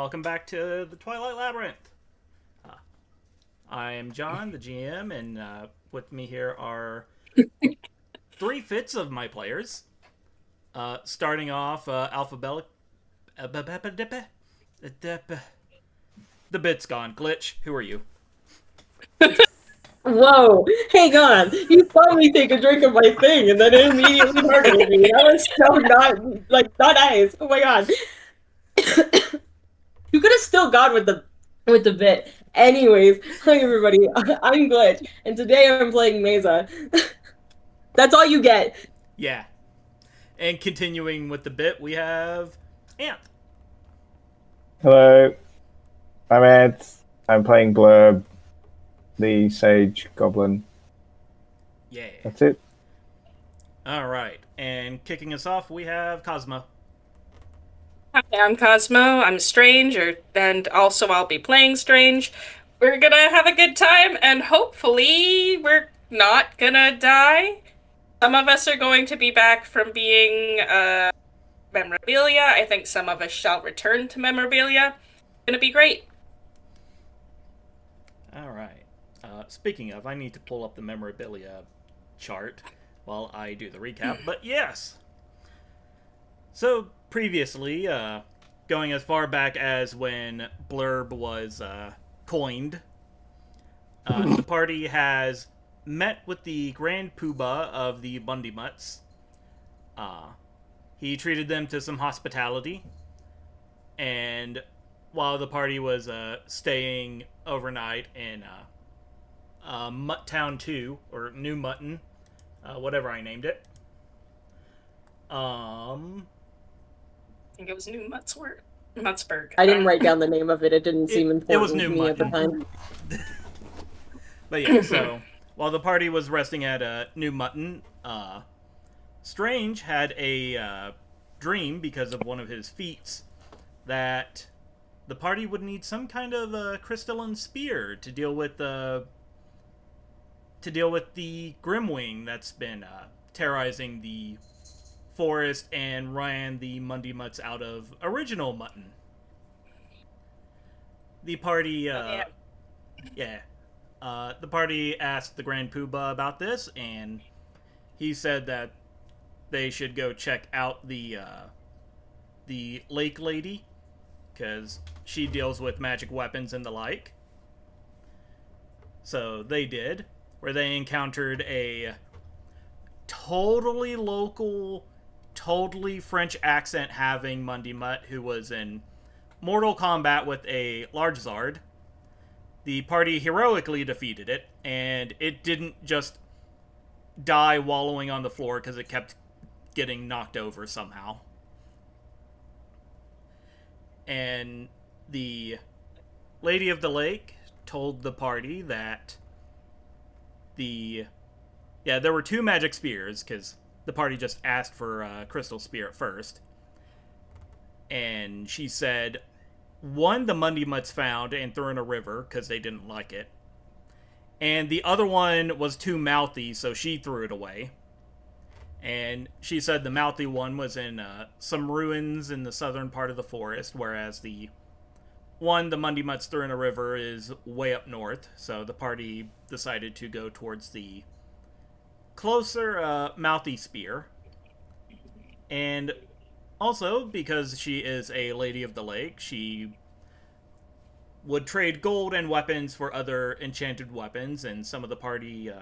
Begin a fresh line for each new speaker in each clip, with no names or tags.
welcome back to the Twilight Labyrinth. I am John, the GM, and with me here are three fifths of my players. Starting off alphabetic. The bit's gone. Glitch, who are you?
Whoa, hang on. You saw me take a drink of my thing and then it immediately targeted me. That was so not nice. Oh my god. You could have still gone with the bit. Anyways, hi everybody. I'm Glitch, and today I'm playing Mesa. That's all you get.
Yeah. And continuing with the bit, we have Ant.
Hello, I'm Ed. I'm playing Blurb, the Sage Goblin.
Yeah.
That's it.
All right. And kicking us off, we have Cosmo.
Hi, I'm Cosmo. I'm Strange, and also I'll be playing Strange. We're gonna have a good time, and hopefully we're not gonna die. Some of us are going to be back from being memorabilia. I think some of us shall return to memorabilia. It's gonna be great.
All right. Speaking of, I need to pull up the memorabilia chart while I do the recap. But yes. So previously, going as far back as when Blurb was coined, the party has met with the Grand Poobah of the Bundy Mutts. He treated them to some hospitality, and while the party was staying overnight in Mutt Town 2, or New Mutton, whatever I named it.
I think it was New Muttsburg.
I didn't write down the name of it. It didn't seem important
it was New
to me at the
Mutton.
time.
But yeah, so while the party was resting at New Mutton, Strange had a dream because of one of his feats that the party would need some kind of crystalline spear to deal with the Grimwing that's been terrorizing the forest and ran the Mundy Mutts out of original Mutton. The party, the party asked the Grand Poobah about this, and he said that they should go check out the Lake Lady, because she deals with magic weapons and the like. So they did, where they encountered a totally local, totally French accent having Mundy Mutt who was in mortal combat with a large Zard. The party heroically defeated it, and it didn't just die wallowing on the floor because it kept getting knocked over somehow. And the Lady of the Lake told the party that there were two magic spears, because the party just asked for a crystal spear at first. And she said one the Mundy Mutts found and threw in a river because they didn't like it. And the other one was too mouthy, so she threw it away. And she said the mouthy one was in some ruins in the southern part of the forest, whereas the one the Mundy Mutts threw in a river is way up north. So the party decided to go towards the closer mouthy spear. And also, because she is a Lady of the Lake, she would trade gold and weapons for other enchanted weapons, and some of the party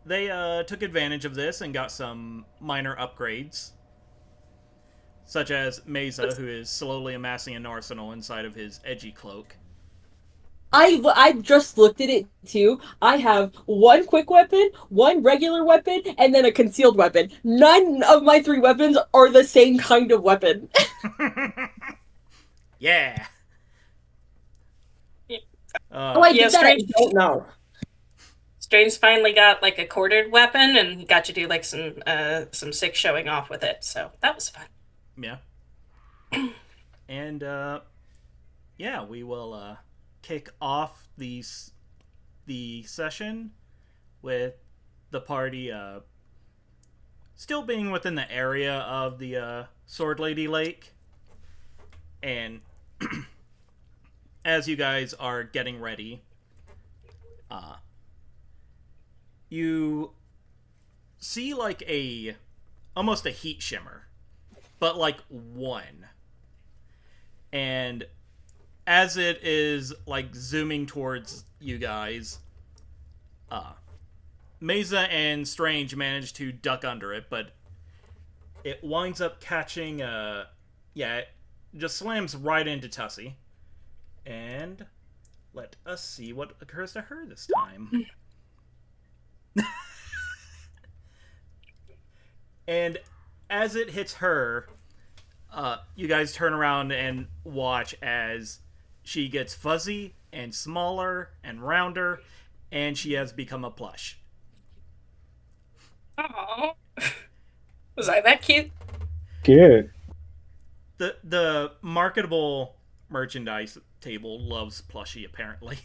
they took advantage of this and got some minor upgrades, such as Mesa, who is slowly amassing an arsenal inside of his edgy cloak.
I just looked at it too. I have one quick weapon, one regular weapon, and then a concealed weapon. None of my three weapons are the same kind of weapon.
Yeah.
Oh, I did that.
Strange.
I don't know.
Strange finally got like a quartered weapon and got to do like some sick showing off with it. So that was fun.
Yeah. And we will kick off the session with the party still being within the area of the Sword Lady Lake. And as you guys are getting ready, you see like almost a heat shimmer, but like one. And as it is like zooming towards you guys, Mesa and Strange manage to duck under it, but it winds up catching it just slams right into Tussie. And Let us see what occurs to her this time. And as it hits her, you guys turn around and watch as she gets fuzzy and smaller and rounder, and she has become a plush.
Oh, was I that cute?
Cute.
The marketable merchandise table loves plushie, apparently.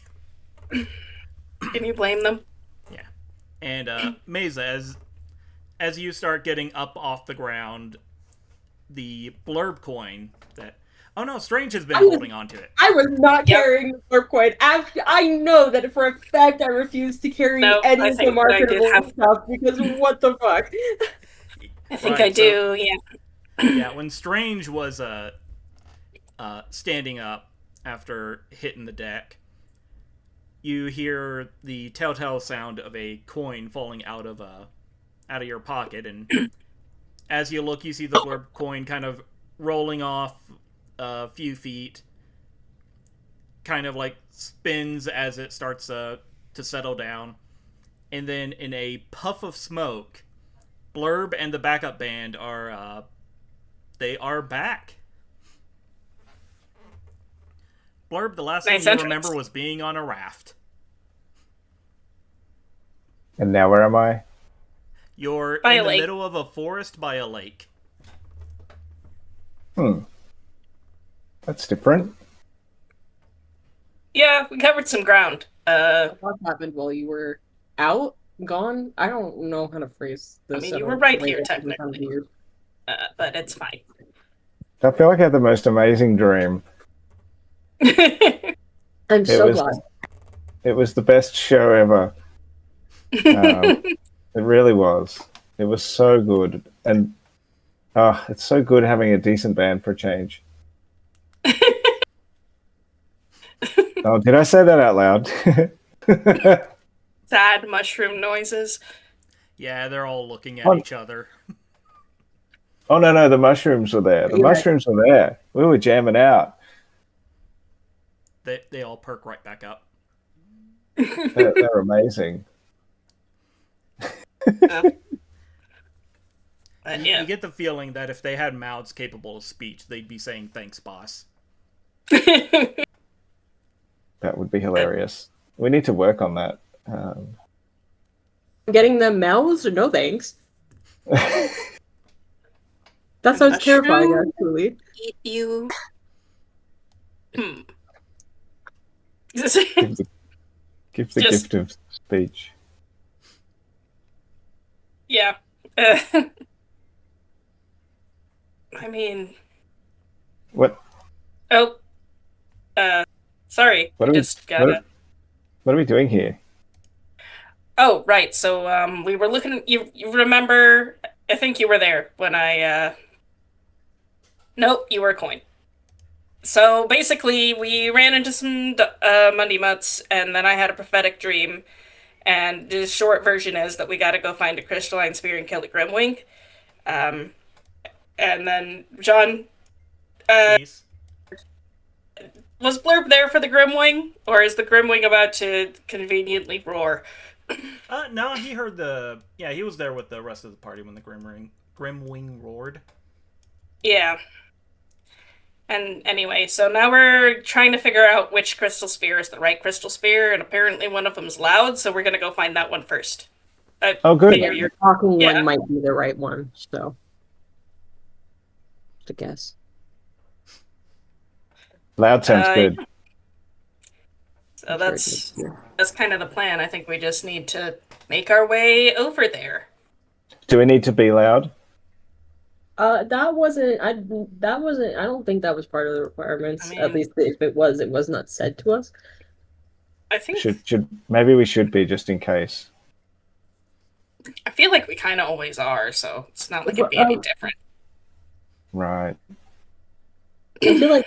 Can you blame them?
Yeah. And Mesa, as you start getting up off the ground, the blurb coin that... Oh no, Strange has been holding on to it.
I was not
Yep.
carrying the blurb coin. I know that for a fact I refuse to carry
No,
any
I
of the
think that I did
marketable
have-
stuff because what the fuck?
I think
Right,
I do, yeah.
Yeah, when Strange was standing up after hitting the deck, you hear the telltale sound of a coin falling out of your pocket, and as you look, you see the blurb coin kind of rolling off a few feet, kind of like spins as it starts to settle down, and then in a puff of smoke, Blurb and the backup band are they are back. Blurb, the last
Nice
thing you
entrance.
remember was being on a raft.
And now where am I?
You're
By
in
a
the
lake.
middle of a forest by a lake.
That's different.
Yeah, we covered some ground.
What happened while you were out, gone? I don't know how to phrase this.
I mean,
at
you
all.
were right
Wait,
here,
it sounds
technically.
weird.
But it's fine.
I feel like I had the most amazing dream.
I'm so
was,
glad.
It was the best show ever. It really was. It was so good. And it's so good having a decent band for a change. Oh, did I say that out loud?
Sad mushroom noises.
Yeah, they're all looking at
Oh.
each other.
Oh, no, the mushrooms were there. The
Yeah.
mushrooms were there. We were jamming out.
They all perk right back up.
They're amazing.
But
You
yeah.
get the feeling that if they had mouths capable of speech, they'd be saying thanks, boss.
That would be hilarious. We need to work on that.
Getting them mouths? No thanks. That sounds
Mushroom?
terrifying, actually.
Eat you.
give the
Just-
gift of speech.
Yeah. I mean,
What?
oh, sorry.
What
I
are we-
just gotta.
What are we doing here?
Oh, right. So, we were looking. You remember? I think you were there when I. Nope, you were a coin. So basically, we ran into some Mundy Mutts, and then I had a prophetic dream. And the short version is that we got to go find a crystalline spear and kill the Grimwing. And then John,
Please.
was Blurb there for the Grimwing, or is the Grimwing about to conveniently roar?
No, he heard the... Yeah, he was there with the rest of the party when the Grimwing roared.
Yeah. And anyway, so now we're trying to figure out which crystal spear is the right crystal spear, and apparently one of them's loud, so we're gonna go find that one first.
Oh, good.
Figure
The
you're-
talking
Yeah.
one might be the right one, so. Just a guess.
Loud sounds good.
So that's kind of the plan. I think we just need to make our way over there.
Do we need to be loud?
That wasn't. I don't think that was part of the requirements.
I mean-
At least if it was not said to us.
I think
Should maybe we should be just in case.
I feel like we kind of always are, so it's not like it'd be any different.
Right.
I feel like.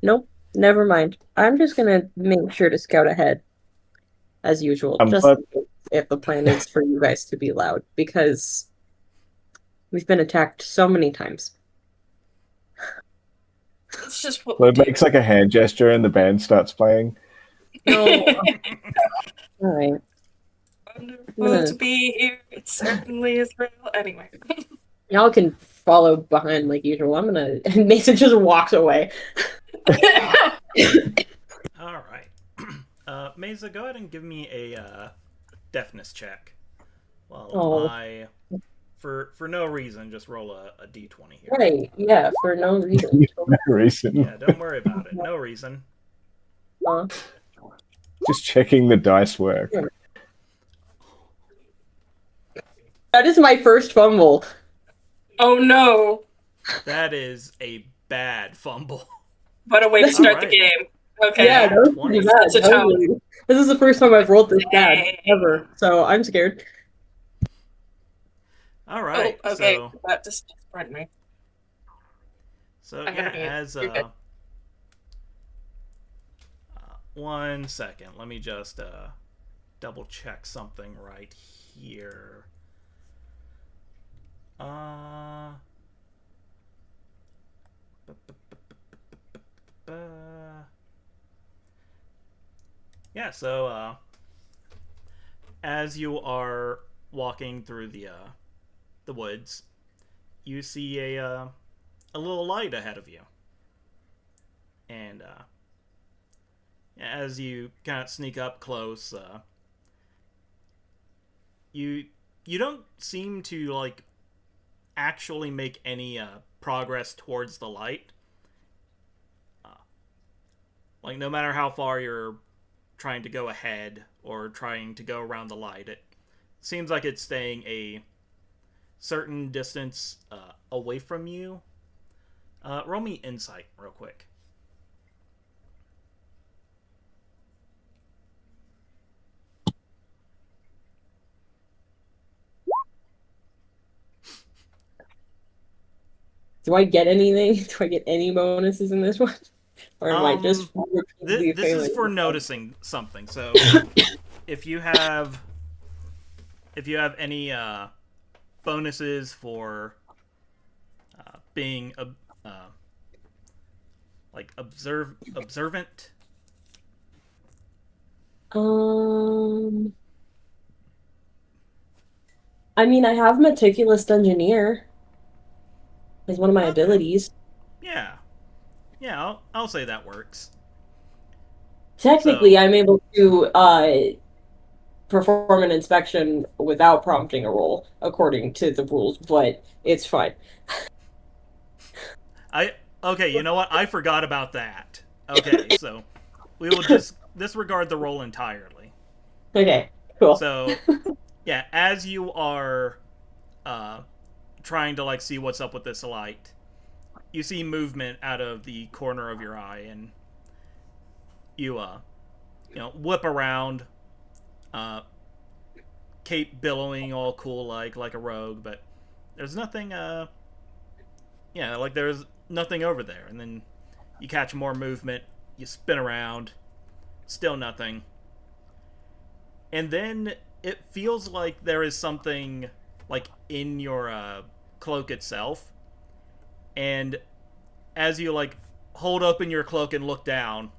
Nope. Never mind. I'm just gonna make sure to scout ahead, as usual.
I'm
Just
glad-
if the plan is for you guys to be loud, because we've been attacked so many times.
It's just what
So
we
it
do.
makes like a hand gesture and the band starts playing.
No. All right.
Wonderful to be here. It certainly is real. Anyway.
Y'all can follow behind like usual. I'm gonna. And Mason just walks away.
All right. Mesa, go ahead and give me a deafness check. Well,
Oh.
I, for no reason, just roll a d20 here.
Right. Yeah. For no reason.
No reason.
Yeah, don't worry about it. No reason.
Huh?
Just checking the dice work.
That is my first fumble.
Oh no.
That is a bad fumble.
What a way to start
Alright.
the game. Okay.
Yeah, that was
20.
pretty bad.
That's a
That was
tone.
really- This is the first time I've rolled this bad
Dang.
ever, so I'm scared.
All right.
Oh, okay.
So,
That just frightened me. I
yeah,
gotta mute.
as
You're good.
1 second. Let me just double check something right here. Yeah, so as you are walking through the woods, you see a little light ahead of you, and as you kind of sneak up close, you don't seem to like actually make any progress towards the light. Like no matter how far you're trying to go ahead or trying to go around the light, it seems like it's staying a certain distance away from you. Roll me insight real quick.
Do I get anything? Do I get any bonuses in this one? Or am I just repeatedly
This is
failing?
for noticing something. So if you have any bonuses for being like observant.
I mean, I have meticulous dungeoneer as one of my
Okay.
abilities.
Yeah, I'll say that works.
Technically,
So-
I'm able to perform an inspection without prompting a roll, according to the rules, but it's fine.
Okay, you know what? I forgot about that. Okay, so we will disregard the roll entirely.
Okay, cool.
So, yeah, as you are trying to like see what's up with this light, you see movement out of the corner of your eye, and you whip around, cape billowing all cool like a rogue, but there's nothing there's nothing over there. And then you catch more movement, you spin around, still nothing. And then it feels like there is something like in your cloak itself. And as you like hold open your cloak and look down,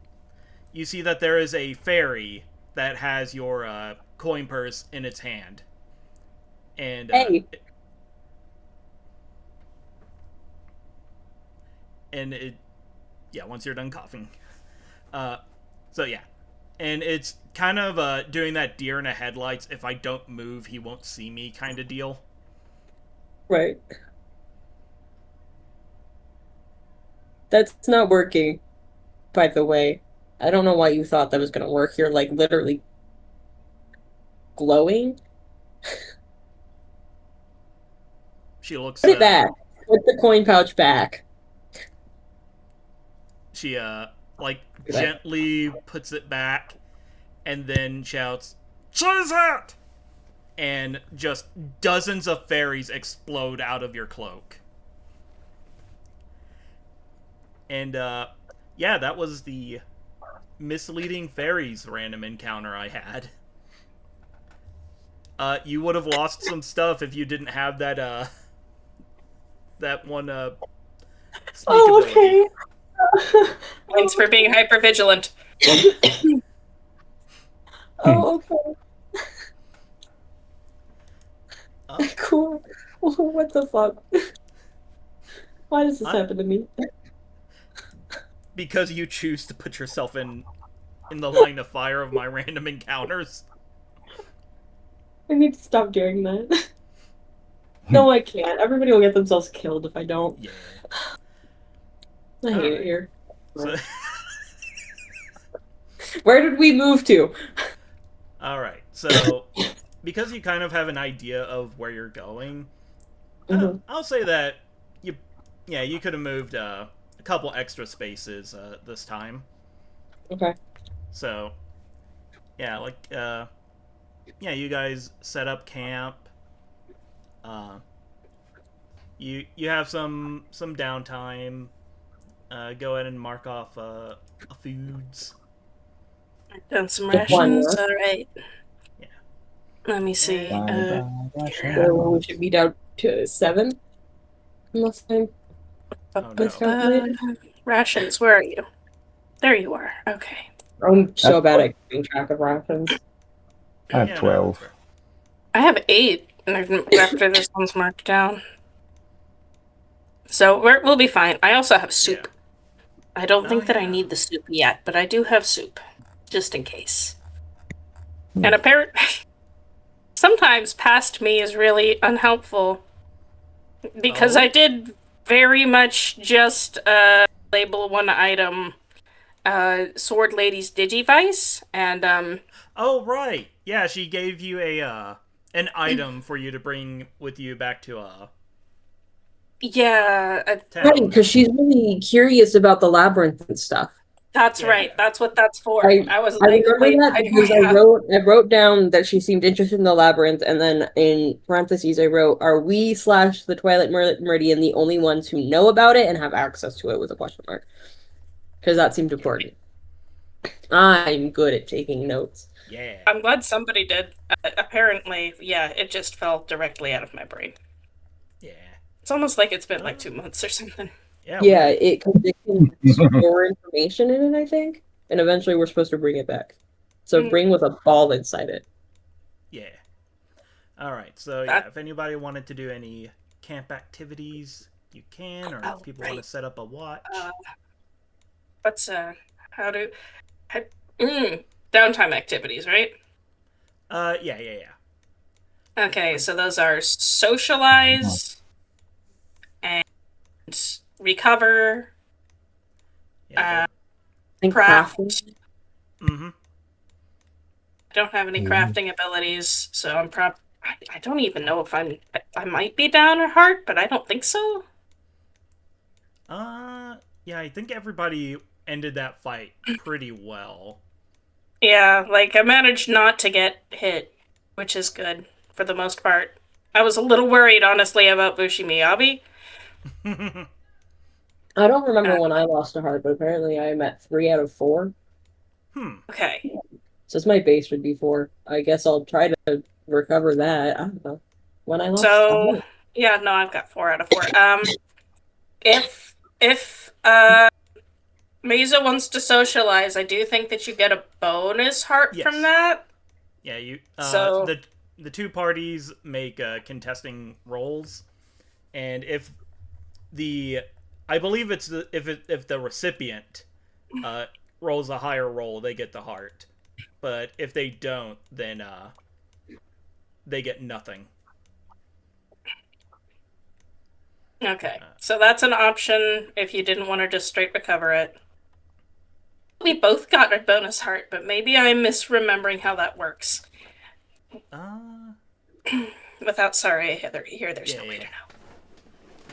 you see that there is a fairy that has your coin purse in its hand. And
Hey.
And it, yeah, once you're done coughing. So yeah. And it's kind of doing that deer in the headlights, if I don't move, he won't see me kind of deal.
Right. That's not working, by the way. I don't know why you thought that was going to work. You're, like, literally glowing.
She looks...
Put it back. Put the coin pouch back.
She, like, gently puts it back and then shouts, "Choose it!" And just dozens of fairies explode out of your cloak. And, yeah, that was the misleading fairies random encounter I had. You would have lost some stuff if you didn't have that, that one, sneak ability.
Okay.
Thanks for being hyper vigilant.
Oh, okay.
Uh,
Cool. What the fuck? Why does this
I-
happen to me?
because you choose to put yourself in the line of fire of my random encounters.
I need to stop doing that. No, I can't. Everybody will get themselves killed if I don't.
Yeah.
I hate it
Alright.
here.
So,
Where did we move to?
all right. So, because you kind of have an idea of where you're going,
Mhm.
I'll say that you could have moved a couple extra spaces this time.
Okay.
So, yeah, you guys set up camp. Uh, you have some downtime. Go ahead and mark off foods.
Done some
Just one,
rations.
yeah?
All right.
Yeah.
Let me see.
So we should be down to 7. Unless I'm
Oh no.
miscalculating.
Rations. Where are you? There you are. Okay.
I'm so
That's
bad
what-
at keeping track of rations.
I have
Yeah, no,
12.
fair.
I have 8 after this one's marked down. So we'll be fine. I also have soup. I don't
Oh,
think that I
yeah.
need the soup yet, but I do have soup, just in case.
Hmm.
And sometimes past me is really unhelpful because
Oh?
I did very much just label one item Sword Lady's Digivice, and
Oh right. Yeah, she gave you an item for you to bring with you back to
yeah,
Right,
town.
because she's really curious about the labyrinth and stuff.
that's
Yeah.
right. That's what that's for. I was
I
like,
remember
wait,
that because I wrote down that she seemed interested in the labyrinth, and then in parentheses I wrote, "Are we / the Twilight Meridian the only ones who know about it and have access to it?" with a question mark, because that seemed important. I'm good at taking notes.
Yeah.
I'm glad somebody did. Apparently, yeah, it just fell directly out of my brain.
Yeah.
It's almost like it's been like 2 months or something.
Yeah.
Yeah,
weird.
it can store information in it, I think, and eventually we're supposed to bring it back. So
Mm.
bring with a ball inside it.
Yeah. All right. So yeah, if anybody wanted to do any camp activities, you can, or if people want to set up a watch.
What's downtime activities, right?
Yeah.
Okay, so those are socialize and recover,
Yeah.
And
craft.
crafting.
Mm-hmm.
I don't have any crafting abilities, so I don't even know if I might be down or heart, but I don't think so.
Yeah. I think everybody ended that fight pretty well.
Yeah, like I managed not to get hit, which is good for the most part. I was a little worried, honestly, about Bushi Miyabi.
I don't remember when I lost a heart, but apparently I am at 3 out of 4.
Okay.
Since my base would be 4, I guess I'll try to recover that. I don't know. When I lost a
So
heart.
yeah, no, I've got 4 out of 4. If Mesa wants to socialize, I do think that you get a bonus heart
Yes.
from that.
Yeah. You.
So-
The two parties make contesting rolls, and if I believe it's if the recipient rolls a higher roll, they get the heart. But if they don't, then they get nothing.
Okay, so that's an option if you didn't want to just straight recover it. We both got a bonus heart, but maybe I'm misremembering how that works. Without sorry, Heather, here there's no way to know.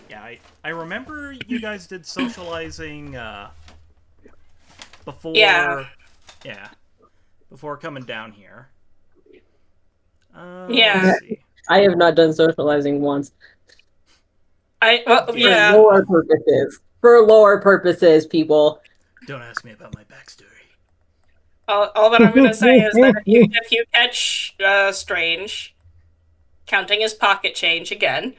Yeah, I remember you guys did socializing before.
Yeah.
Yeah. Before coming down here.
Yeah.
Let's see.
I have not done socializing once.
Yeah.
Yeah.
For lore purposes. For lore purposes, people.
Don't ask me about my backstory.
All that I'm gonna say is that if you catch Strange, counting his pocket change again,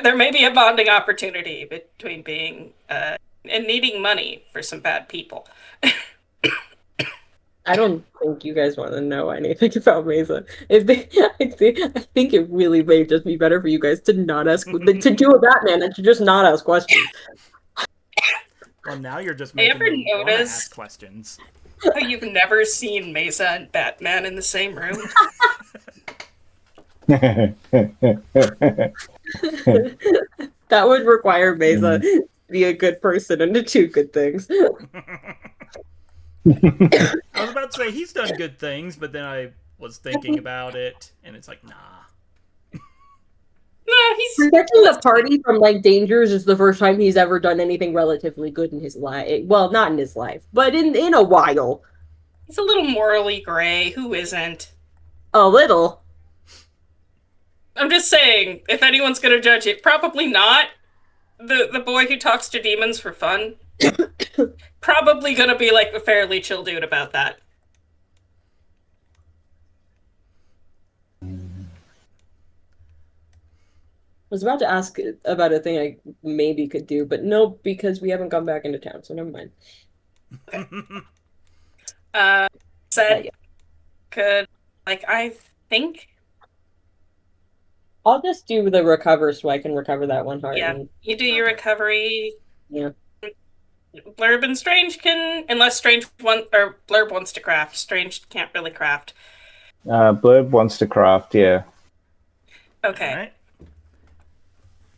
There may be a bonding opportunity between being and needing money for some bad people.
I don't think you guys want to know anything about Mesa. I think it really may just be better for you guys to not ask to do a Batman and to just not ask questions.
Well, now you're just
I
making
ever
them want to
noticed-
ask questions.
How you've never seen Mesa and Batman in the same room?
That would require Mesa to be a good person and to do good things.
I was about to say he's done good things, but then I was thinking about it, and it's like, nah.
No, he's
Protecting the party from like dangers is the first time he's ever done anything relatively good in his life. Well, not in his life, but in a while.
he's a little morally gray. Who isn't?
A little.
I'm just saying, if anyone's gonna judge it, probably not. The boy who talks to demons for fun. Probably gonna be like a fairly chill dude about that.
I was about to ask about a thing I maybe could do, but no, because we haven't gone back into town, so never mind.
Said could I think
I'll just do the recover so I can recover that one heart.
yeah, you do your recovery.
Yeah.
Blurb and Strange can, unless Blurb wants to craft. Strange can't really craft.
Blurb wants to craft, yeah.
Okay.
All right.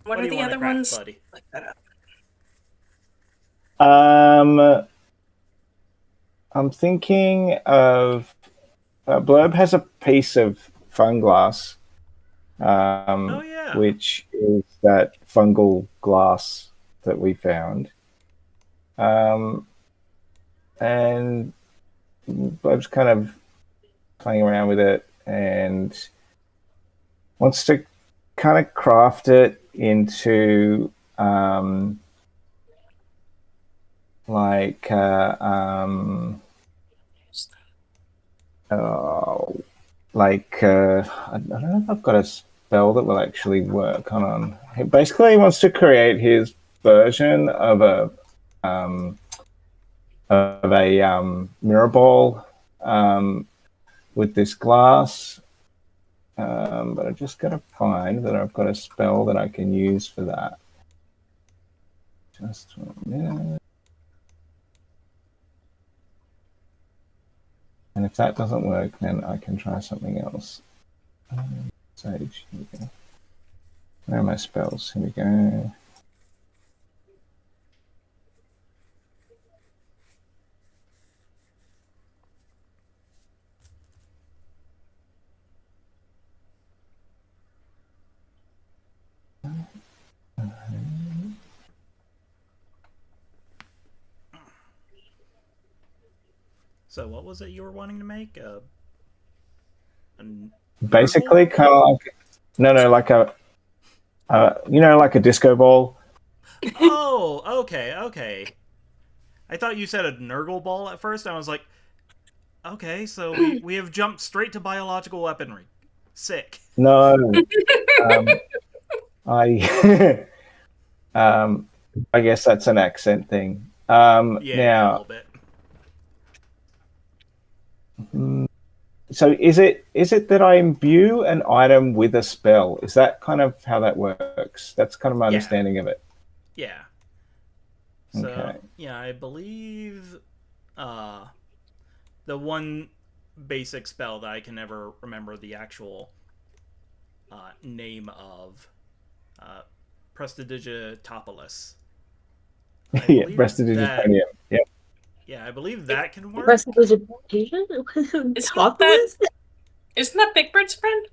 What
do
are
you
the
wanna
other
craft,
ones?
buddy?
Look that up.
I'm thinking of Blurb has a piece of fun glass,
Oh yeah.
which is that fungal glass that we found, and Blurb's kind of playing around with it and wants to kind of craft it into like I don't know if I've got a spell that will actually work. Hold on. Basically, he wants to create his version of a mirror ball with this glass. But I just got to find that I've got a spell that I can use for that. Just 1 minute. And if that doesn't work, then I can try something else. Sage, here we go. Where are my spells? Here we go.
So what was it you were wanting to make?
Basically, kind of like like a disco ball.
Oh, okay. I thought you said a Nurgle ball at first. I was like, okay, so we have jumped straight to biological weaponry. Sick.
No, I I guess that's an accent thing.
Yeah,
Now,
a little bit.
so is it that I imbue an item with a spell? Is that kind of how that works? That's kind of my understanding of it.
Yeah. So,
Okay.
yeah, I believe the one basic spell that I can never remember the actual name of, Prestidigitatopolis.
Yeah, Prestidigitanium. Yep.
Yeah, I believe that can work.
Prestidigitation?
Isn't that Big Bird's friend?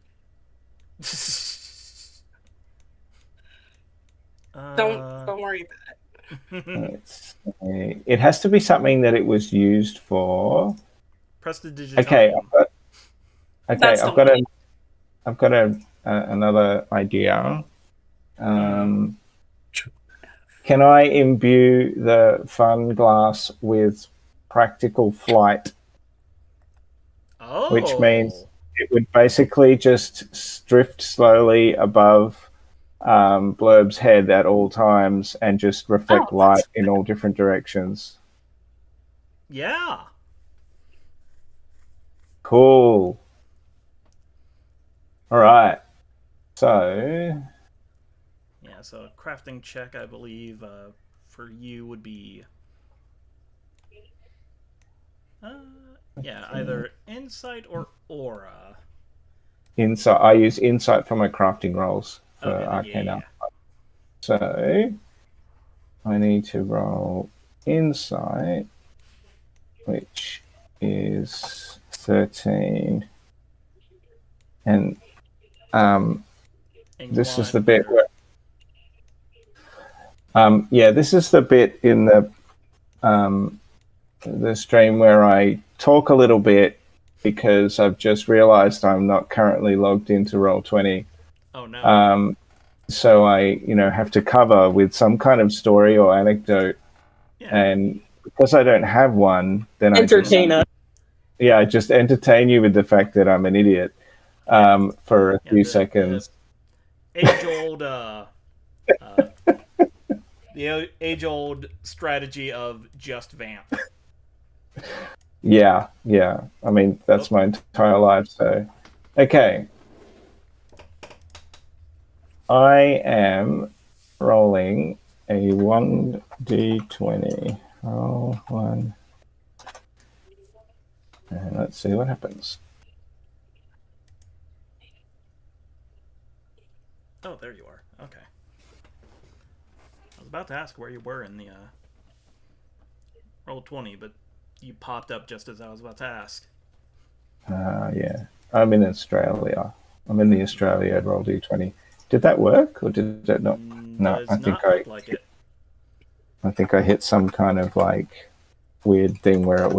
Don't worry about
Let's see. It has to be something that it was used for.
Prestidigitanium.
Okay,
That's the
I've got another idea. Can I imbue the fun glass with practical flight?
Oh.
Which means it would basically just drift slowly above Blurb's head at all times and just reflect
Oh,
light in all different directions.
Yeah.
Cool. All right. So,
Yeah, so a crafting check, I believe, for you would be... either insight or aura.
insight. I use insight for my crafting rolls for
Okay,
arcane
yeah.
art. So, I need to roll insight, which is 13. And
And
this is the bit where... this is the bit in the stream where I talk a little bit because I've just realized I'm not currently logged into Roll20.
Oh, no.
So I, have to cover with some kind of story or anecdote.
Yeah.
And because I don't have one, then
Entertainer.
I just entertain you with the fact that I'm an idiot for a few seconds.
The age-old strategy of just vamp.
Yeah. I mean, that's my entire life. So, okay. I am rolling a 1d20. Roll 1. And let's see what happens.
Oh, there you are. Okay. I was about to ask where you were in the Roll20, but you popped up just as I was about to ask.
Yeah. I'm in Australia. I'm in the Australia Roll D20. Did that work or did it not? No, I think I hit some kind of like weird thing where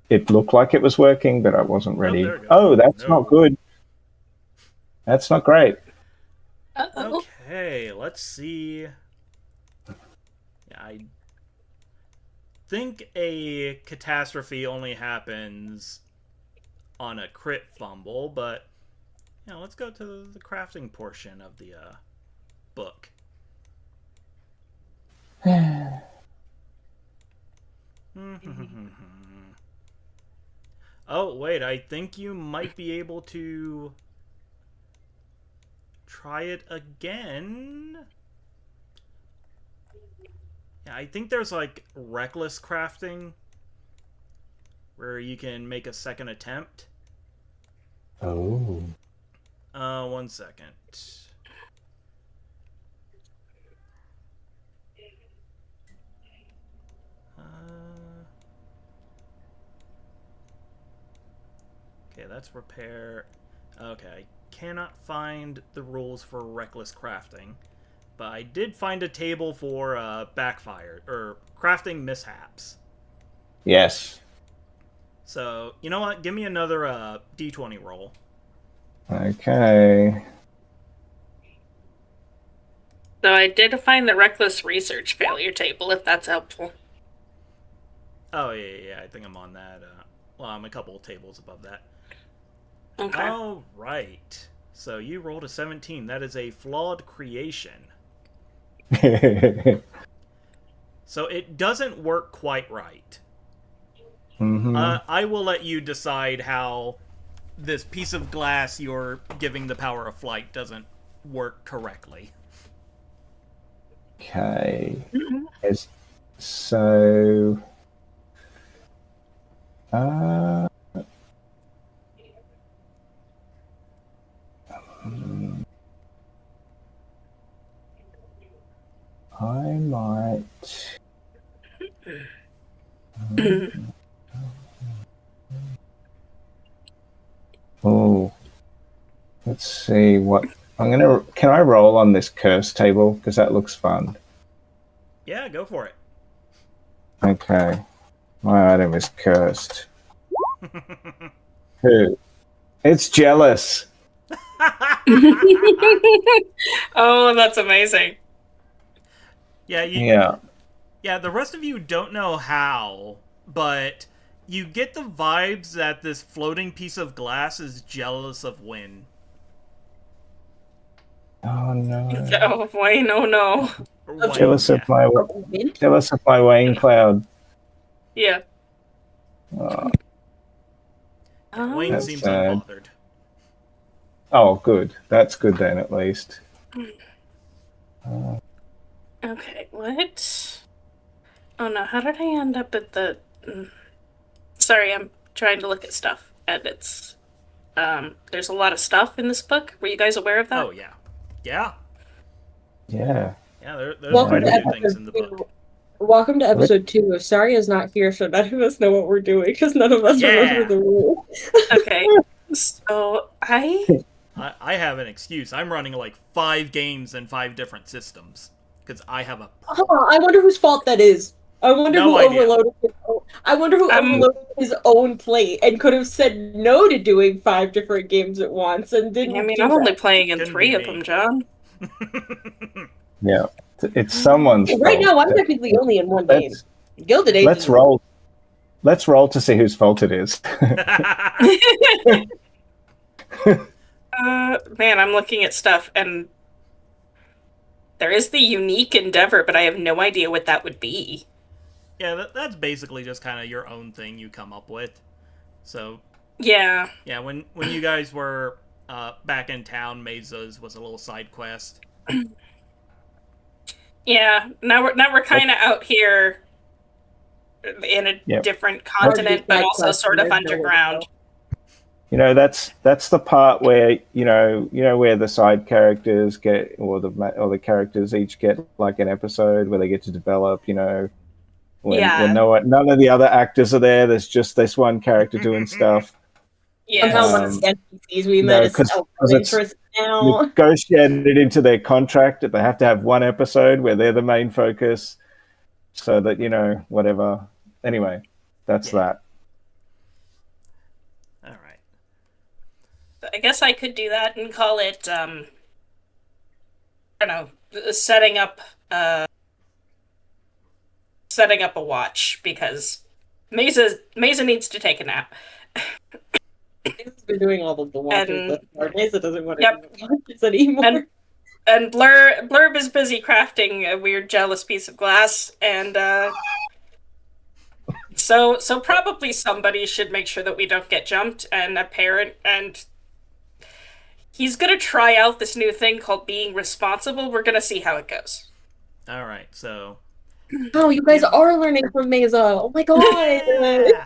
it looked like it was working, but I wasn't ready. Oh, that's not good. That's not great.
Uh-oh.
Okay, let's see. Yeah, I think a catastrophe only happens on a crit fumble, but let's go to the crafting portion of the book. Oh, wait, I think you might be able to try it again. Yeah, I think there's like reckless crafting where you can make a second attempt.
Oh.
1 second. Okay, that's repair. Okay, I cannot find the rules for reckless crafting, but I did find a table for backfire or crafting mishaps.
Yes.
So, you know what? Give me another d20 roll.
Okay.
So I did find the reckless research failure table, if that's helpful.
Oh, yeah, I think I'm on that. Well, I'm a couple of tables above that.
Okay.
All right. So you rolled a 17. That is a flawed creation. So it doesn't work quite right.
Mm-hmm.
I will let you decide how this piece of glass you're giving the power of flight doesn't work correctly.
Okay. So... I might... Oh, let's see what... Can I roll on this curse table? Because that looks fun.
Yeah, go for it.
Okay. My item is cursed. Who? It's jealous.
Oh, that's amazing.
Yeah, the rest of you don't know how, but you get the vibes that this floating piece of glass is jealous of Wynn.
Oh no.
Oh boy, no.
Wayne,
Jealous
yeah.
of my
Wind?
jealous of my Wayne Cloud.
Yeah.
Oh,
Yeah, Wayne
That's
seems
sad.
unbothered.
oh, good. That's good then, at least.
Okay, what? Oh no, how did I end up at the... Sorry, I'm trying to look at stuff, and it's... there's a lot of stuff in this book. Were you guys aware of that?
Oh, yeah. Yeah.
Yeah.
Yeah, there's
Well,
Welcome
quite
to
a few things
episode
in the
2.
book.
Welcome to episode 2 of Saria's not here, so none of us know what we're doing because none of us remember
Yeah.
the rule.
Okay, so
I have an excuse. I'm running like 5 games and 5 different systems. Because I have a...
I wonder whose fault that is. I wonder
No
who
idea.
overloaded I wonder who
I'm-
overloaded his own plate and could have said no to doing 5 different games at once and didn't
I mean,
do
I'm only
that.
playing in
Couldn't
3
be
of
me.
them, John.
Yeah. It's someone's
Right
fault.
now, I'm technically only in one game.
Let's
Gilded Age.
let's roll. Let's roll to see whose fault it is.
Man, I'm looking at stuff, and there is the unique endeavor, but I have no idea what that would be.
Yeah, that's basically just kind of your own thing you come up with. So,
Yeah.
yeah, when you guys were back in town, Mesa's was a little side quest.
Yeah, now we're kind of out here in a
Yep.
different continent, but also sort of underground.
You know, that's the part where where the side characters get, or the characters each get like an episode where they get to develop. When none of the other actors are there, there's just this one character doing stuff.
Somehow one of the NPCs we met is self-interest now.
Negotiated into their contract that they have to have one episode where they're the main focus, so that whatever. Anyway, that's that.
All right.
I guess I could do that and call it, I don't know, setting up a watch, because Mesa needs to take a nap.
Mesa's been doing all of the watches thus far. Mesa doesn't want to
Yep.
do the watches anymore.
And Blurb is busy crafting a weird jealous piece of glass, and so probably somebody should make sure that we don't get jumped, and a parent, and he's gonna try out this new thing called being responsible. We're gonna see how it goes.
All right, so...
Oh, you guys are learning from Mesa. Oh my god.
Yeah!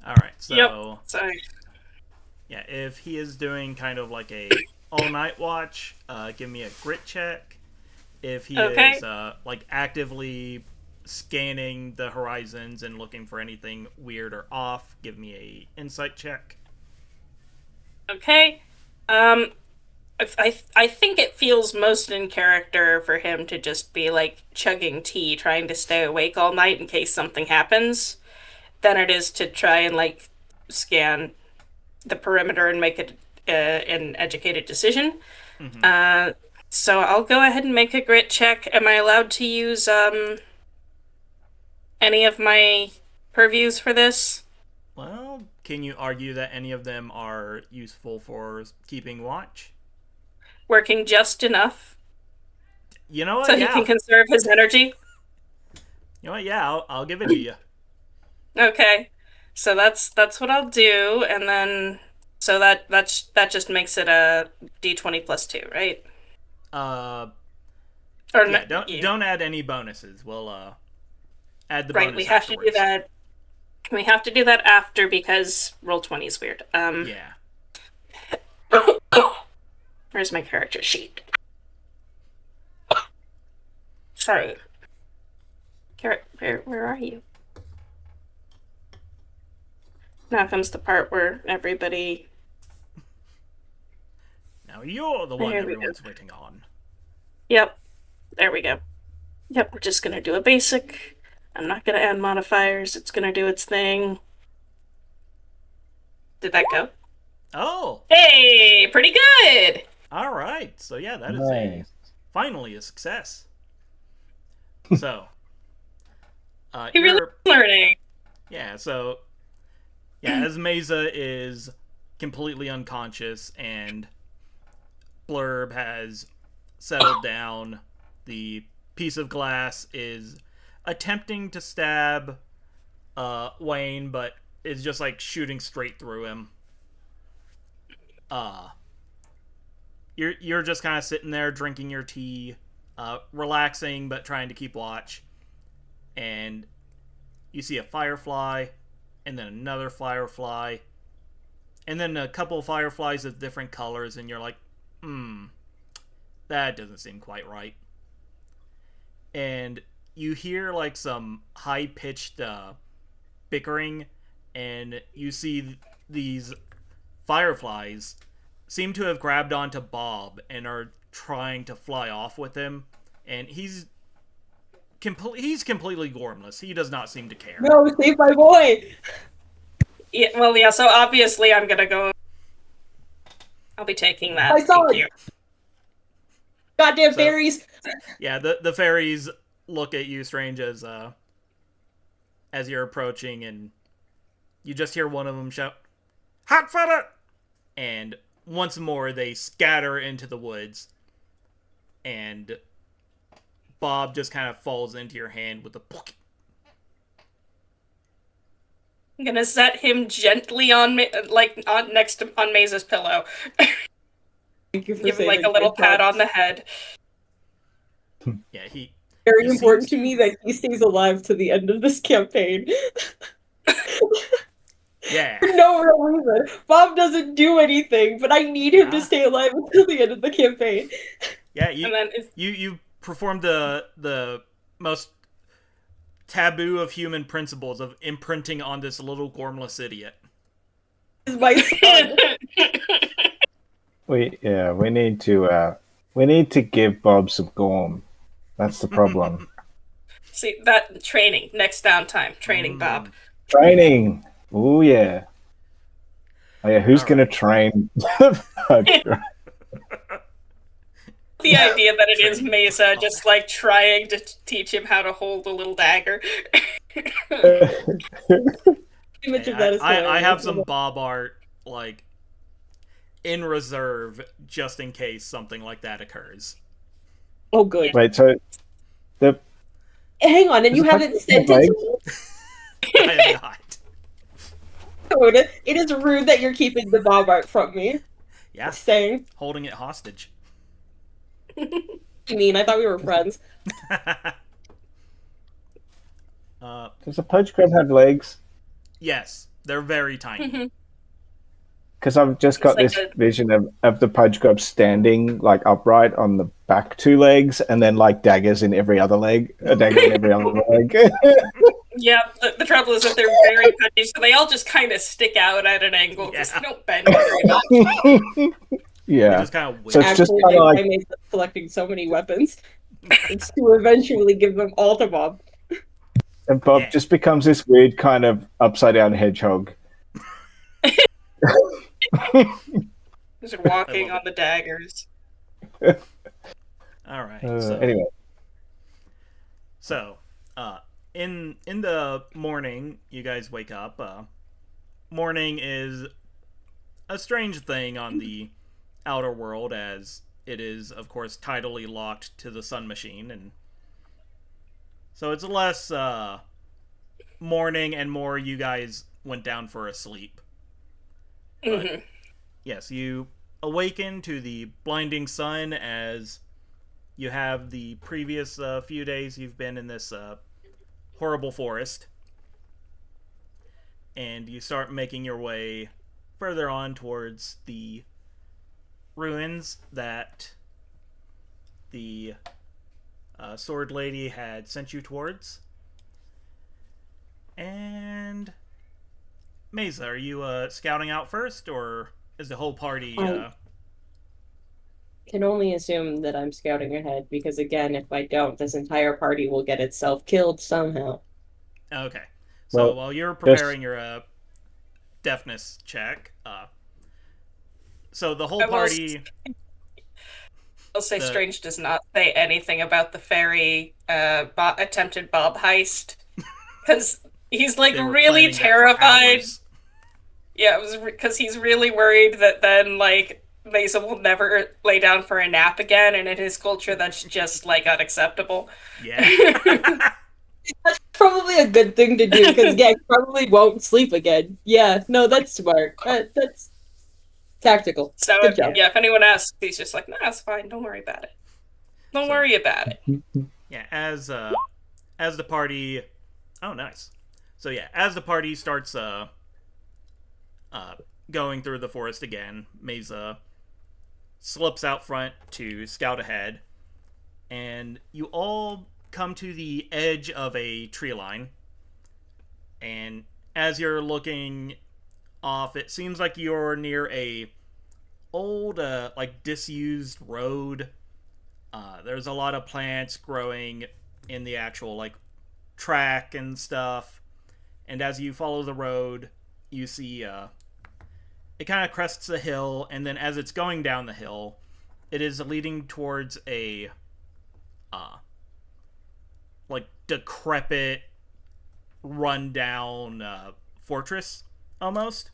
All right, so...
Yep. So
Yeah, if he is doing kind of like a all-night watch, give me a grit check. If he is like actively scanning the horizons and looking for anything weird or off, give me a insight check.
okay. I think it feels most in character for him to just be like chugging tea, trying to stay awake all night in case something happens, than it is to try and like scan the perimeter and make it an educated decision.
Mm-hmm.
So I'll go ahead and make a grit check. Am I allowed to use any of my purviews for this?
Well, can you argue that any of them are useful for keeping watch?
Working just enough
You know what?
so he can conserve his energy?
You know what? Yeah, I'll give it to you.
Okay. So that's what I'll do, and then so that just makes it a D20 plus 2, right?
Or
Or
don't add any bonuses. We'll add the
right,
bonus
we have
afterwards.
to do that. We have to do that after because roll 20 is weird.
Yeah.
Where's my character sheet? Sorry. Where are you? Now comes the part where everybody...
Now you're the one
There we
everyone's waiting on.
Yep. There we go. Yep, we're just gonna do a basic. I'm not gonna add modifiers. It's gonna do its thing. Did that go?
Oh,
Hey, pretty good!
all right. So yeah, that is
Nice.
finally a success. So,
He really is learning.
yeah. So, yeah, as Mesa is completely unconscious and blurb has settled down. The piece of glass is attempting to stab Wayne, but is just like shooting straight through him. You're just kind of sitting there drinking your tea, relaxing but trying to keep watch, and you see a firefly, and then another firefly, and then a couple of fireflies of different colors, and you're like, that doesn't seem quite right. And you hear like some high-pitched bickering, and you see these fireflies seem to have grabbed onto Bob and are trying to fly off with him, and he's completely gormless. He does not seem to care.
No, save my boy!
Yeah, well, yeah, so obviously I'm gonna go... I'll be taking that.
I saw
Thank
it.
you.
Goddamn fairies!
Yeah, the fairies look at you, Strange, as you're approaching, and you just hear one of them shout, "Hot fodder!" And once more they scatter into the woods, and Bob just kind of falls into your hand with a pook.
I'm gonna set him gently on Maze's pillow.
Thank you for
Give him like a
saving
little
my
pat
dog.
on the head.
Yeah,
Very
he
important
seems
to me that he stays alive to the end of this campaign.
Yeah.
For no real reason. Bob doesn't do anything, but I need him to
Yeah.
stay alive until the end of the campaign.
Yeah,
And then
you performed the most taboo of human principles of imprinting on this little gormless idiot.
This is my son.
We need to give Bob some gorm. That's the problem.
see that training next downtime. Training, Bob.
Training. Oh yeah. Oh yeah. Who's
All
gonna
right.
train?
The idea that it is Mesa just like trying to teach him how to hold a little dagger.
Image of that is
I
hilarious.
have some Bob art like in reserve just in case something like that occurs.
Oh, good.
Wait. So
Hang on, and you
Is it
haven't
like
sent it
legs?
to me?
I am not.
Dude, it is rude that you're keeping the Bob art from me.
Yeah,
Just saying.
holding it hostage.
I mean, I thought we were friends.
does a pudge crab have legs?
Yes, they're very tiny.
Because I've just got
It's
this
like
vision of the pudge crab standing like upright on the back two legs, and then like daggers in every other leg. A dagger in every other leg.
Yeah, the trouble is that they're very pudgy, so they all just kind of stick out at an angle because
Yeah.
they don't bend very much.
They
Yeah.
just kind of
So it's just
Actually,
kinda like-
I made collecting so many weapons. It's to eventually give them all to Bob.
And Bob
Yeah.
just becomes this weird kind of upside down hedgehog.
Just walking on the daggers.
All right.
Anyway,
So, in the morning, you guys wake up. Morning is a strange thing on the outer world, as it is, of course, tidally locked to the sun machine, and so it's less morning and more you guys went down for a sleep. But,
Mhm.
yes, you awaken to the blinding sun as you have the previous few days you've been in this horrible forest. And you start making your way further on towards the ruins that the sword lady had sent you towards. And Mesa, are you scouting out first, or is the whole party?
Can only assume that I'm scouting ahead because, again, if I don't, this entire party will get itself killed somehow.
Okay. So
Well,
while you're preparing your deafness check, so the whole
I will
party.
I'll say
The-
Strange does not say anything about the fairy attempted Bob heist because he's like
they were
really
planning that for
terrified.
hours.
Yeah, it was because he's really worried that then like Mesa will never lay down for a nap again, and in his culture, that's just like unacceptable.
Yeah.
That's probably a good thing to do because yeah, he probably won't sleep again. Yeah, no, that's smart. That's tactical.
So
Good job.
yeah, if anyone asks, he's just like, "Nah, it's fine. Don't worry about it. Don't
So-
worry about it."
Yeah, as the party, oh nice. So yeah, as the party starts going through the forest again, Mesa slips out front to scout ahead, and you all come to the edge of a tree line. And as you're looking off, it seems like you're near a old like disused road. There's a lot of plants growing in the actual like track and stuff. And as you follow the road, you see it kind of crests a hill, and then as it's going down the hill, it is leading towards a like decrepit, rundown fortress almost,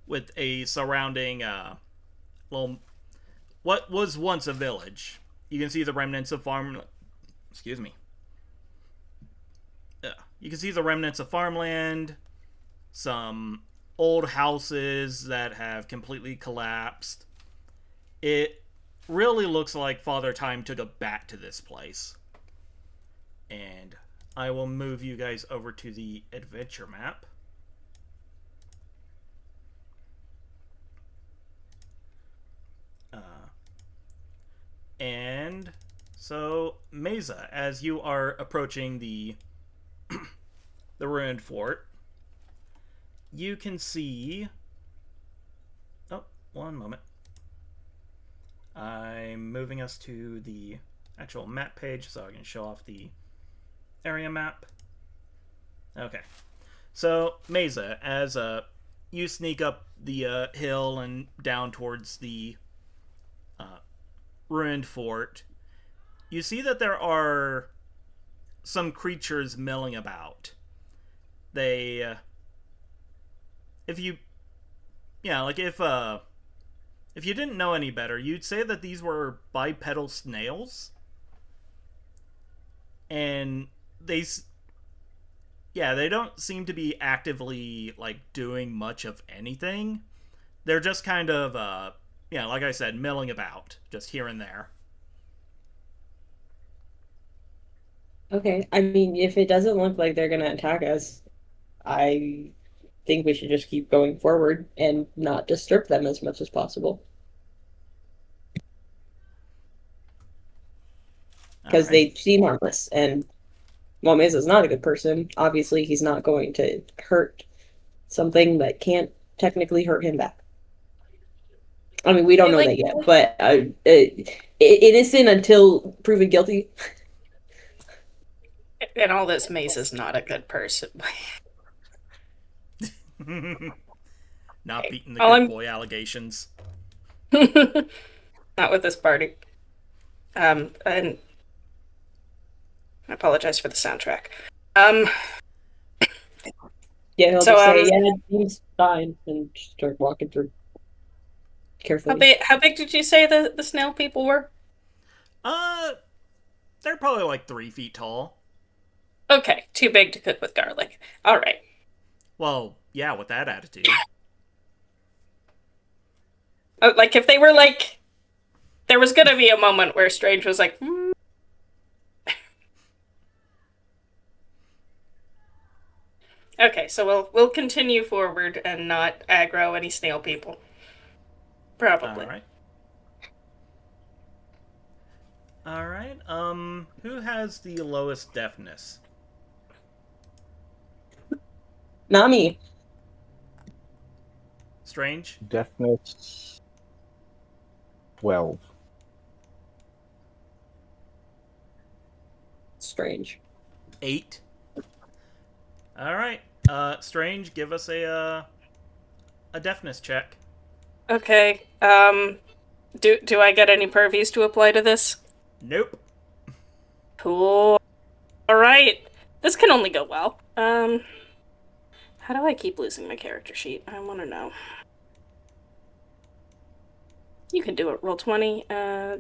with a surrounding little what was once a village. You can see the remnants of farm. Excuse me. You can see the remnants of farmland, some old houses that have completely collapsed. It really looks like Father Time took a bat to this place. And I will move you guys over to the adventure map. And so, Mesa, as you are approaching the the ruined fort, you can see. Oh, one moment. I'm moving us to the actual map page so I can show off the area map. Okay. So, Mesa, as you sneak up the hill and down towards the ruined fort, you see that there are some creatures milling about. They, if you didn't know any better, you'd say that these were bipedal snails, and they don't seem to be actively like doing much of anything. They're just kind of like I said, milling about just here and there.
Okay, I mean, if it doesn't look like they're gonna attack us, I think we should just keep going forward and not disturb them as much as possible. Because
Alright.
they seem harmless, and while Mesa's not a good person, obviously he's not going to hurt something that can't technically hurt him back. I mean, we don't know that yet, but innocent until proven guilty.
And all this, Mesa's not a good person.
Not beating the
All
good
I'm-
boy allegations.
Not with this party. And I apologize for the soundtrack.
Yeah, he'll
So,
just say, "Yeah, he's fine," and just start walking through carefully.
how big did you say the snail people were?
They're probably like 3 feet tall.
Okay, too big to cook with garlic. All right.
Well, yeah, with that attitude.
Like if they were like, there was gonna be a moment where Strange was like, hmm. Okay, so we'll continue forward and not aggro any snail people. Probably.
Alright, who has the lowest deafness?
Nami.
Strange?
Deafness 12.
Strange.
8. Alright, Strange, give us a deafness check.
Okay. Do I get any purviews to apply to this?
Nope.
Cool. All right. This can only go well. How do I keep losing my character sheet? I want to know. You can do it. Roll 20. All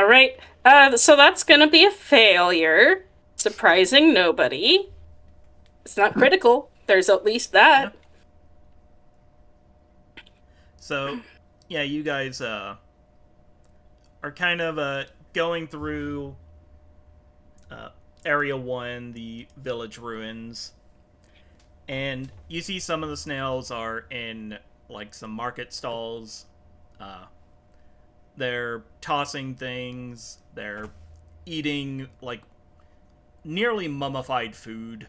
right. So that's gonna be a failure. Surprising nobody. It's not critical. There's at least that.
Yeah. So, yeah, you guys are kind of going through uh, Area 1, the village ruins, and you see some of the snails are in like some market stalls. Uh, they're tossing things. They're eating like nearly mummified food.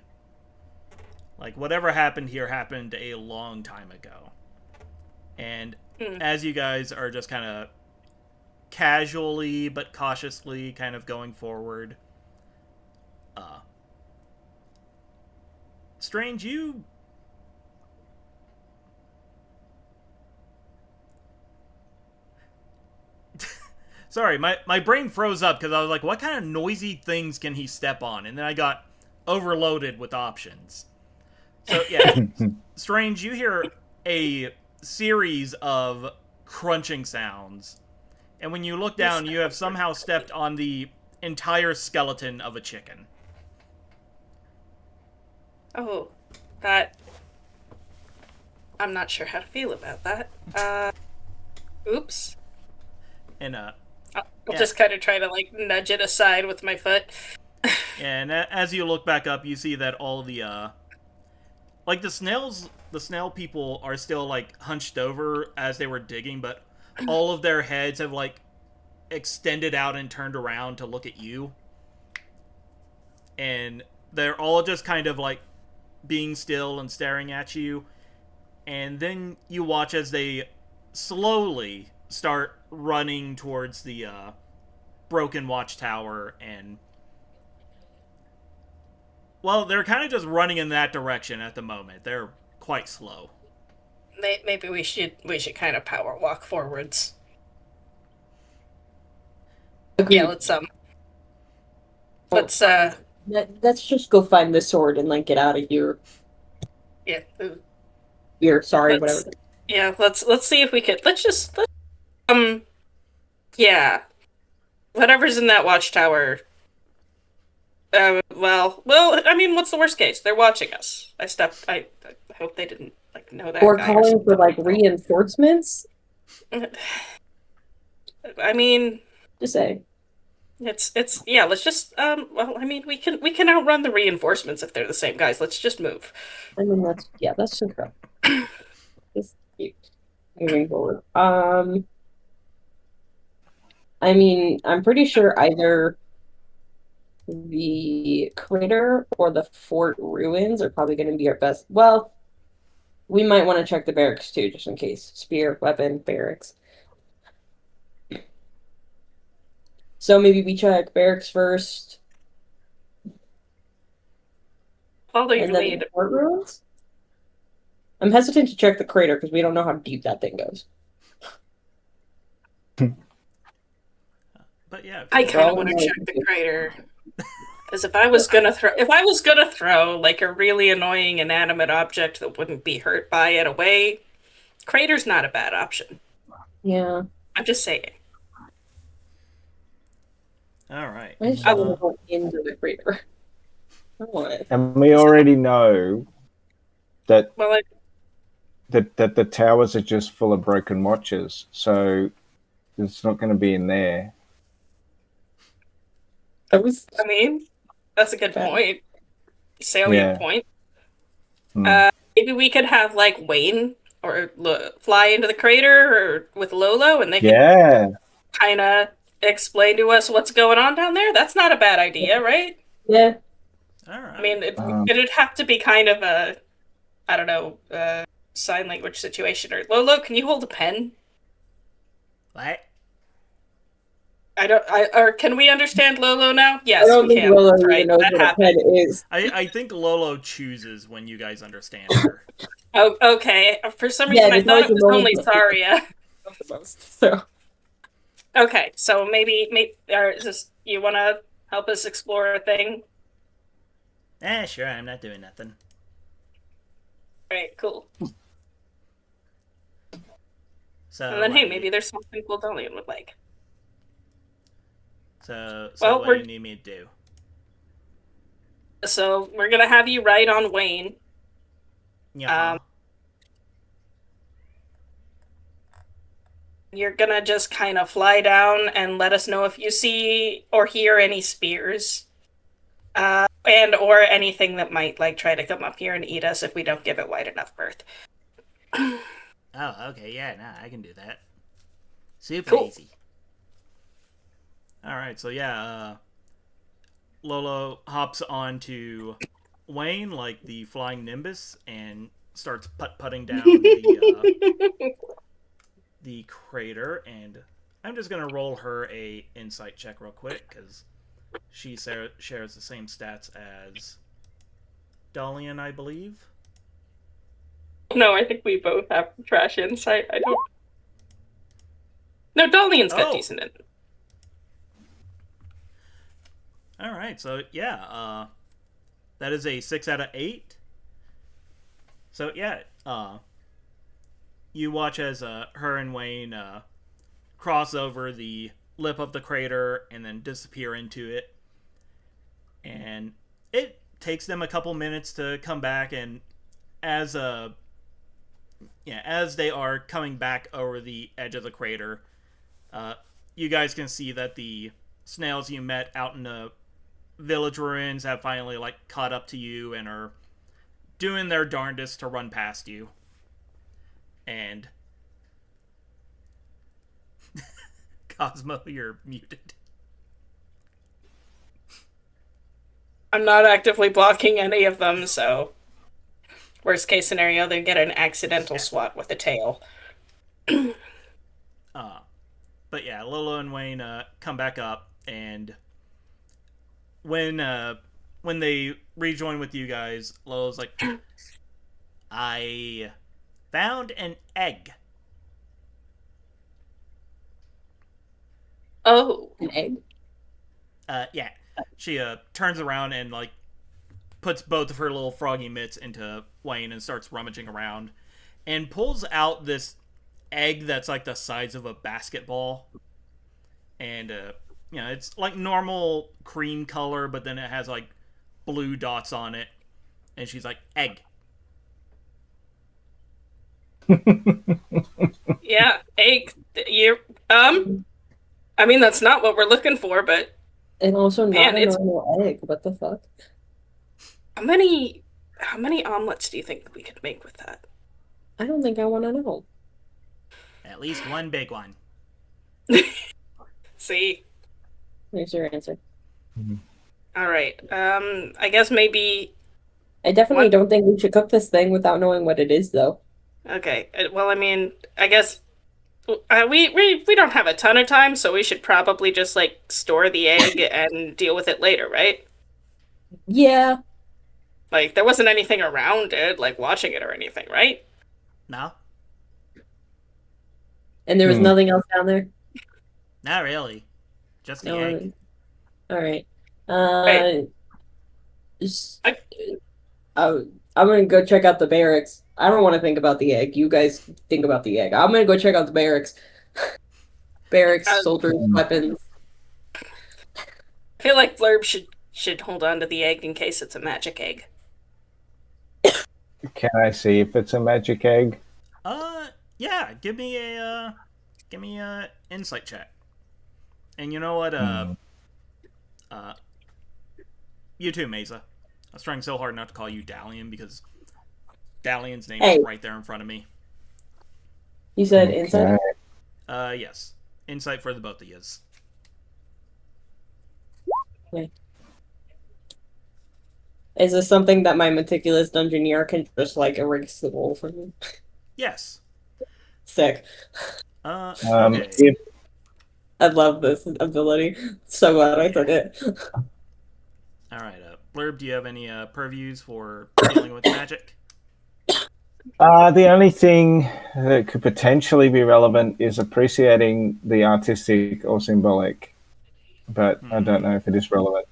Like whatever happened here happened a long time ago. And as you guys are just kind of casually but cautiously kind of going forward, Strange, you sorry, my brain froze up because I was like, what kind of noisy things can he step on? And then I got overloaded with options. So, yeah, Strange, you hear a series of crunching sounds. And when you look down, you have somehow stepped on the entire skeleton of a chicken.
Oh, that. I'm not sure how to feel about that. Oops.
And,
I'll just kind of try to, like, nudge it aside with my foot.
and as you look back up, you see that all the, like, the snail people are still, like, hunched over as they were digging, but all of their heads have, like, extended out and turned around to look at you. And they're all just kind of, like, being still and staring at you. And then you watch as they slowly start running towards the broken watchtower, and well, they're kind of just running in that direction at the moment. They're quite slow.
Maybe we should kind of power walk forwards.
Agreed.
Yeah,
let's just go find the sword and like get out of here.
Yeah.
Here, sorry, whatever.
Yeah, let's see if we could. Yeah, whatever's in that watchtower. Well, I mean, what's the worst case? They're watching us. I hope they didn't like know that.
Or
guy
calling
or
for like reinforcements.
I mean,
Just say.
It's yeah. Let's just Well, I mean, we can outrun the reinforcements if they're the same guys. Let's just move.
I mean, that's incredible. Just keep moving forward. I mean, I'm pretty sure either the crater or the fort ruins are probably going to be our best. Well, we might want to check the barracks too, just in case. Spear, weapon, barracks. So maybe we check barracks first.
Follow your
and then
lead.
The fort ruins? I'm hesitant to check the crater because we don't know how deep that thing goes.
But yeah,
I kind of want to check the crater. Because if I was gonna throw like a really annoying inanimate object that wouldn't be hurt by it away, crater's not a bad option.
Yeah.
I'm just saying.
All right.
I just want to go into the crater.
And we already know that that the towers are just full of broken watches, so it's not going to be in there.
I mean, that's a good point. Salient point. Maybe we could have like Wayne or fly into the crater or with Lolo, and they can kind of explain to us what's going on down there. That's not a bad idea, right?
Yeah.
All right.
I mean, it'd have to be kind of a, I don't know, sign language situation. Or Lolo, can you hold a pen?
What?
Or can we understand Lolo now? Yes,
I don't
we
think
can.
Lolo
Right.
even knows what a pen is.
I think Lolo chooses when you guys understand her.
Oh, okay. For some reason, I thought it was only Saria.
So.
Okay, so maybe you want to help us explore a thing?
Sure, I'm not doing nothing.
Alright, cool.
So,
And then,
what,
hey, maybe there's something cool Dalian would like.
So
Well,
what do you need me to do?
So, we're gonna have you ride on Wayne.
Yeah.
You're gonna just kind of fly down and let us know if you see or hear any spears. And or anything that might, like, try to come up here and eat us if we don't give it wide enough berth.
Oh, okay, yeah, nah, I can do that. Super
Cool.
easy. Alright, so yeah, Lolo hops onto Wayne like the flying Nimbus and starts putt-putting down the crater, and I'm just gonna roll her a insight check real quick, because she shares the same stats as Dalian, I believe.
No, I think we both have trash insight. I don't. No, Dalian's got decent in.
Alright, so yeah, that is a 6 out of 8. So yeah, you watch as her and Wayne cross over the lip of the crater and then disappear into it. And it takes them a couple minutes to come back, and as they are coming back over the edge of the crater, you guys can see that the snails you met out in the village ruins have finally caught up to you and are doing their darndest to run past you. And Cosmo, you're muted.
I'm not actively blocking any of them, so worst case scenario, they get an accidental swat with a tail.
But yeah, Lolo and Wayne come back up, and when they rejoin with you guys, Lolo's like, I found an egg.
Oh,
An egg?
Yeah. She turns around and puts both of her little froggy mitts into Wayne and starts rummaging around and pulls out this egg that's the size of a basketball. And it's normal cream color, but then it has blue dots on it. And she's like, egg.
Yeah, egg. You I mean, that's not what we're looking for, but
And also
man,
not a normal egg. What the fuck?
how many omelets do you think we could make with that?
I don't think I want to know.
At least one big one.
See?
There's your answer.
All right. I guess maybe.
I definitely don't think we should cook this thing without knowing what it is, though.
Okay. Well, I mean, I guess we don't have a ton of time, so we should probably just store the egg and deal with it later, right?
Yeah.
There wasn't anything around it, watching it or anything, right?
No?
And there was nothing else down there?
Not really. Just the egg.
All right.
Right.
I'm gonna go check out the barracks. I don't want to think about the egg. You guys think about the egg. I'm gonna go check out the barracks. Barracks, soldiers, weapons.
I feel like Blurb should hold on to the egg in case it's a magic egg.
Can I see if it's a magic egg?
Yeah. Give me a insight check. And you know what? You too, Mesa. I was trying so hard not to call you Dalian because Dalian's name is right there in front of me.
You said insight?
Yes. Insight for the both of yous.
Okay. Is this something that my meticulous dungeoneer can just erase the roll for me?
Yes.
Sick.
Okay.
I love this ability. So glad I took it.
Alright, Blurb, do you have any purviews for dealing with magic?
The only thing that could potentially be relevant is appreciating the artistic or symbolic, but I don't know if it is relevant.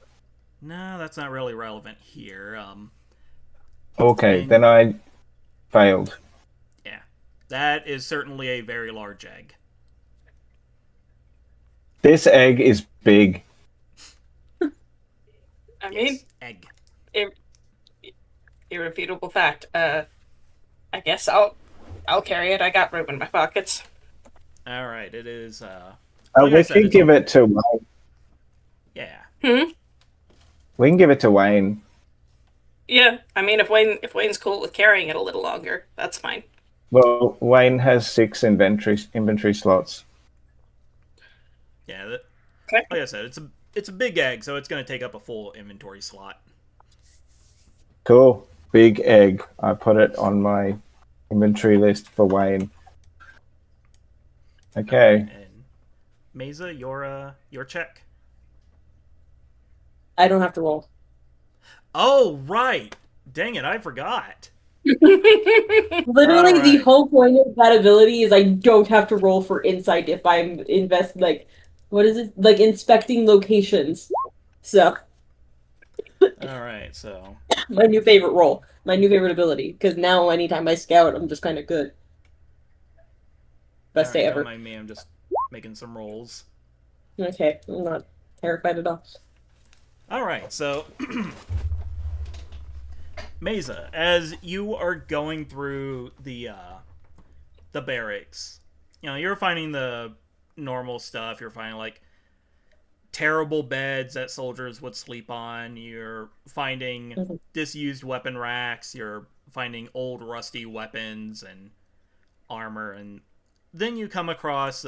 No, that's not really relevant here.
Okay,
And
then I failed.
yeah, that is certainly a very large egg.
This egg is big.
I mean,
Yes, egg.
ir- irrefutable fact. I guess I'll carry it. I got room in my pockets.
All right, it is. Like I
We
said,
can
it's
give it to Wayne.
yeah.
Hmm.
We can give it to Wayne.
Yeah. I mean, if Wayne's cool with carrying it a little longer, that's fine.
Well, Wayne has 6 inventory slots.
Yeah,
Okay.
like I said, it's a big egg, so it's going to take up a full inventory slot.
Cool. Big egg. I put it on my inventory list for Wayne. Okay.
And Mesa, your check.
I don't have to roll.
Oh right, dang it, I forgot.
Literally, the
Alright.
whole point of that ability is I don't have to roll for insight if I'm like, what is it? Like inspecting locations. So,
Alright, so
my new favorite role, my new favorite ability. Because now, anytime I scout, I'm just kind of good. Best day
alright, don't
ever.
mind me, I'm just making some rolls.
Okay, I'm not terrified at all.
Alright, so Mesa, as you are going through the barracks, you're finding the normal stuff. You're finding like terrible beds that soldiers would sleep on. You're finding
Mhm.
disused weapon racks. You're finding old rusty weapons and armor, and then you come across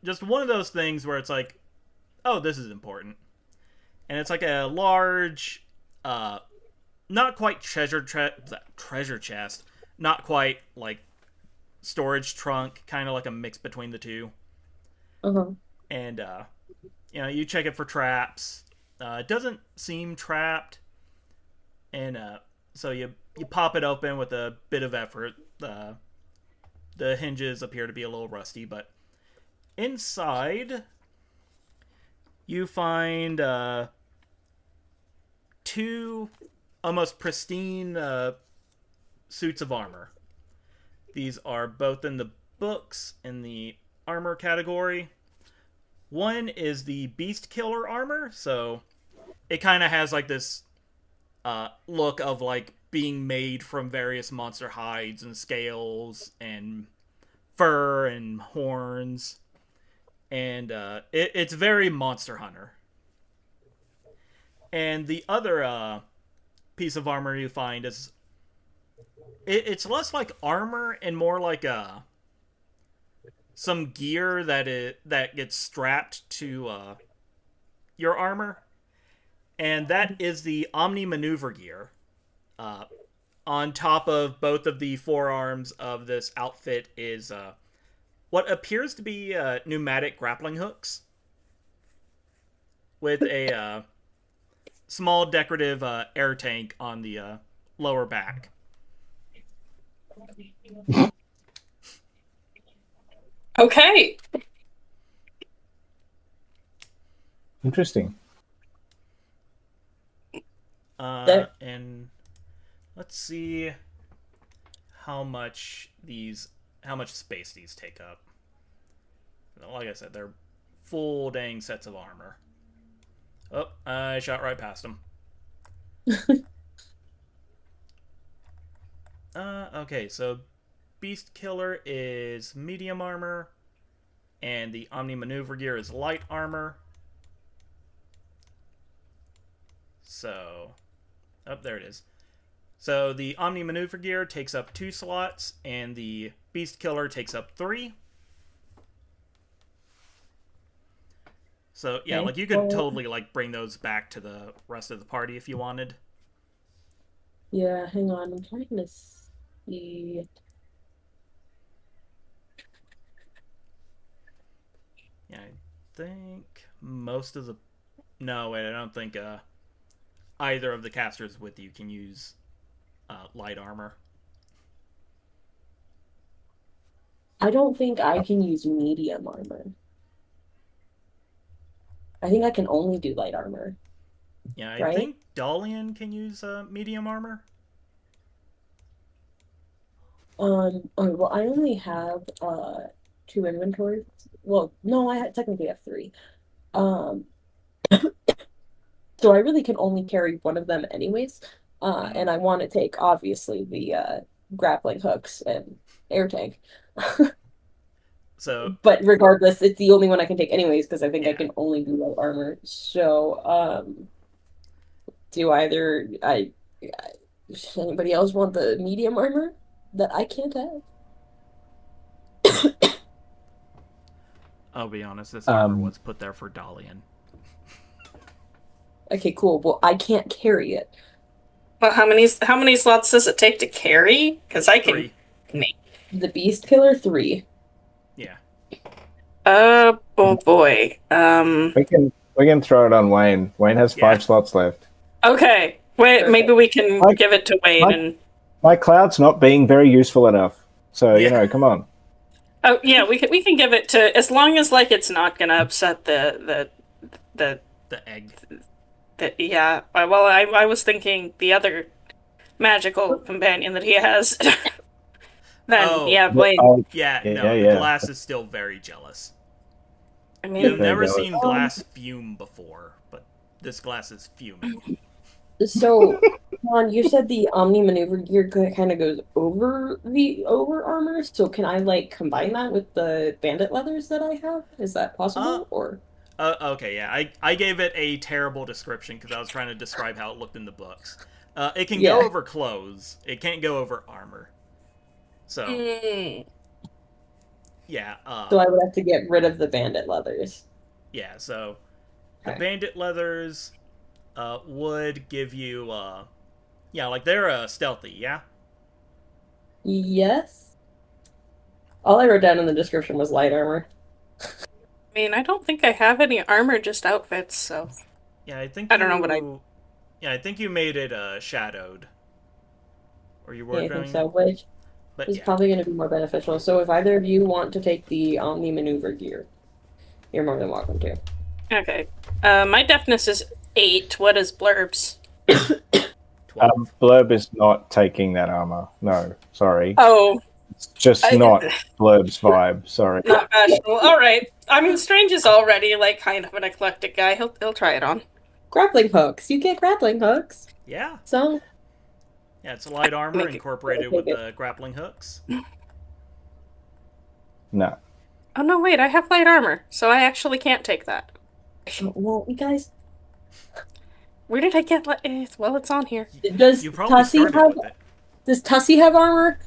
just one of those things where it's like, oh, this is important, and it's like a large, not quite treasure chest, not quite like storage trunk, kind of like a mix between the two.
Uh-huh.
And you check it for traps. It doesn't seem trapped, and so you pop it open with a bit of effort. The hinges appear to be a little rusty, but inside you find two almost pristine suits of armor. These are both in the books in the armor category. One is the Beast Killer armor, so it kind of has like this look of like being made from various monster hides and scales and fur and horns, and it's very Monster Hunter. And the other piece of armor you find is it's less like armor and more like some gear that gets strapped to your armor, and that is the Omni Maneuver gear. Uh, on top of both of the forearms of this outfit is what appears to be pneumatic grappling hooks with a small decorative air tank on the lower back.
Okay.
Interesting.
And let's see how much space these take up. Like I said, they're full dang sets of armor. Oh, I shot right past them. Okay, so Beast Killer is medium armor, and the Omni Maneuver gear is light armor. So, oh, there it is. So the Omni Maneuver gear takes up 2 slots, and the Beast Killer takes up 3. So yeah,
Okay.
like you could totally like bring those back to the rest of the party if you wanted.
Yeah, hang on. I'm trying to see.
Yeah, I think most of the no wait, I don't think either of the casters with you can use light armor.
I don't think I can use medium armor. I think I can only do light armor.
Yeah, I
Right?
think Dalian can use medium armor.
Oh, well, I only have 2 inventories. Well, no, technically have 3. Um, so I really can only carry one of them anyways. And I want to take obviously the grappling hooks and air tank.
So
But regardless, it's the only one I can take anyways because I think I
yeah,
can only do light armor. So, do either does anybody else want the medium armor that I can't have?
I'll be honest. This armor
Um,
was put there for Dalian.
Okay, cool. Well, I can't carry it.
Well, how many slots does it take to carry? Because I can
3.
make.
The Beast Killer 3.
Yeah.
Oh boy.
we can throw it on Wayne. Wayne has
Yeah.
5 slots left.
Okay. Wait.
Perfect.
Maybe we can
Mike-
give it to Wayne
Mike-
and.
My cloud's not being very useful enough. So,
Yeah.
come on.
Oh yeah, we can give it to, as long as like it's not gonna upset the
The egg.
yeah. Well, I was thinking the other magical companion that he has. Then
Oh.
yeah, Wayne.
Yeah,
Yeah,
no,
yeah.
the glass is still very jealous.
I
You've
mean,
Very
never
jealous.
seen glass fume before, but this glass is fuming.
So, Juan, you said the Omni maneuver gear kind of goes over the over armor. So, can I like combine that with the bandit leathers that I have? Is that possible? Or
Okay, yeah, I gave it a terrible description because I was trying to describe how it looked in the books. It can
Yeah.
go over clothes. It can't go over armor. So, yeah.
so I would have to get rid of the bandit leathers.
Yeah, so the
Okay.
bandit leathers would give you, yeah, like they're stealthy, yeah?
Yes. All I wrote down in the description was light armor.
I mean, I don't think I have any armor, just outfits. So
Yeah, I think
I don't know what I.
Yeah, I think you made it shadowed. Or you were
Yeah, I
going.
think so, which
But
is
yeah.
probably going to be more beneficial. So, if either of you want to take the Omni maneuver gear, you're more than welcome to.
Okay. My deafness is 8. What is Blurb's?
12.
Blurb is not taking that armor. No, sorry.
Oh,
It's just not Blurb's vibe. Sorry.
not fashionable. All right. I mean, Strange is already like kind of an eclectic guy. He'll try it on.
Grappling hooks. You get grappling hooks.
Yeah.
So,
Yeah, it's light armor
Make it-
incorporated with the grappling hooks.
No.
Oh no, wait! I have light armor, so I actually can't take that.
well, you guys,
Where did I get? Well, it's on here.
does
You probably
Tussie
started
have?
with it.
Does Tussie have armor?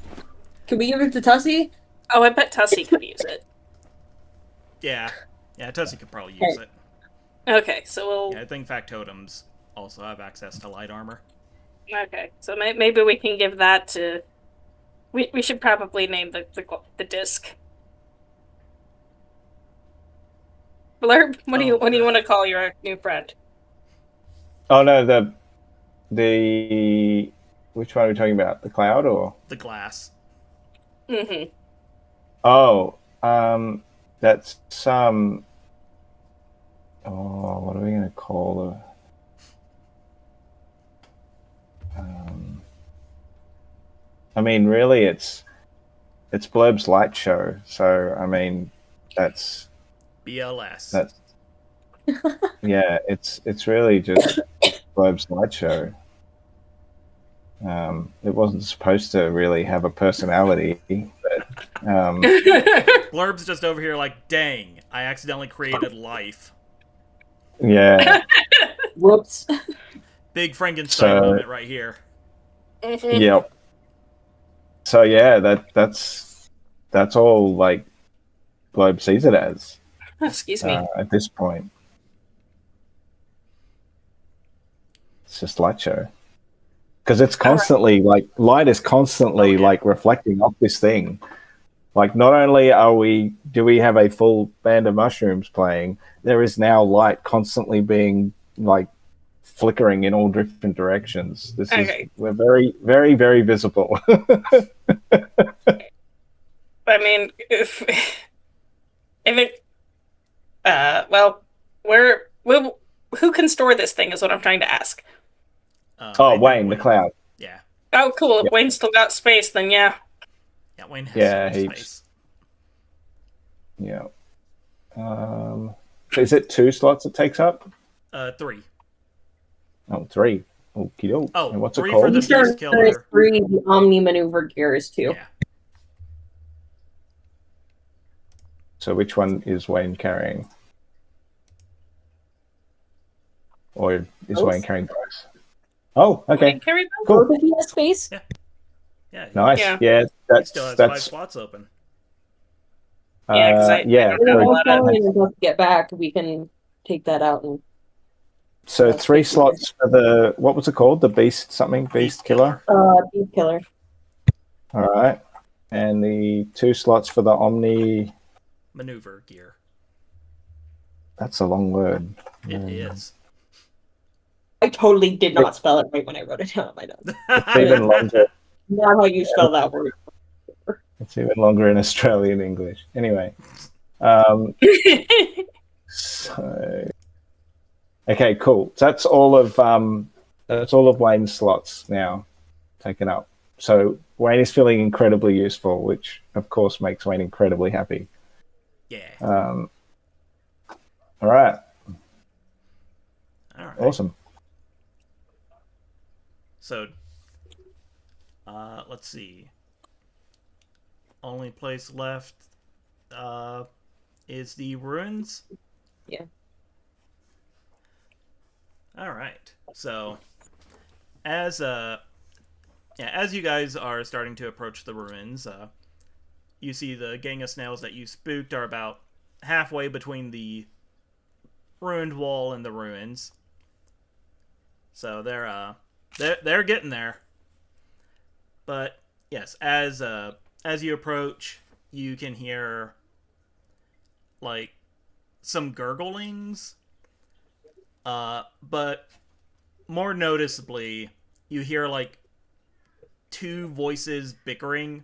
Can we give it to Tussie?
Oh, I bet Tussie could use it.
Yeah. Yeah, Tussie could probably use it.
Okay, so we'll.
Yeah, I think factotums also have access to light armor.
Okay, so maybe we can give that to. We should probably name the disc. Blurb, what do you want to call your new friend?
Oh no, the which one are we talking about? The cloud or
The glass.
Mm-hmm.
oh, that's some. Oh, what are we gonna call the? I mean, really, it's Blurb's light show. So I mean, that's
BLS.
yeah. It's really just Blurb's light show. It wasn't supposed to really have a personality, but
Blurb's just over here like, dang, I accidentally created life.
yeah.
Whoops.
Big Frankenstein moment right here.
Mm-hmm.
Yep. So yeah, that's all like Blurb sees it as
Excuse me.
at this point. It's just light show because it's constantly like light is constantly like reflecting off this thing. Like not only do we have a full band of mushrooms playing, there is now light constantly being like flickering in all different directions. We're very, very, very visible.
I mean, if it, well, we're who can store this thing is what I'm trying to ask.
Wayne, the cloud.
Yeah.
Oh, cool. If
Yep.
Wayne still got space, then yeah.
Yeah, Wayne has
Yeah,
so much
heaps.
space.
Yeah. So is it 2 slots it takes up?
3.
Oh, 3. Okie doke.
Oh,
And what's
3
it
for
called?
the
Sure,
beast killer.
3, the Omni maneuver gear is 2.
Yeah.
So which one is Wayne carrying? Or is
Both.
Wayne carrying both? Oh, okay.
Wayne carry both?
Cool.
Both of you have space?
Yeah.
Nice.
Yeah.
Yeah,
He still has 5 slots open.
Yeah, 'cause I
yeah.
don't have a lot of-
Once we get back, we can take that out. And
So 3 slots for the, what was it called? The beast something? Beast killer?
Beast killer.
All right. And the 2 slots for the Omni.
Maneuver gear.
That's a long word.
It is.
I totally did not spell it right when I wrote it down on my notes.
It's even longer.
Not how you spell that word.
It's even longer in Australian English. Anyway. So, okay, cool. So that's all of Wayne's slots now taken up. So Wayne is feeling incredibly useful, which of course makes Wayne incredibly happy.
Yeah.
All right.
All right.
Awesome.
So, let's see. Only place left is the ruins.
Yeah.
All right. So, as you guys are starting to approach the ruins, you see the gang of snails that you spooked are about halfway between the ruined wall and the ruins. So they're getting there. But yes, as you approach, you can hear like some gurglings. But more noticeably, you hear like 2 voices bickering.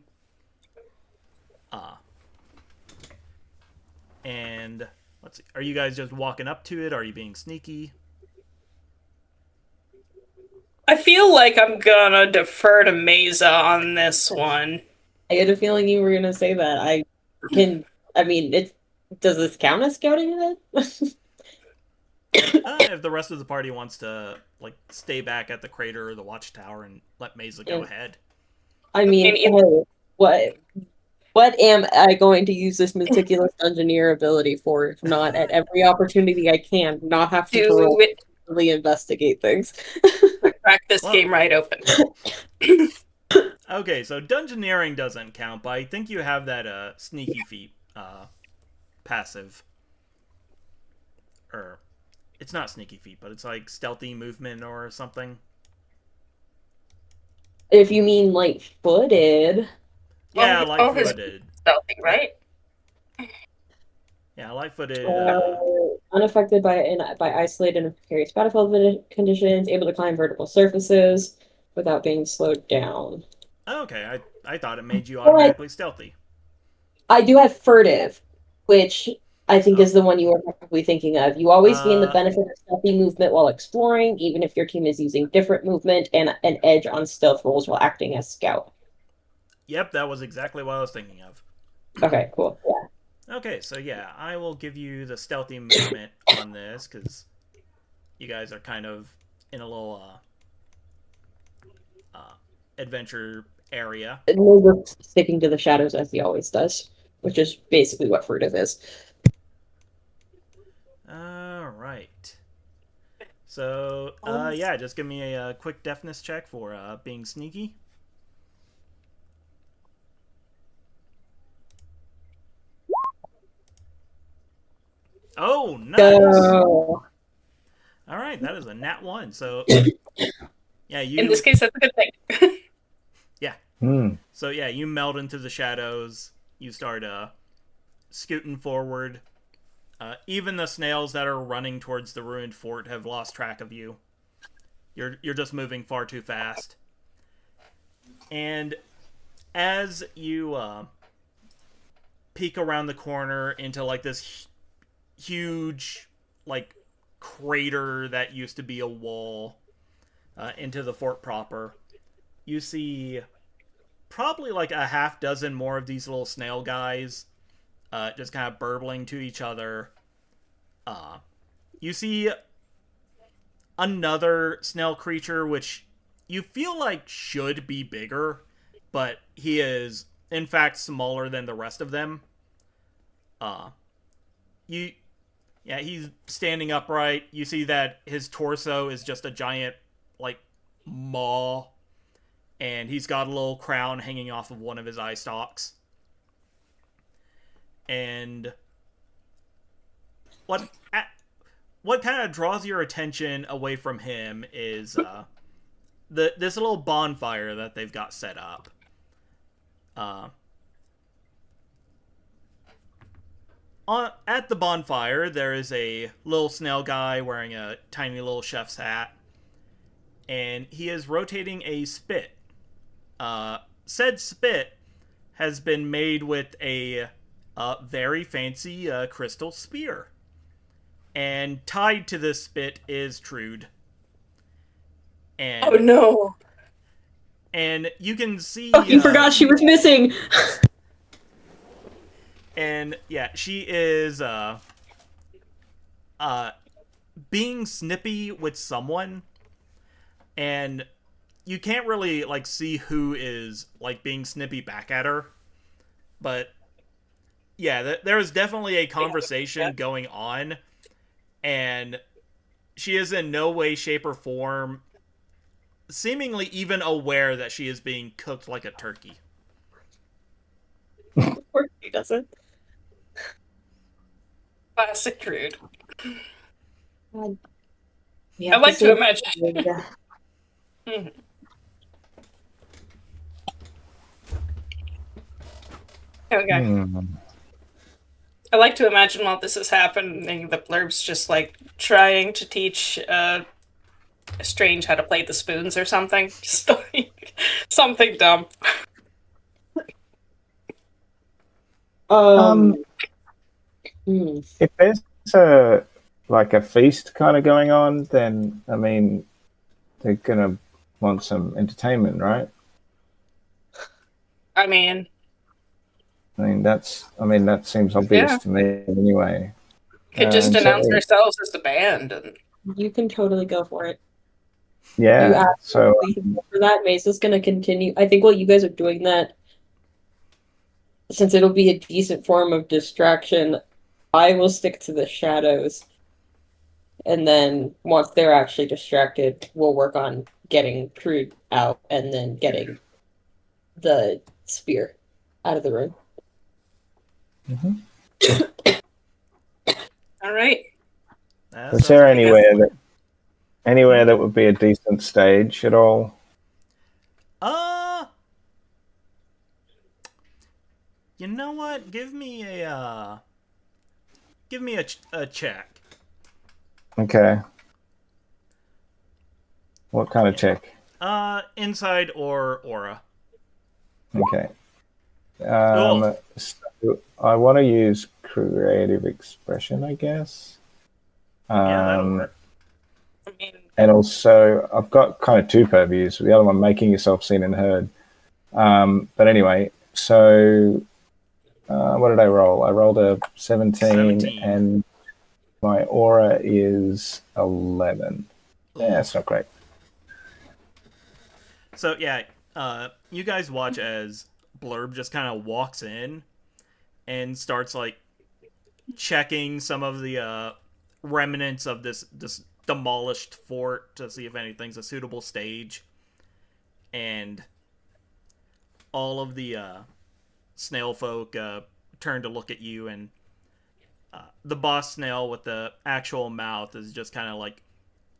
And let's see. Are you guys just walking up to it? Are you being sneaky?
I feel like I'm gonna defer to Mesa on this one.
I had a feeling you were gonna say that. Does this count as scouting then?
If the rest of the party wants to like stay back at the crater or the watchtower and let Mesa go
Yeah.
ahead.
I mean, hey, what am I going to use this meticulous engineer ability for, if not at every opportunity I can, not have to
Do it.
really investigate things?
Crack this game right open.
Okay, so dungeoneering doesn't count, but I think you have that sneaky feat passive. Or it's not sneaky feat, but it's like stealthy movement or something.
If you mean light-footed.
Yeah,
Oh,
light-footed.
Stealthy, right?
Yeah, light-footed.
Unaffected by isolated and precarious battlefield conditions, able to climb vertical surfaces without being slowed down.
Okay, I thought it made you automatically stealthy.
I do have furtive, which I think is the one you were probably thinking of. You always gain the benefit of stealthy movement while exploring, even if your team is using different movement, and an edge on stealth rolls while acting as scout.
Yep, that was exactly what I was thinking of.
Okay, cool. Yeah.
Okay, so yeah, I will give you the stealthy movement on this, because you guys are kind of in a little adventure area.
We're sticking to the shadows as he always does, which is basically what furtive is.
Alright. So, yeah, just give me a quick deafness check for being sneaky. Oh, nice!
So,
Alright, that is a nat 1, so... Yeah,
In this case, that's a good thing.
Yeah. So, yeah, you meld into the shadows. You start scooting forward. Even the snails that are running towards the ruined fort have lost track of you. You're just moving far too fast. And as you peek around the corner into like this huge like crater that used to be a wall into the fort proper. You see probably like a half dozen more of these little snail guys just kind of burbling to each other. You see another snail creature, which you feel like should be bigger, but he is, in fact, smaller than the rest of them. He's standing upright. You see that his torso is just a giant, like, maw, and he's got a little crown hanging off of one of his eye stalks. And what kind of draws your attention away from him is this little bonfire that they've got set up. At the bonfire, there is a little snail guy wearing a tiny little chef's hat, and he is rotating a spit. Said spit has been made with a very fancy crystal spear. And tied to this spit is Trude. And,
Oh no!
And you can see...
Oh, you forgot she was missing!
And, yeah, she is being snippy with someone. And you can't really, like, see who is, like, being snippy back at her. But, yeah, there is definitely a conversation going on. And she is in no way, shape, or form seemingly even aware that she is being cooked like a turkey.
Of course she doesn't.
Classic Trude.
I
like to imagine. Okay. I like to imagine while this is happening, the Blurb's just like trying to teach Strange how to play the spoons or something. Just like something dumb.
If there's a feast kind of going on, then I mean, they're gonna want some entertainment, right?
I mean,
that seems obvious to me anyway.
Could just announce ourselves as the band, and
you can totally go for it.
Yeah. So
for that, Mace is going to continue. I think while you guys are doing that, since it'll be a decent form of distraction, I will stick to the shadows. And then once they're actually distracted, we'll work on getting Trude out and then getting the spear out of the room.
All right.
Is there anywhere that would be a decent stage at all?
You know what? Give me a check.
Okay. What kind of check?
Inside or aura.
Okay. So I want to use creative expression, I guess.
That'll work.
And also, I've got kind of two purviews. The other one, making yourself seen and heard. But anyway, so what did I roll? I rolled a 17. And my aura is 11. Yeah, that's not great.
So, yeah, you guys watch as Blurb just kind of walks in and starts, like, checking some of the remnants of this demolished fort to see if anything's a suitable stage. And all of the snail folk turn to look at you, and the boss snail with the actual mouth is just kind of like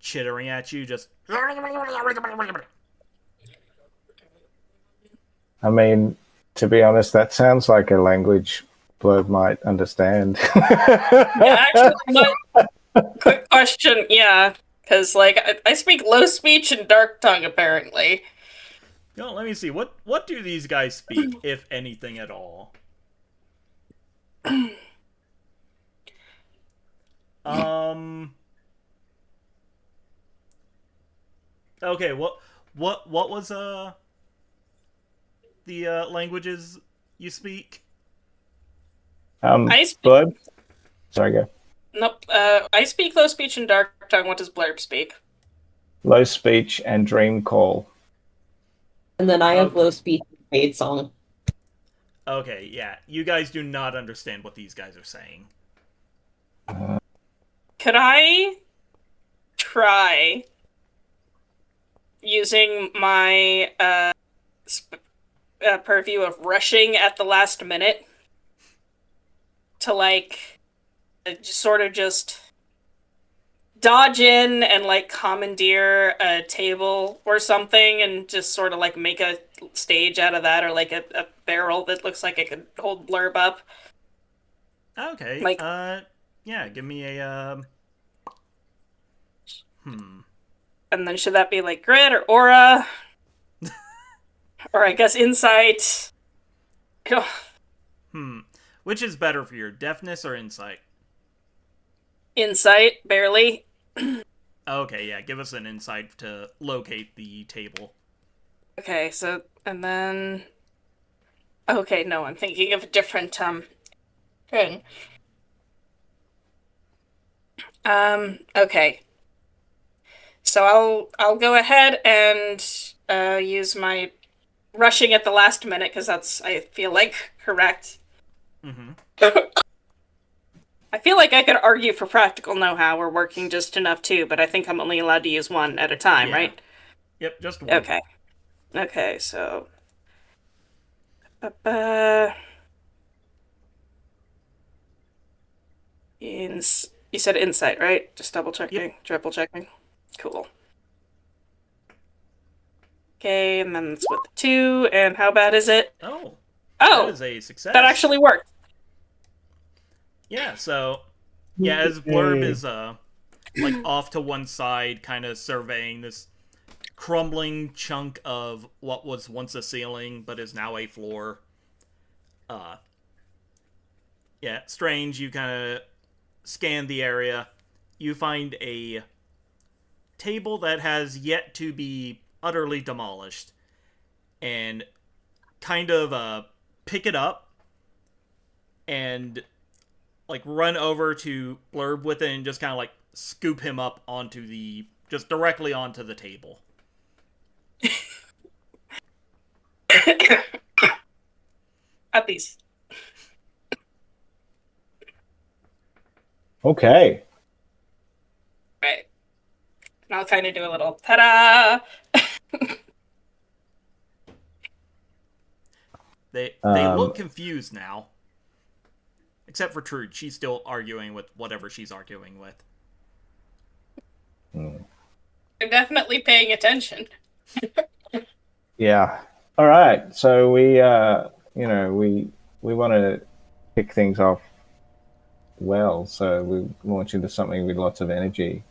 chittering at you, just...
I mean, to be honest, that sounds like a language Blurb might understand.
Yeah, actually, quick question, yeah, because like I speak low speech and dark tongue apparently.
You know, let me see. What do these guys speak, if anything at all? Okay, what was the languages you speak?
I speak.
Blurb? Sorry, go.
Nope. I speak low speech and dark tongue. What does Blurb speak?
Low speech and dream call.
And then I have
Okay.
low speed fade song.
Okay, yeah. You guys do not understand what these guys are saying.
Could I try using my purview of rushing at the last minute to like sort of just dodge in and like commandeer a table or something and just sort of like make a stage out of that, or like a barrel that looks like it could hold Blurb up?
Okay.
Like,
Yeah, give me a
and then should that be like grit or aura? Or I guess insight?
Which is better for your deafness or insight?
Insight, barely.
Okay, yeah, give us an insight to locate the table.
Okay, so, and then... Okay, no, I'm thinking of a different, thing. Okay. So I'll go ahead and, use my rushing at the last minute, because that's, I feel like, correct.
Mm-hmm.
I feel like I could argue for practical know-how or working just enough too, but I think I'm only allowed to use one at a time,
Yeah.
right?
Yep, just one.
Okay. Okay, so... You said insight, right? Just double checking,
Yep.
triple checking. Cool. Okay, and then it's with the 2, and how bad is it?
Oh,
Oh!
that is a success.
That actually worked!
Yeah, so yeah, as Blurb
Yay.
is like off to one side, kind of surveying this crumbling chunk of what was once a ceiling but is now a floor. Yeah, Strange, you kind of scan the area. You find a table that has yet to be utterly demolished, and kind of pick it up and like run over to Blurb with it and just kind of like scoop him up onto the just directly onto the table.
Puppies.
Okay.
Right. And I'll kind of do a little ta-da!
They look confused now. Except for Trude, she's still arguing with whatever she's arguing with.
They're definitely paying attention.
Yeah. All right. So we we want to kick things off well, so we launch into something with lots of energy.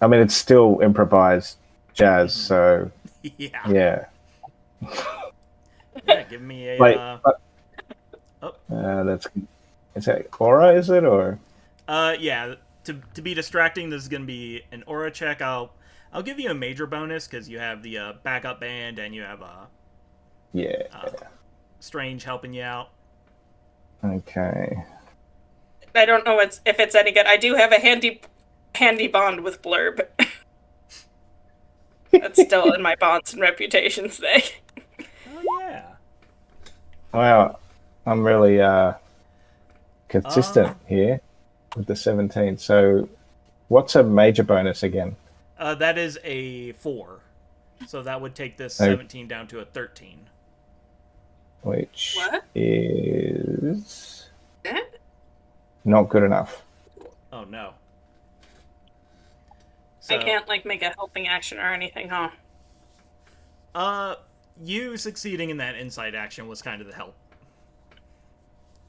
I mean, it's still improvised jazz, so
Yeah.
yeah.
Yeah, give me a
That's is that aura? Is it or?
yeah, to be distracting, this is gonna be an aura check. I'll give you a major bonus because you have the backup band and you have
Yeah.
Strange helping you out.
Okay.
I don't know if it's any good. I do have a handy bond with Blurb. That's still in my bonds and reputations thing.
Oh yeah.
Wow. I'm really consistent here with the 17. So, what's a major bonus again?
That is a 4. So that would take this
Oh.
17 down to a 13.
Which
What?
is not good enough.
Oh no.
I can't like make a helping action or anything, huh?
You succeeding in that insight action was kind of the help.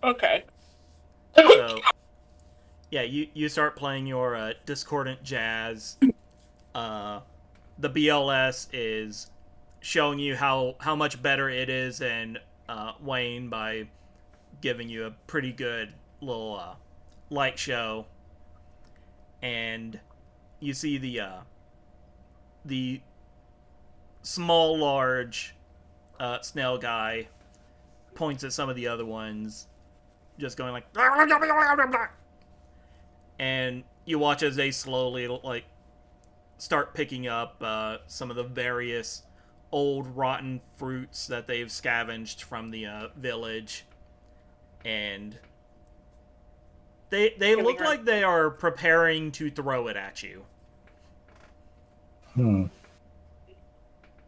Okay.
So, yeah, you start playing your discordant jazz. The BLS is showing you how much better it is than Wayne by giving you a pretty good little light show. And you see the small, large snail guy points at some of the other ones, just going like, and you watch as they slowly like start picking up some of the various old rotten fruits that they've scavenged from the village, and they look like they are preparing to throw it at you.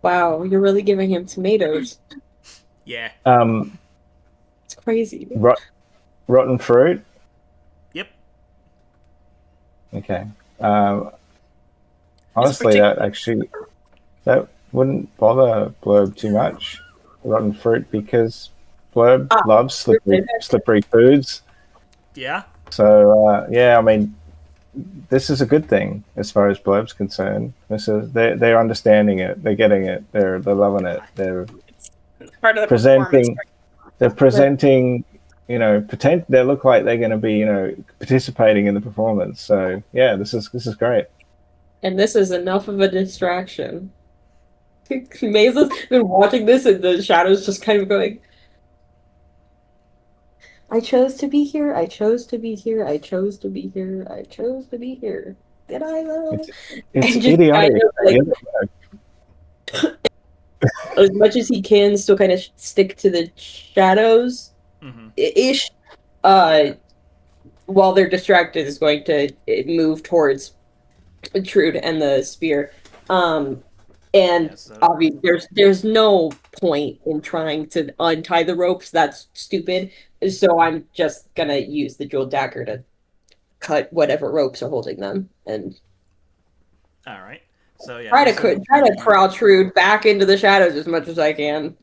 Wow, you're really giving him tomatoes.
Yeah.
It's crazy.
Rotten fruit.
Yep.
Okay. Honestly, that wouldn't bother Blurb too much. Rotten fruit, because Blurb loves slippery foods.
Yeah.
So yeah, I mean, this is a good thing as far as Blurb's concerned. They're understanding it. They're getting it. They're loving it. They're
part of the
presenting.
performance.
They're presenting. They look like they're going to be, participating in the performance. So yeah, this is great.
And this is enough of a distraction. Maze's been watching this in the shadows, just kind of going, I chose to be here, I chose to be here, I chose to be here, I chose to be here. Did I though?
It's
just
idiotic.
kind of, as much as he can, still kind of stick to the shadows ish. While they're distracted, is going to move towards Trude and the spear. Obviously, there's no point in trying to untie the ropes. That's stupid. So I'm just gonna use the jeweled dagger to cut whatever ropes are holding them, and
all right. So yeah,
try to corral Trude back into the shadows as much as I can.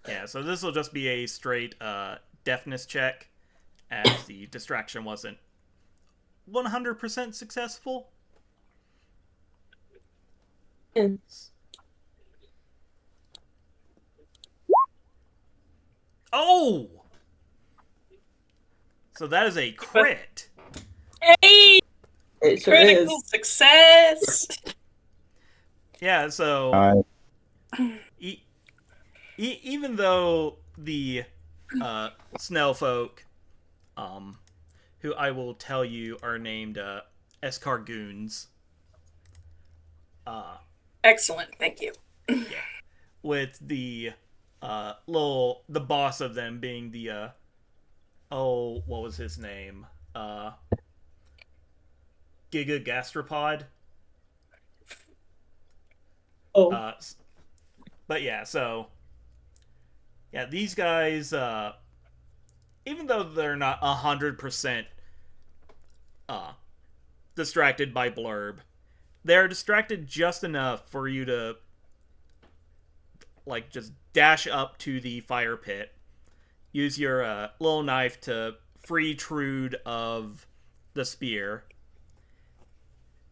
Yeah. So this will just be a straight deafness check, as the distraction wasn't 100% successful. Oh! So that is a crit.
Hey!
It sure
Critical
is.
Success!
Yeah, so even though the Snail folk, who I will tell you are named Escargoons.
Excellent, thank you.
Yeah. With the the boss of them being the what was his name? Giga Gastropod.
Oh.
But yeah, so yeah, these guys, even though they're not 100% distracted by Blurb, they're distracted just enough for you to like just dash up to the fire pit, use your little knife to free Trude of the spear,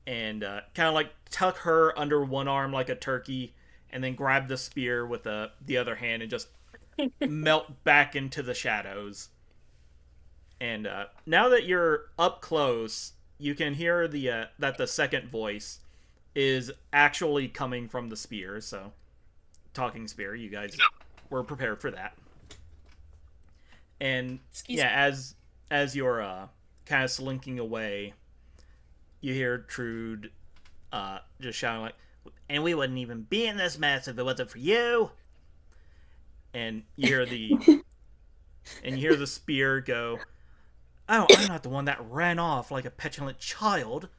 and kind of like tuck her under one arm like a turkey, and then grab the spear with the other hand and just melt back into the shadows. And now that you're up close, you can hear that the second voice is actually coming from the spear. So, talking spear, you guys were prepared for that. And as you're kind of slinking away, you hear Trude just shouting like, "And we wouldn't even be in this mess if it wasn't for you." And you hear the spear go, "Oh, I'm not the one that ran off like a petulant child.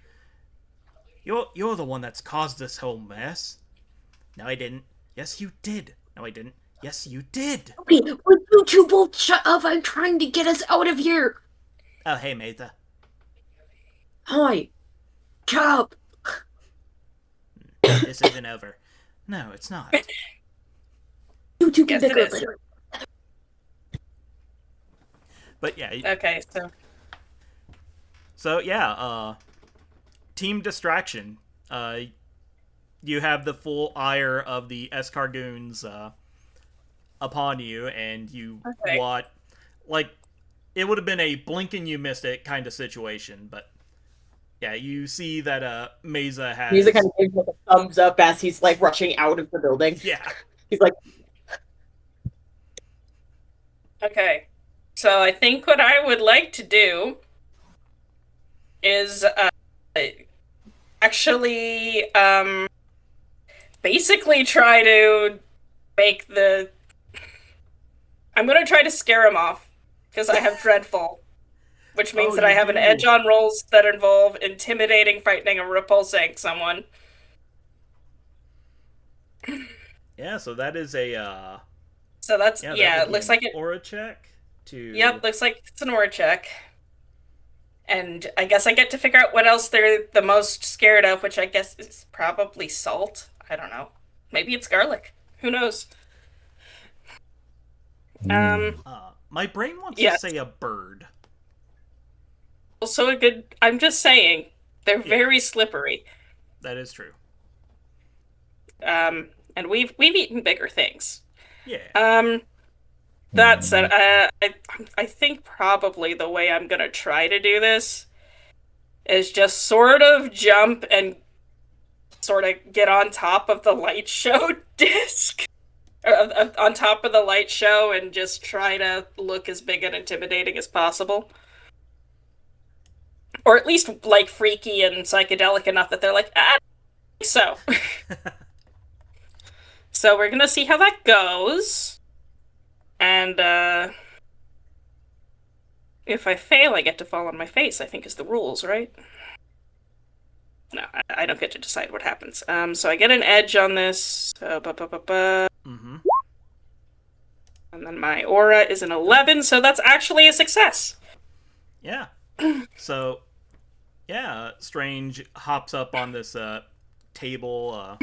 You're the one that's caused this whole mess." "No, I didn't." "Yes, you did." "No, I didn't." "Yes, you did."
Okay, would you two both shut up? I'm trying to get us out of here.
"Oh, hey, Matha."
Hi. Shut up.
"This isn't over." "No, it's not."
You two can
Yes, it is.
later.
But yeah.
Okay,
So yeah, team distraction. You have the full ire of the Escargoons upon you, and you like it would have been a blink and you missed it kind of situation, but yeah, you see that Mesa has.
Music kind of gives like a thumbs up as he's like rushing out of the building.
Yeah.
He's like,
Okay. So I think what I would like to do is actually basically try to make the. I'm going to try to scare him off because I have Dreadful, which means
Oh,
that I
you
have an
do.
edge on rolls that involve intimidating, frightening, or repulsing someone.
Yeah, so that is a
So that's
that
yeah.
would
It
be
looks
an
like it.
aura check to.
Yep, looks like it's an aura check. And I guess I get to figure out what else they're the most scared of, which I guess is probably salt. I don't know. Maybe it's garlic. Who knows?
My brain wants
Yes.
to say a bird.
Also a good. I'm just saying they're
Yeah.
very slippery.
That is true.
And we've eaten bigger things.
Yeah.
That said, I think probably the way I'm gonna try to do this is just sort of jump and sort of get on top of the light show disc, or on top of the light show, and just try to look as big and intimidating as possible, or at least like freaky and psychedelic enough that they're like, ah, so. So we're gonna see how that goes. And, if I fail, I get to fall on my face, I think is the rules, right? No, I don't get to decide what happens. So I get an edge on this.
Mm-hmm.
And then my aura is an 11, so that's actually a success.
Yeah. So, yeah, Strange hops up on this table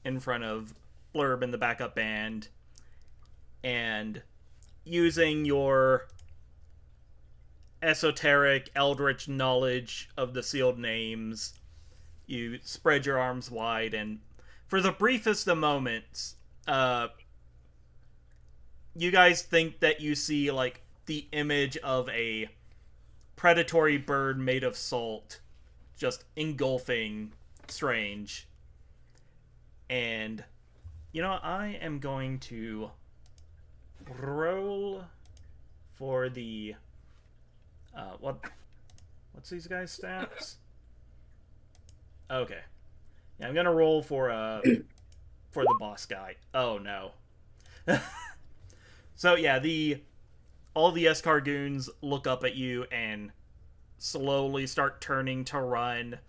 in front of Blurb and the backup band, and using your esoteric eldritch knowledge of the sealed names, you spread your arms wide, and for the briefest of moments, you guys think that you see like the image of a predatory bird made of salt just engulfing Strange. And you know, I am going to roll for the what's these guys' stats? Okay. Yeah, I'm gonna roll for the boss guy. Oh no. So yeah, all the Escargoons look up at you and slowly start turning to run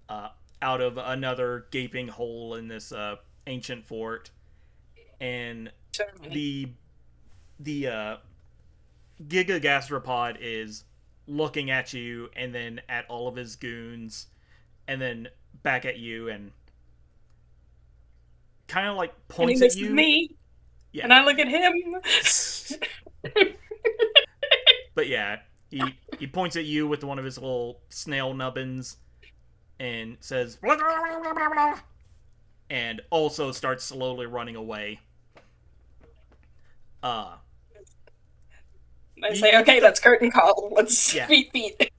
out of another gaping hole in this ancient fort. And the Giga Gastropod is looking at you and then at all of his goons and then back at you and kind of like points at you.
Me.
Yeah.
And I look at him.
But yeah, he points at you with one of his little snail nubbins and says and also starts slowly running away.
I say, okay, that's curtain call. Let's feet.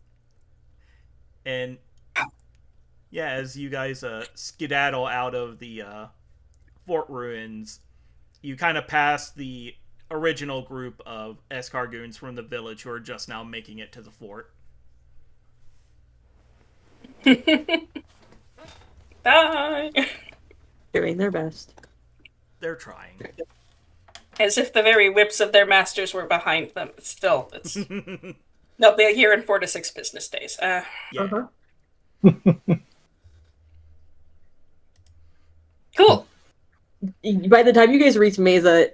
And yeah, as you guys skedaddle out of the fort ruins, you kind of pass the original group of Escargoons from the village who are just now making it to the fort.
Bye.
doing their best.
They're trying.
As if the very whips of their masters were behind them. Still, it's they'll be here in 4 to 6 business days.
Yeah.
Cool.
By the time you guys reach Mesa,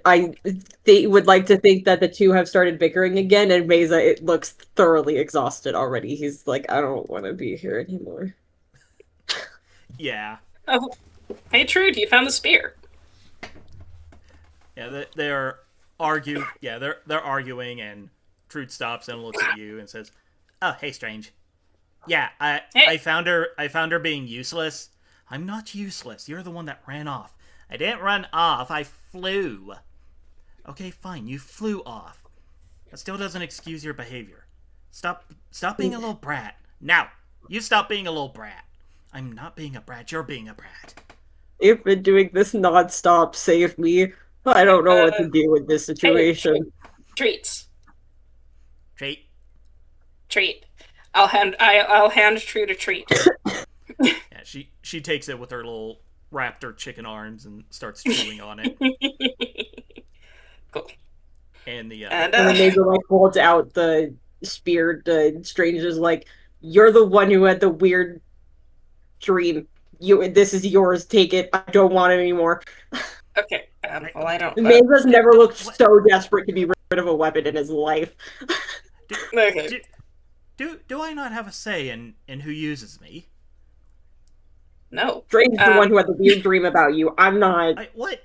they would like to think that the two have started bickering again, and Mesa it looks thoroughly exhausted already. He's like, I don't want to be here anymore.
Yeah.
Oh, hey, Trude, you found the spear.
Yeah, they're they're arguing, and Trude stops and looks at you and says, "Oh, hey, Strange. Yeah, I found her being useless. I'm not useless. You're the one that ran off. I didn't run off. I flew. Okay, fine. You flew off. That still doesn't excuse your behavior. Stop being a little brat. Now, You stop being a little brat. I'm not being a brat. You're being a brat.
You've been doing this nonstop. Save me. I don't know what to do with this situation.
Treats.
Treat.
Treat. I'll hand Treat a treat.
Yeah, she takes it with her little raptor chicken arms and starts chewing on it.
Cool.
And
And then Major like holds out the spear to Stranger's like, "You're the one who had the weird dream. This is yours. Take it. I don't want it anymore."
Okay. Well, I don't.
Maza's never looked so desperate to be rid of a weapon in his life.
Okay.
Do I not have a say in who uses me?
No.
Stranger's the one who had the weird dream about you. I'm not.
What?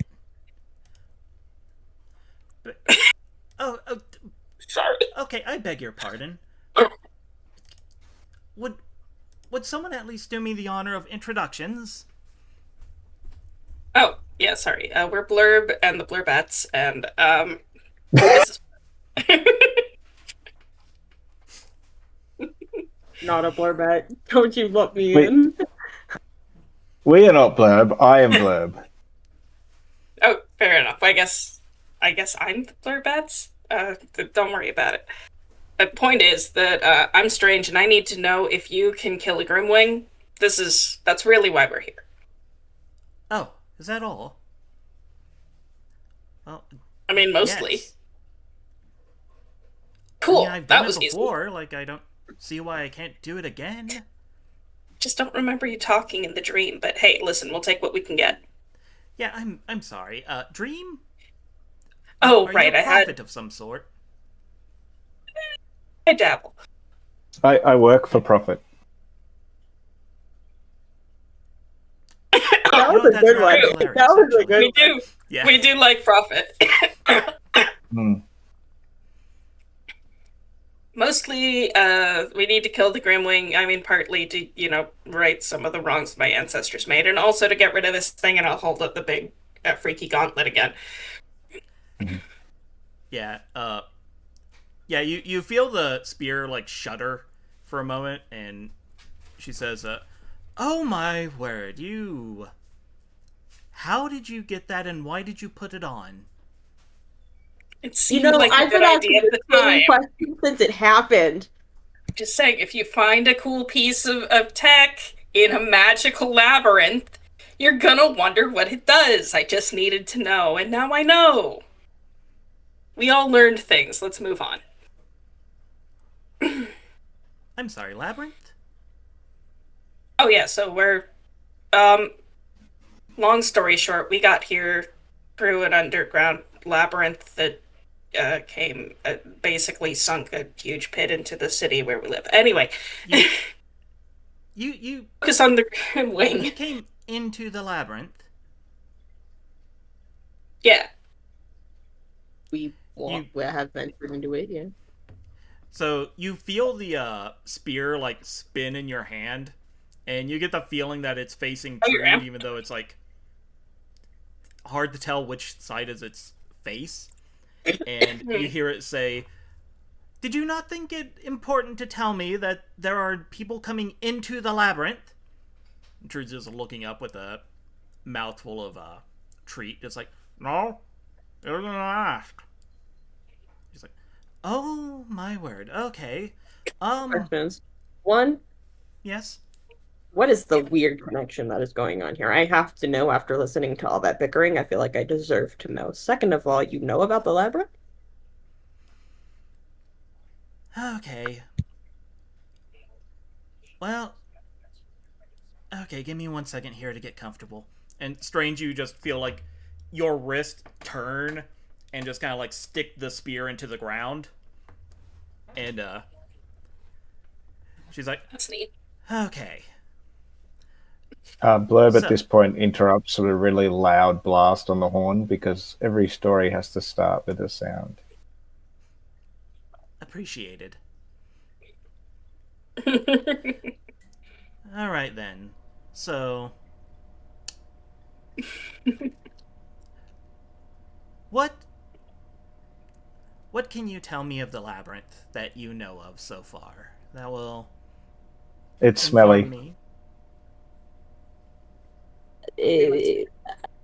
But, oh,
sorry.
Okay, I beg your pardon. Would someone at least do me the honor of introductions?
Oh, yeah, sorry. We're Blurb and the Blurbettes, and this is...
Not a Blurbette. Don't you let me in.
We are not Blurb. I am Blurb.
Oh, fair enough. I guess I'm the Blurbettes. Don't worry about it. The point is that I'm Strange, and I need to know if you can kill a Grimwing. That's really why we're here.
Oh, is that all? Well,
I mean, mostly.
Yes.
Cool.
I mean, I've done
that was
it before.
easy.
Like, I don't see why I can't do it again.
Just don't remember you talking in the dream. But hey, listen, we'll take what we can get.
Yeah, I'm sorry. Dream?
Oh,
Are
right.
you a prophet of some sort?
I dabble.
I work for profit.
That was a good one. That was a good
one.
Yeah.
We do like profit. Mostly, we need to kill the Grimwing. I mean, partly to, right some of the wrongs my ancestors made, and also to get rid of this thing, and I'll hold up the big, freaky gauntlet again.
Yeah, yeah, you feel the spear, like, shudder for a moment, and she says, oh my word, how did you get that, and why did you put it on?
It seemed like a good idea at the time.
Question since it happened.
Just saying, if you find a cool piece of tech in a magical labyrinth, you're gonna wonder what it does. I just needed to know, and now I know. We all learned things. Let's move on.
I'm sorry, Labyrinth?
Oh yeah, so we're long story short, we got here through an underground labyrinth that basically sunk a huge pit into the city where we live. Anyway,
you
focus on the Grimwing.
You came into the labyrinth.
Yeah.
We have ventured into it, yeah.
So you feel the spear like spin in your hand, and you get the feeling that it's facing Trude, even though it's like hard to tell which side is its face. And you hear it say, "Did you not think it important to tell me that there are people coming into the labyrinth?" And Trude's just looking up with a mouthful of treat. It's like, "No, you're gonna ask." He's like, "Oh my word, okay.
Questions. One,
yes.
what is the weird connection that is going on here? I have to know after listening to all that bickering. I feel like I deserve to know. Second of all, you know about the labyrinth?
Okay. Well, okay, give me 1 second here to get comfortable." And Strange, you just feel like your wrist turn and just kind of like stick the spear into the ground. And she's like,
"That's neat."
Okay.
Blurb at this point interrupts with a really loud blast on the horn because every story has to start with a sound.
Appreciated. All right then. So, what can you tell me of the labyrinth that you know of so far? That will
It's
inform
smelly.
me.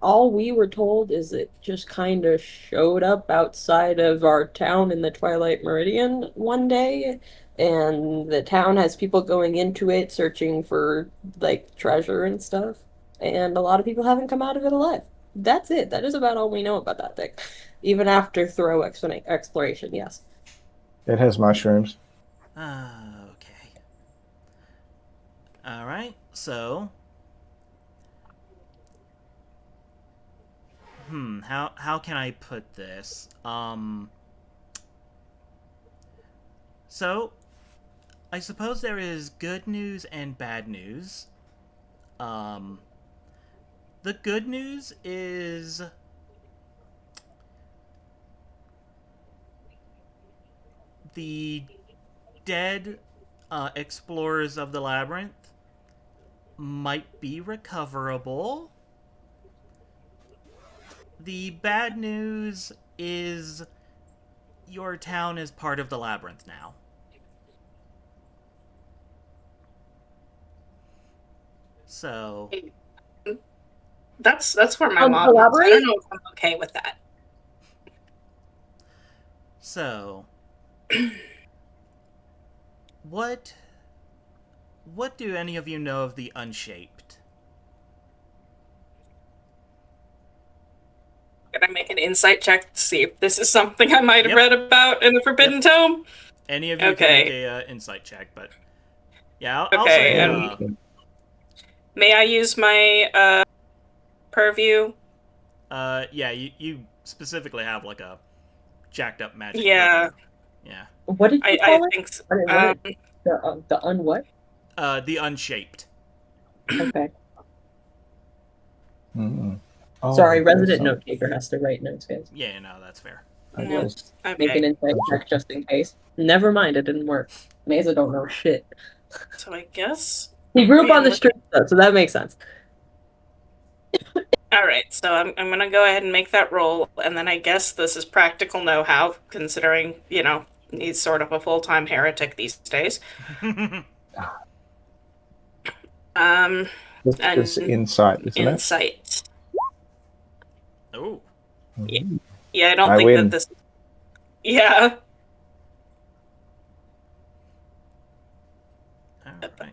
All we were told is it just kind of showed up outside of our town in the Twilight Meridian one day, and the town has people going into it searching for like treasure and stuff, and a lot of people haven't come out of it alive. That's it. That is about all we know about that thing. Even after thorough exploration, yes.
It has mushrooms.
Okay. All right. So, how can I put this? So I suppose there is good news and bad news. Um, the good news is the dead explorers of the labyrinth might be recoverable. The bad news is your town is part of the labyrinth now. So,
That's where my mom is. I
Elaborate?
don't know if I'm okay with that.
so what do any of you know of the Unshaped?
Can I make an insight check to see if this is something I might have
Yep.
read about in the Forbidden Tome?
Any of you can make a insight check, but yeah, I'll
Okay,
say
and may I use my purview?
yeah, you specifically have like a jacked up magic
Yeah,
purview. Yeah.
What did you
I
call it?
think so.
The un what?
The Unshaped.
Okay.
Mm. Oh,
Sorry,
there's
resident
some.
note taker has to write notes, guys.
Yeah, no, that's fair.
No.
There's
Make an
Okay,
insight check just in case. Never mind, it didn't work. Mesa don't know shit.
so I guess.
He grew up
Wait,
on
I'm
the
looking-
street though, so that makes sense.
All right, so I'm gonna go ahead and make that roll, and then I guess this is practical know-how, considering he's sort of a full-time heretic these days. Um,
this
and
insight, isn't it?
insight.
Oh.
Mhm.
Yeah, I don't
I
think
win.
that this. Yeah.
All right.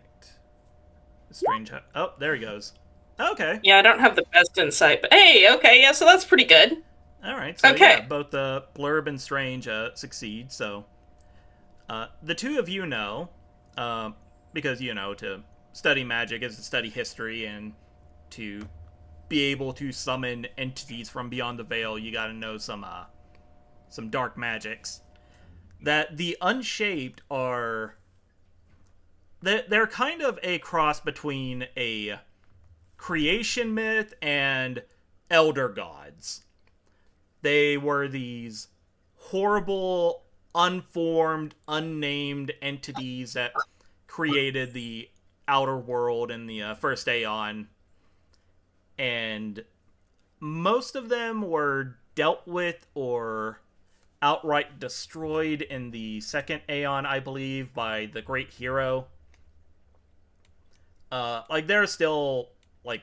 Strange. Oh, there he goes. Okay.
Yeah, I don't have the best insight, but hey, okay, yeah, so that's pretty good.
All right. So
Okay.
yeah, both the Blurb and Strange succeed. So the two of you know, because to study magic is to study history, and to be able to summon entities from beyond the veil, you got to know some dark magics. That the Unshaped are. They're kind of a cross between a creation myth and elder gods. They were these horrible, unformed, unnamed entities that created the outer world in the first Aeon, and most of them were dealt with or outright destroyed in the second Aeon, I believe, by the Great Hero. Like there's still like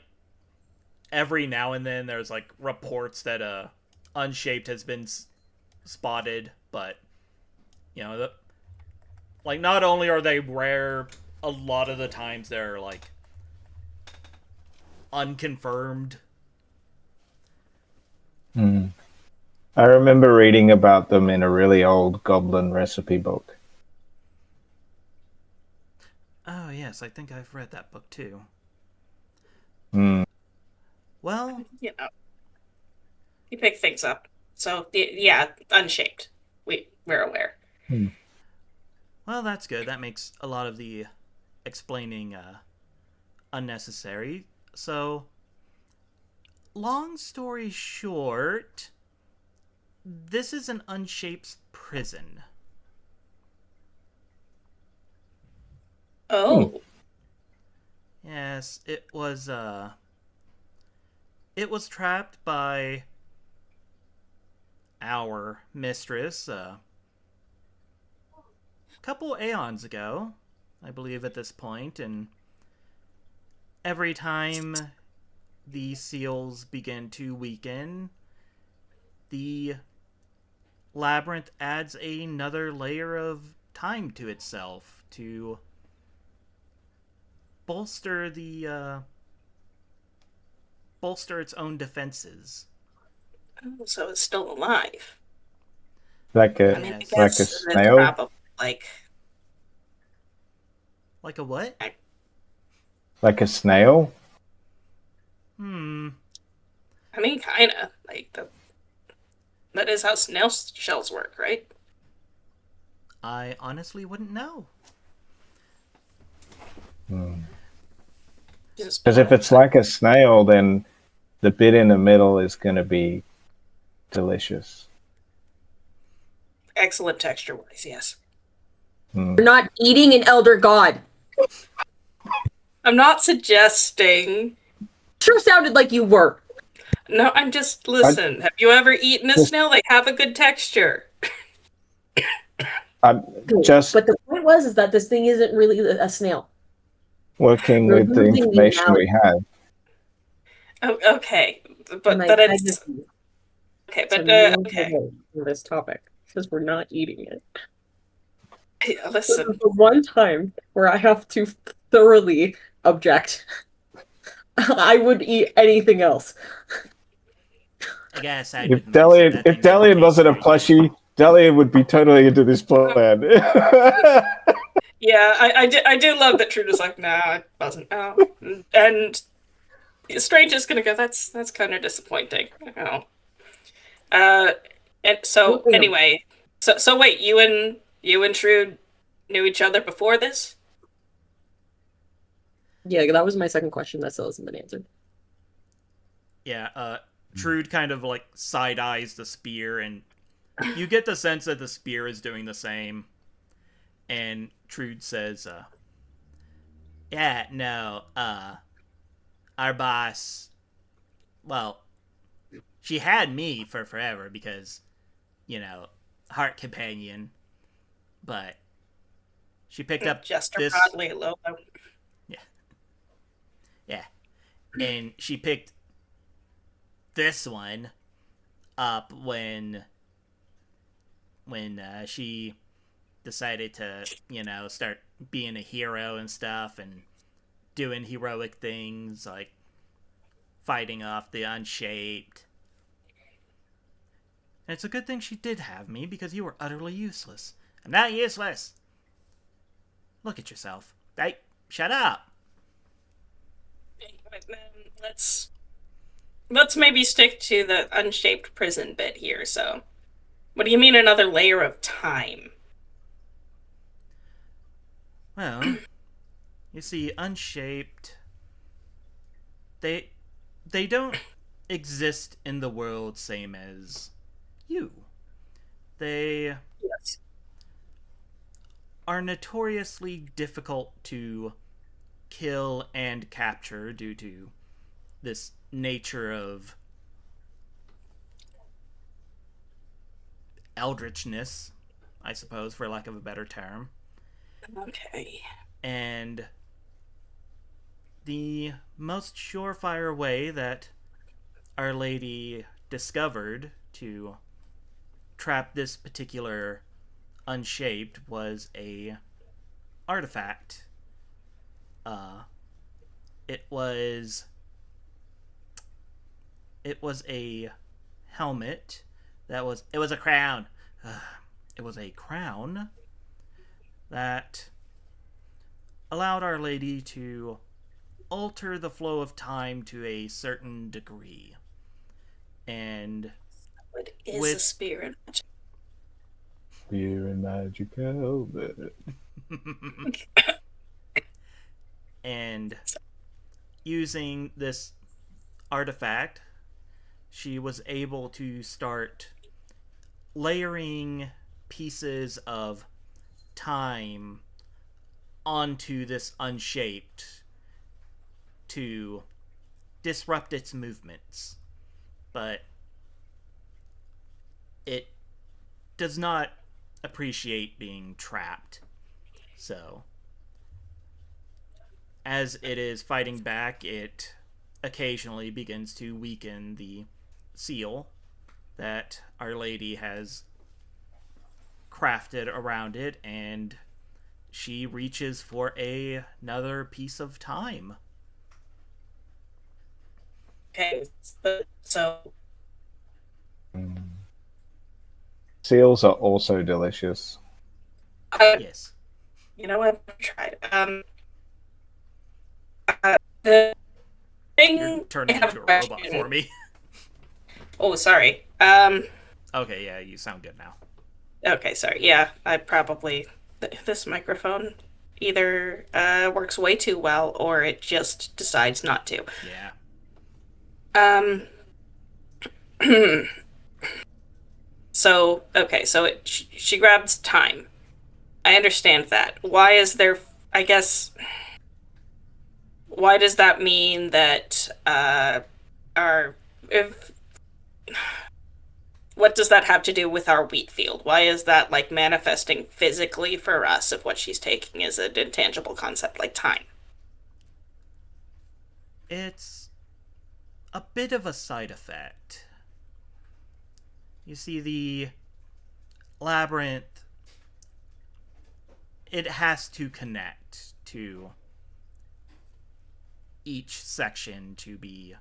every now and then there's like reports that Unshaped has been spotted, but like not only are they rare, a lot of the times they're like unconfirmed.
Hmm. I remember reading about them in a really old goblin recipe book.
Oh yes, I think I've read that book too.
Hmm.
Well,
You pick things up. So yeah, unshaped. We're aware.
Hmm.
well, that's good. That makes a lot of the explaining unnecessary. So, long story short, this is an Unshaped prison.
Oh.
Yes, it was trapped by our mistress a couple aeons ago. I believe, at this point, and every time the seals begin to weaken, the labyrinth adds another layer of time to itself to bolster its own defenses.
Oh, so it's still alive.
Like
I
a
mean, I
Yes.
like a
guess it's
snail.
probably like
Like a what?
Like a snail.
I mean, kind of like that is how snail shells work, right?
I honestly wouldn't know.
Because if it's like a snail, then the bit in the middle is going to be delicious.
Excellent texture-wise, yes.
You're not eating an elder god.
I'm not suggesting.
Sure sounded like you were.
No, I'm just listen. Have you ever eaten a snail? They have a good texture.
I'm just
But the point is that this thing isn't really a snail.
working
You're
with the
losing me
information
now.
we have.
Oh, okay, but
My
that it's
integrity
okay.
to
But
move
okay.
away from this topic because we're not eating it. This is
Listen,
the one time where I have to thoroughly object. I would eat anything else.
I gotta side
If
with Mason. That thing didn't
Delian
taste
wasn't a
very good.
plushie, Delian would be totally into this plan.
yeah, I do love that Trude is like, nah, it wasn't. Oh, and Strange is gonna go. That's kind of disappointing. Oh. And so
Moving on.
anyway, so wait, you and Trude knew each other before this?
Yeah, that was my second question. That still hasn't been answered.
Yeah, Trude kind of like side eyes the spear, and you get the sense that the spear is doing the same. And Trude says, yeah, no, our boss, well, she had me for forever because, heart companion, but she picked up
Jester
this,
Bradley Lobo.
yeah, and she picked this one up when she decided to, start being a hero and stuff and doing heroic things like fighting off the unshaped. And it's a good thing she did have me because you were utterly useless. I'm not useless. Look at yourself. Hey, shut up.
Let's maybe stick to the unshaped prison bit here. So, what do you mean another layer of time?
Well, you see, unshaped, they don't exist in the world same as you. They
Yes.
are notoriously difficult to kill and capture due to this nature of eldritchness, I suppose, for lack of a better term.
Okay.
And the most surefire way that Our Lady discovered to trap this particular unshaped was a artifact. It was a helmet it was a crown. It was a crown that allowed Our Lady to alter the flow of time to a certain degree. And
What is
with
a spear and magic?
Fear and magic helmet.
and using this artifact, she was able to start layering pieces of time onto this unshaped to disrupt its movements. But it does not appreciate being trapped. So as it is fighting back, it occasionally begins to weaken the seal that Our Lady has crafted around it, and she reaches for another piece of time.
Okay, so
Seals are also delicious.
Yes.
You know what? I've tried. The thing
You're
I
turning
have
into a robot
question.
for me.
Oh, sorry.
Okay, yeah, you sound good now.
Okay, sorry. Yeah, I probably this microphone either works way too well or it just decides not to.
Yeah.
Um. So okay, so she grabs time. I understand that. Why is there? I guess. Why does that mean that our if what does that have to do with our wheat field? Why is that like manifesting physically for us if what she's taking is an intangible concept like time?
It's a bit of a side effect. You see, the labyrinth, it has to connect to each section to be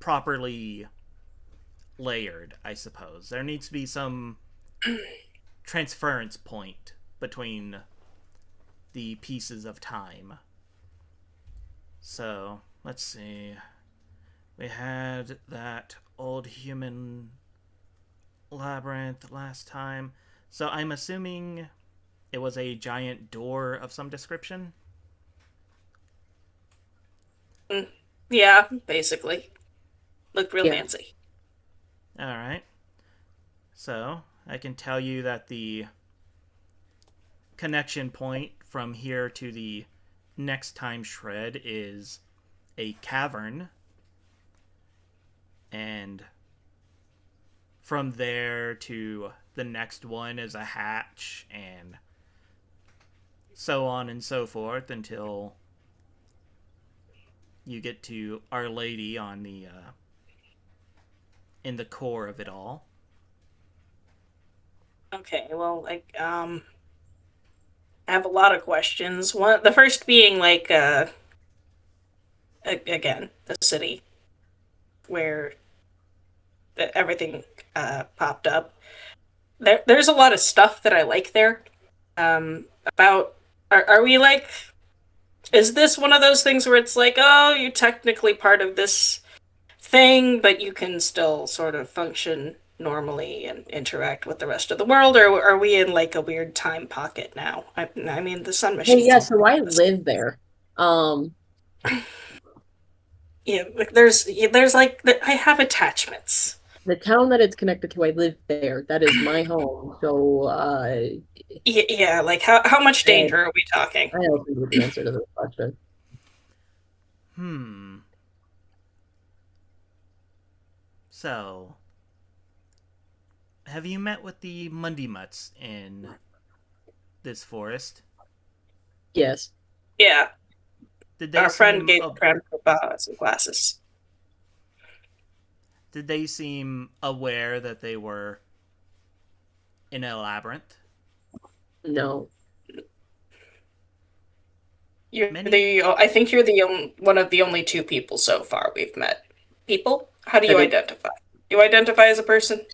properly layered, I suppose. There needs to be some transference point between the pieces of time. So, let's see. We had that old human labyrinth last time. So I'm assuming it was a giant door of some description?
Yeah, basically. Looked real
Yeah.
fancy.
Alright. So, I can tell you that the connection point from here to the next time shred is a cavern. And from there to the next one is a hatch, and so on and so forth until you get to Our Lady on the in the core of it all.
Okay, well, I have a lot of questions. One, the first being like, again, the city where everything popped up. There's a lot of stuff that I like there. About, are we like, is this one of those things where it's like, oh, you're technically part of this thing, but you can still sort of function normally and interact with the rest of the world, or are we in like a weird time pocket now? I mean, the sun
Hey,
machine.
yeah, so I live there. Um,
Yeah, like there's like I have attachments.
the town that it's connected to, I live there. That is my home. So,
Yeah, like how much
I
danger are we talking?
I don't know the answer to this question.
Hmm. So, have you met with the Mundy Mutts in this forest?
Yes.
Yeah,
Did they
our friend
seem
gave Grandpa some glasses.
did they seem aware that they were in a labyrinth?
No.
You're
Many?
the I think you're the one of the only two people so far we've met. People? How do you
That is,
identify? You identify as a person?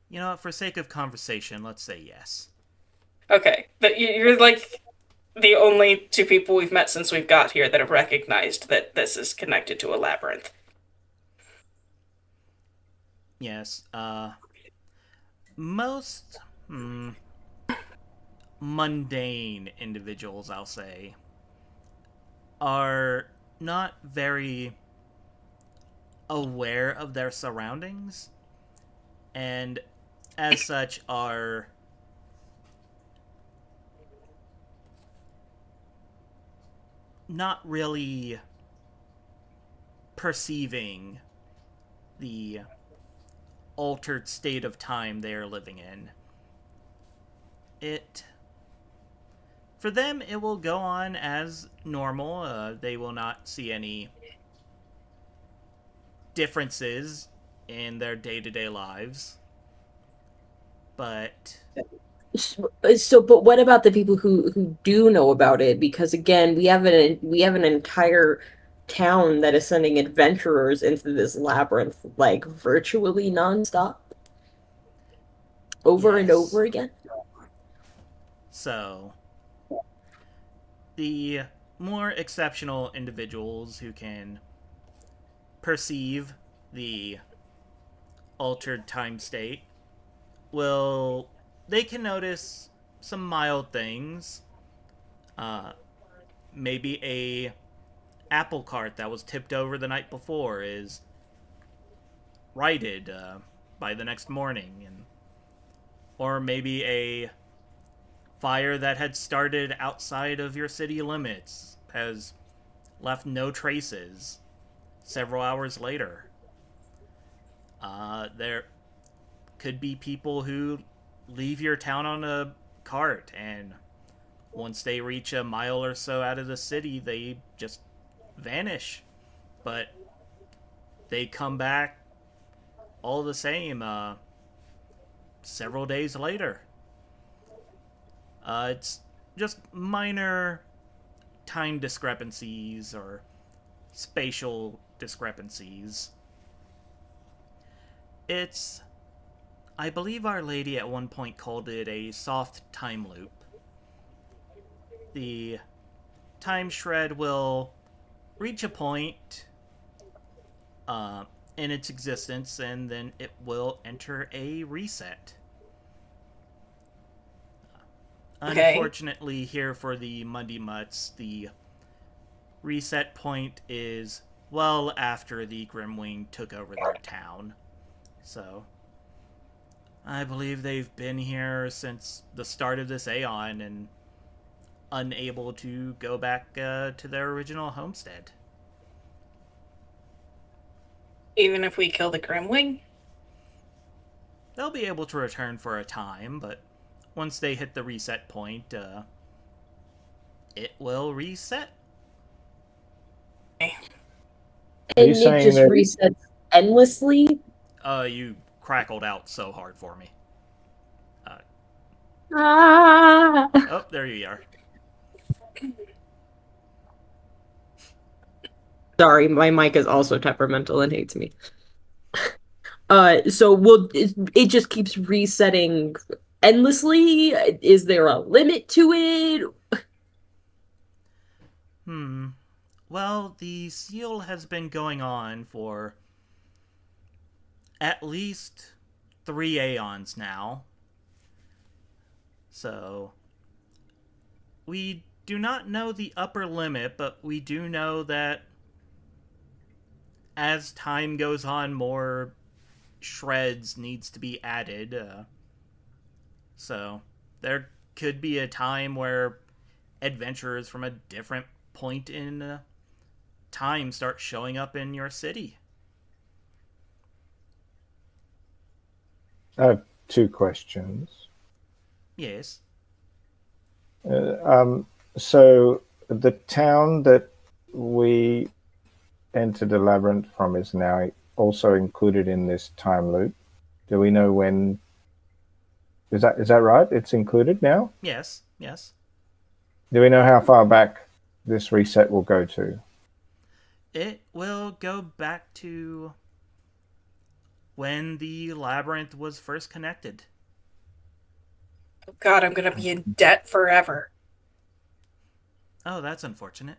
You know, for sake of conversation, let's say yes.
Okay, but you're like the only two people we've met since we've got here that have recognized that this is connected to a labyrinth.
Yes. Most mundane individuals, I'll say, are not very aware of their surroundings, and as such are not really perceiving the altered state of time they are living in. It For them, it will go on as normal. They will not see any differences in their day-to-day lives. But
but what about the people who do know about it? Because again, we have an entire town that is sending adventurers into this labyrinth like virtually nonstop, over and
yes.
over again.
So, the more exceptional individuals who can perceive the altered time state will they can notice some mild things. Uh, maybe a apple cart that was tipped over the night before is righted by the next morning, and or maybe a fire that had started outside of your city limits has left no traces several hours later. There could be people who leave your town on a cart, and once they reach a mile or so out of the city, they just vanish. But they come back all the same several days later. It's just minor time discrepancies or spatial discrepancies. It's. I believe Our Lady at one point called it a soft time loop. The time shred will reach a point in its existence, and then it will enter a reset.
Okay.
Unfortunately, here for the Mundy Mutts, the reset point is well after the Grimwing took over their town. So, I believe they've been here since the start of this Aeon and unable to go back to their original homestead.
Even if we kill the Grimwing?
They'll be able to return for a time, but once they hit the reset point, it will reset.
And it just resets endlessly.
You crackled out so hard for me. Oh, there you are.
Sorry, my mic is also temperamental and hates me. So it just keeps resetting endlessly? Is there a limit to it?
Well, the seal has been going on for at least 3 Aeons now. So, we do not know the upper limit, but we do know that as time goes on, more shreds needs to be added. So, there could be a time where adventurers from a different point in time start showing up in your city.
I have 2 questions.
Yes.
So the town that we entered the labyrinth from is now also included in this time loop. Do we know when? Is that right? It's included now?
Yes, yes.
Do we know how far back this reset will go to?
It will go back to when the labyrinth was first connected.
Oh God, I'm gonna be in debt forever.
Oh, that's unfortunate.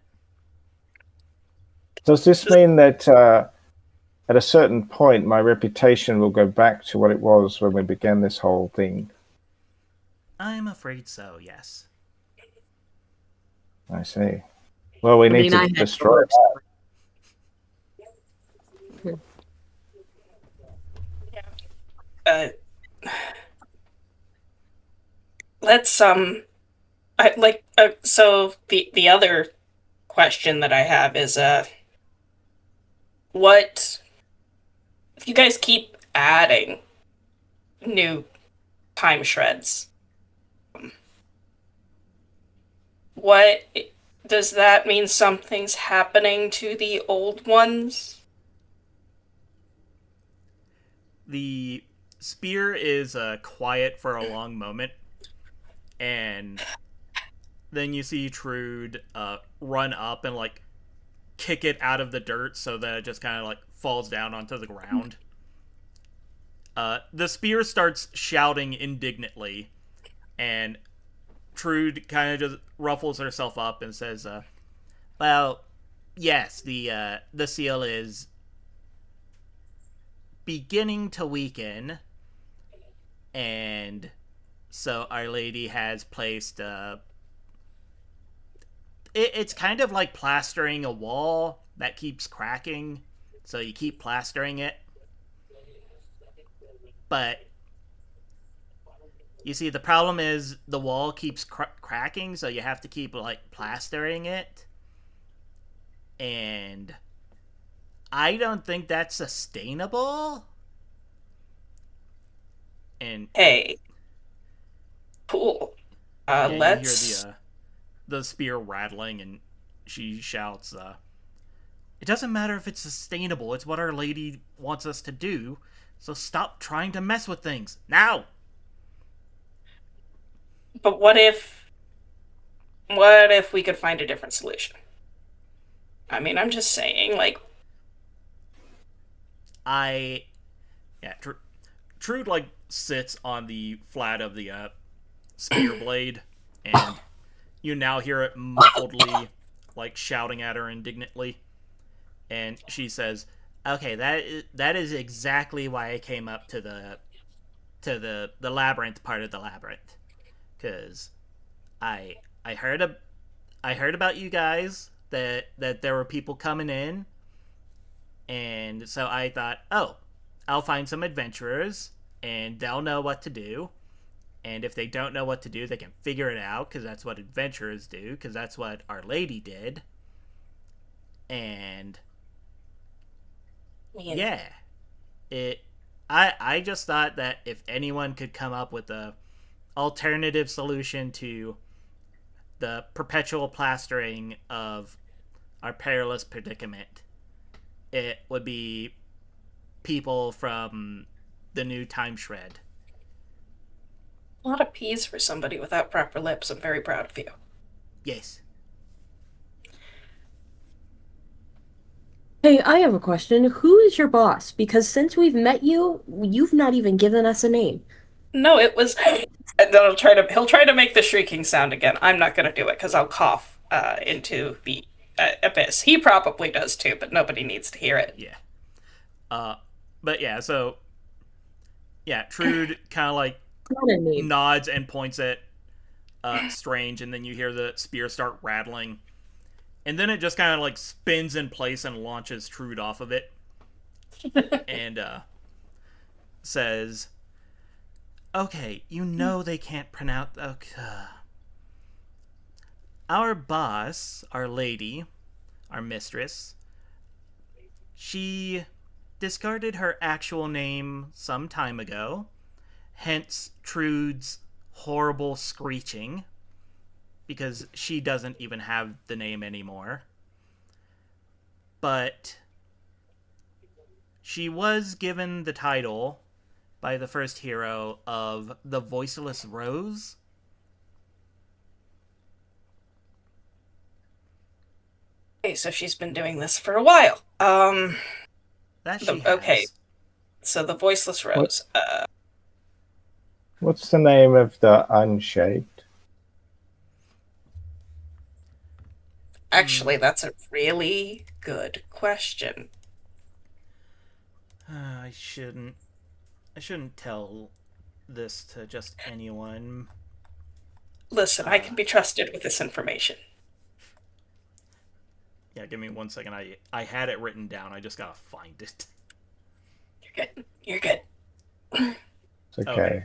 Does this mean that at a certain point my reputation will go back to what it was when we began this whole thing?
I'm afraid so, yes.
I see. Well, we need to destroy that.
Let's so the other question that I have is what if you guys keep adding new time shreds? What does that mean? Something's happening to the old ones?
The spear is quiet for a long moment, and then you see Trude run up and like kick it out of the dirt so that it just kind of like falls down onto the ground. The spear starts shouting indignantly, and Trude kind of just ruffles herself up and says, "Well, yes, the seal is beginning to weaken, and so Our Lady has placed it's kind of like plastering a wall that keeps cracking, so you keep plastering it. But you see, the problem is the wall keeps cracking, so you have to keep like plastering it. And I don't think that's sustainable. And
Hey, cool.
yeah,
Let's.
you hear the spear rattling, and she shouts, "It doesn't matter if it's sustainable. It's what Our Lady wants us to do. So stop trying to mess with things now."
But what if? What if we could find a different solution? I mean, I'm just saying, like.
Yeah, Trude like sits on the flat of the spear blade, and you now hear it muffledly, like shouting at her indignantly, and she says, "Okay, that is exactly why I came up to the labyrinth part of the labyrinth, because I heard about you guys, that there were people coming in, and so I thought, oh, I'll find some adventurers, and they'll know what to do. And if they don't know what to do, they can figure it out, because that's what adventurers do, because that's what Our Lady did. And yeah, I just thought that if anyone could come up with a alternative solution to the perpetual plastering of our perilous predicament, it would be people from the new time shred."
A lot of P's for somebody without proper lips. I'm very proud of you.
Yes.
Hey, I have a question. Who is your boss? Because since we've met you, you've not even given us a name.
No, it was. And then he'll try to make the shrieking sound again. I'm not going to do it because I'll cough into the abyss. He probably does too, but nobody needs to hear it.
Yeah. But yeah, so yeah, Trude kind of like
Not a name.
nods and points at Strange, and then you hear the spear start rattling, and then it just kind of like spins in place and launches Trude off of it, and says, "Okay, you know they can't pronounce. Okay. Our boss, Our Lady, our mistress, she discarded her actual name some time ago, hence Trude's horrible screeching, because she doesn't even have the name anymore. But she was given the title by the first hero of the Voiceless Rose."
Okay, so she's been doing this for a while.
That she has.
Okay, so the Voiceless Rose.
What's the name of the Unshaped?
Actually, that's a really good question.
I shouldn't tell this to just anyone.
Listen, I can be trusted with this information.
Yeah, give me 1 second. I had it written down. I just gotta find it.
You're good. You're good.
It's okay.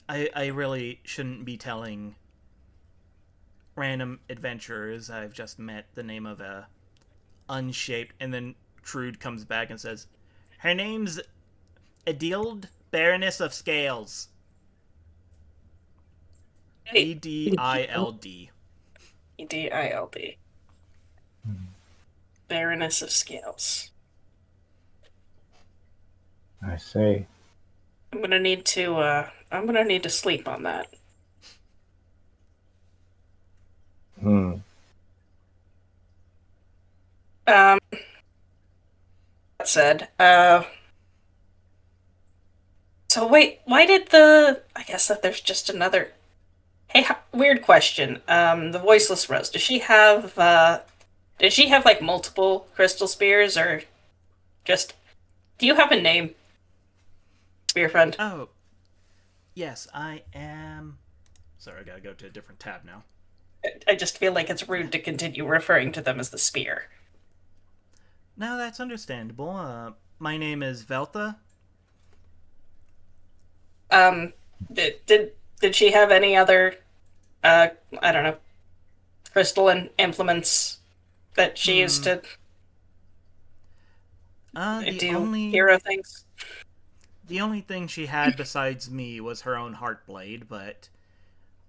I really shouldn't be telling random adventurers I've just met the name of a Unshaped. And then Trude comes back and says, "Her name's Edild, Baroness of Scales." Edild.
Edild. Baroness of Scales.
I see.
I'm gonna need to sleep on that.
Hmm.
That said, so wait, why did I guess that there's just another. Hey, weird question. The voiceless rose. Did she have like multiple crystal spears, or just? Do you have a name, spear friend?
Oh, yes, I am. Sorry, I gotta go to a different tab now.
I just feel like it's rude to continue referring to them as the spear.
No, that's understandable. My name is Velta.
Did she have any other, I don't know, crystalline implements that she used to do hero things?
The only thing she had besides me was her own Heartblade, but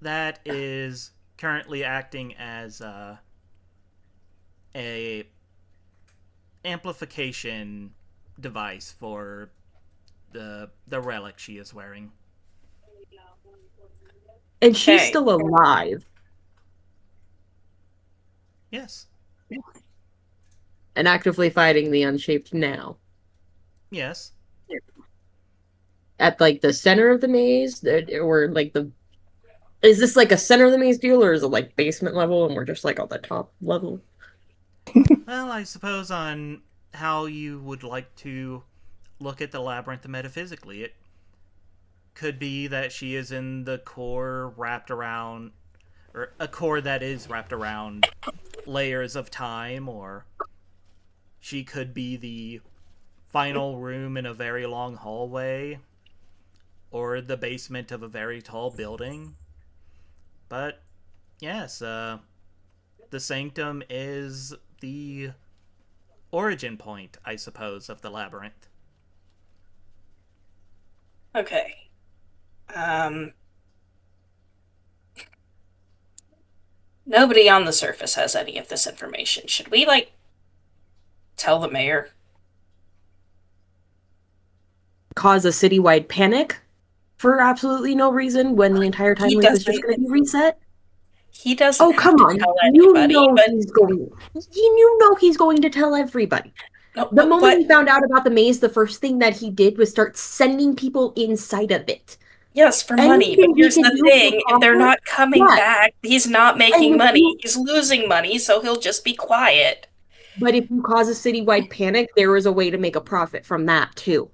that is currently acting as a amplification device for the relic she is wearing.
And she's
Okay.
still alive.
Yes.
And actively fighting the Unshaped now.
Yes.
At like the center of the maze, or like is this like a center of the maze deal, or is it like basement level and we're just like on the top level?
Well, I suppose on how you would like to look at the labyrinth metaphysically, it could be that she is in the core wrapped around, or a core that is wrapped around layers of time, or she could be the final room in a very long hallway, or the basement of a very tall building. But yes, the sanctum is the origin point, I suppose, of the labyrinth.
Okay. Nobody on the surface has any of this information. Should we, like, tell the mayor?
Cause a citywide panic for absolutely no reason when the entire time loop is just going to be reset?
He doesn't
Oh,
have
come
to
on.
tell
You
anybody,
know
but
he's going. You know he's going to tell everybody.
no,
The moment
but
he found out about the maze, the first thing that he did was start sending people inside of it.
yes, for money. But
Anything he
here's
can
the
do
thing:
for
if they're
profit,
not coming
yes.
back, he's not
And
making
if
money.
you-
He's losing money, so he'll just be quiet.
But if you cause a citywide panic, there is a way to make a profit from that too.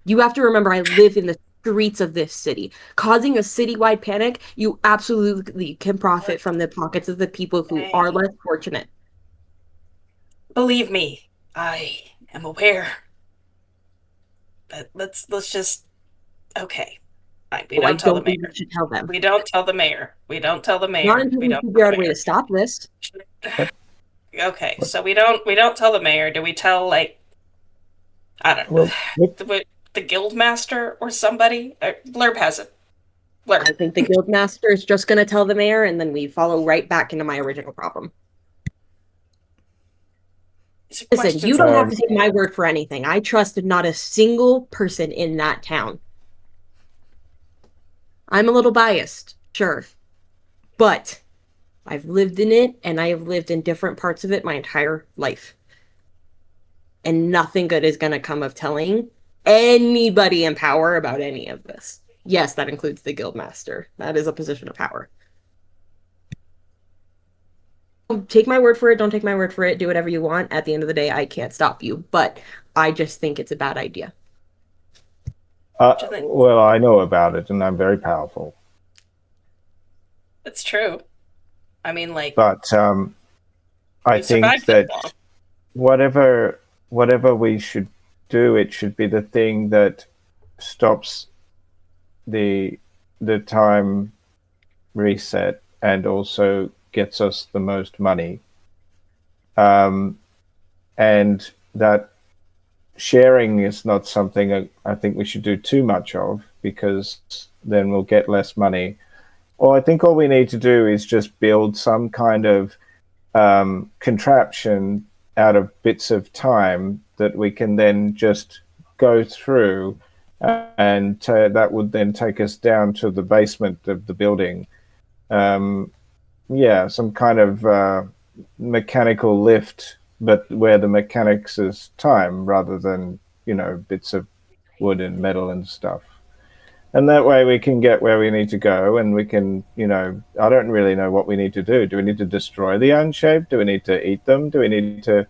You have to remember, I live in the streets of this city. Causing a citywide panic, you absolutely can profit from the pockets of the people who are less fortunate.
Believe me, I am aware. But let's just okay. Fine. We
Oh, I
don't tell the
don't think
mayor.
you should tell them.
We don't tell the mayor. We don't tell the
Not
mayor.
until
We
we
don't
figure
tell
out
the
a way
mayor.
to stop this.
Okay, so we don't tell the mayor. Do we tell, like, I don't know, the guild master or somebody? Blurb has it. Blurb.
I think the guildmaster is just going to tell the mayor, and then we follow right back into my original problem. Listen, you don't have to take my word for anything. I trusted not a single person in that town. I'm a little biased, sure. But I've lived in it, and I have lived in different parts of it my entire life. And nothing good is going to come of telling anybody in power about any of this. Yes, that includes the guildmaster. That is a position of power. Take my word for it, don't take my word for it, do whatever you want. At the end of the day, I can't stop you, but I just think it's a bad idea.
Well, I know about it, and I'm very powerful.
It's true. I mean, like,
but I think that whatever we should do, it should be the thing that stops the time reset and also gets us the most money. And that sharing is not something I think we should do too much of, because then we'll get less money. Or I think all we need to do is just build some kind of contraption out of bits of time that we can then just go through, and that would then take us down to the basement of the building. Yeah, some kind of mechanical lift, but where the mechanics is time rather than, bits of wood and metal and stuff. And that way we can get where we need to go, and we can, I don't really know what we need to do. Do we need to destroy the Unshaped? Do we need to eat them? Do we need to,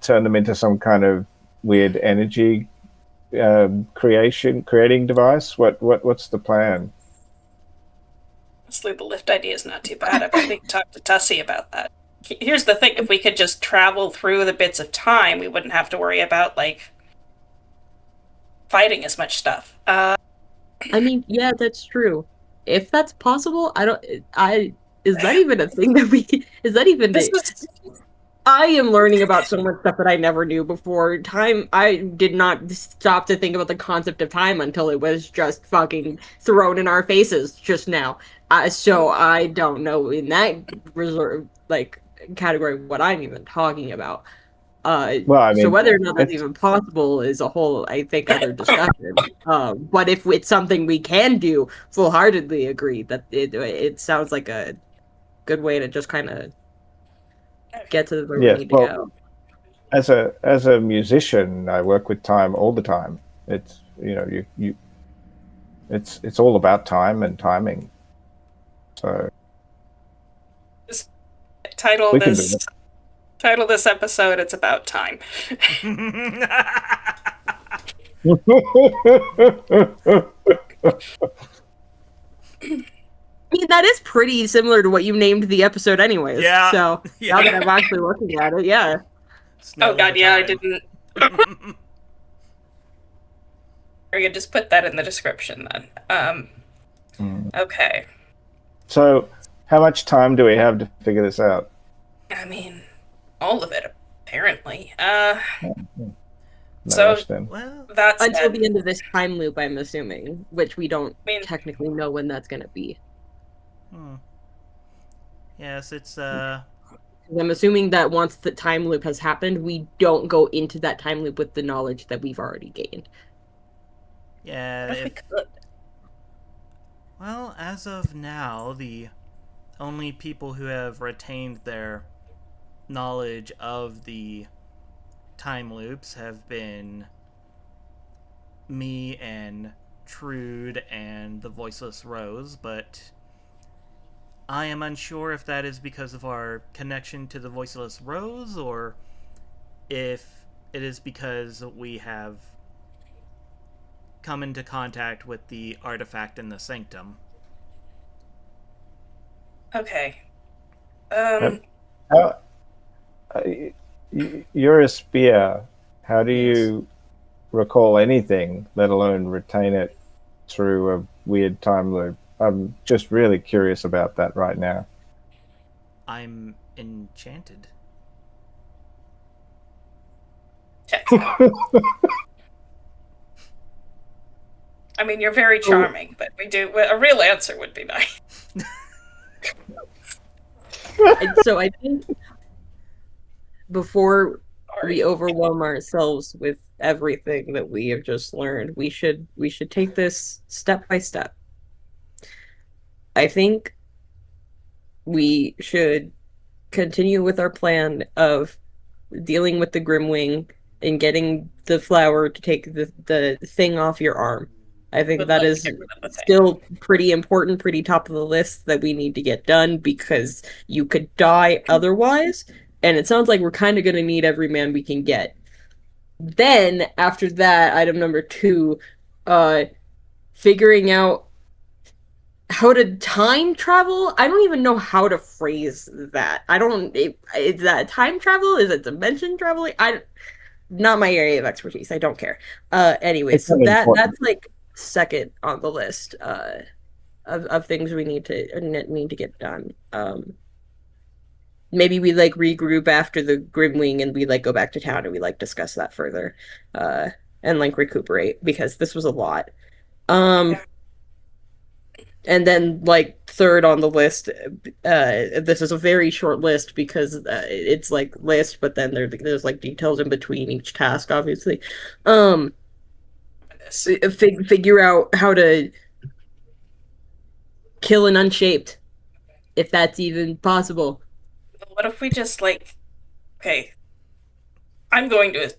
turn them into some kind of weird energy creating device? What's the plan?
Honestly, the lift idea is not too bad. I bet we can talk to Tussie about that. Here's the thing, if we could just travel through the bits of time, we wouldn't have to worry about, fighting as much stuff.
I mean, yeah, that's true. If that's possible, is that even a thing that is that even I am learning about so much stuff that I never knew before. Time, I did not stop to think about the concept of time until it was just fucking thrown in our faces just now. So I don't know in that category what I'm even talking about.
Well, I mean,
so whether or not that's even possible is a whole, I think, other discussion. But if it's something we can do, full-heartedly agree that it sounds like a good way to just kind of get to where we need to go.
As a musician, I work with time all the time. It's it's all about time and timing. So
just title this episode, it's about time.
I mean, that is pretty similar to what you named the episode anyways.
Yeah.
So now that I'm actually looking at it, yeah.
Snail, oh god, yeah, I didn't. We could just put that in the description then. Okay.
So, how much time do we have to figure this out?
I mean, all of it, apparently.
Well,
that's
until the end of this time loop, I'm assuming, which we don't technically know when that's going to be.
Yes, it's
I'm assuming that once the time loop has happened, we don't go into that time loop with the knowledge that we've already gained.
Yeah.
What if we could?
Well, as of now, the only people who have retained their knowledge of the time loops have been me and Trude and the Voiceless Rose, but I am unsure if that is because of our connection to the Voiceless Rose, or if it is because we have come into contact with the artifact in the sanctum.
Okay.
You're a spear. How do you recall anything, let alone retain it through a weird time loop? I'm just really curious about that right now.
I'm enchanted.
I mean, you're very charming, but a real answer would be nice.
So I think before we overwhelm ourselves with everything that we have just learned, we should take this step by step. I think we should continue with our plan of dealing with the Grimwing and getting the flower to take the thing off your arm. I think that is still pretty important, pretty top of the list that we need to get done, because you could die otherwise, and it sounds like we're kind of going to need every man we can get. Then, after that, item number 2, figuring out how to time travel. I don't even know how to phrase that. Is that time travel? Is it dimension traveling? Not my area of expertise. I don't care. Anyway, so that's like second on the list of things we need to get done. Maybe we regroup after the Grimwing and we go back to town and we discuss that further. and like recuperate because this was a lot. Um, and then like third on the list, this is a very short list because it's like list, but then there's like details in between each task, obviously. Um, figure out how to kill an unshaped, if that's even possible.
What if we just like, okay, I'm going to,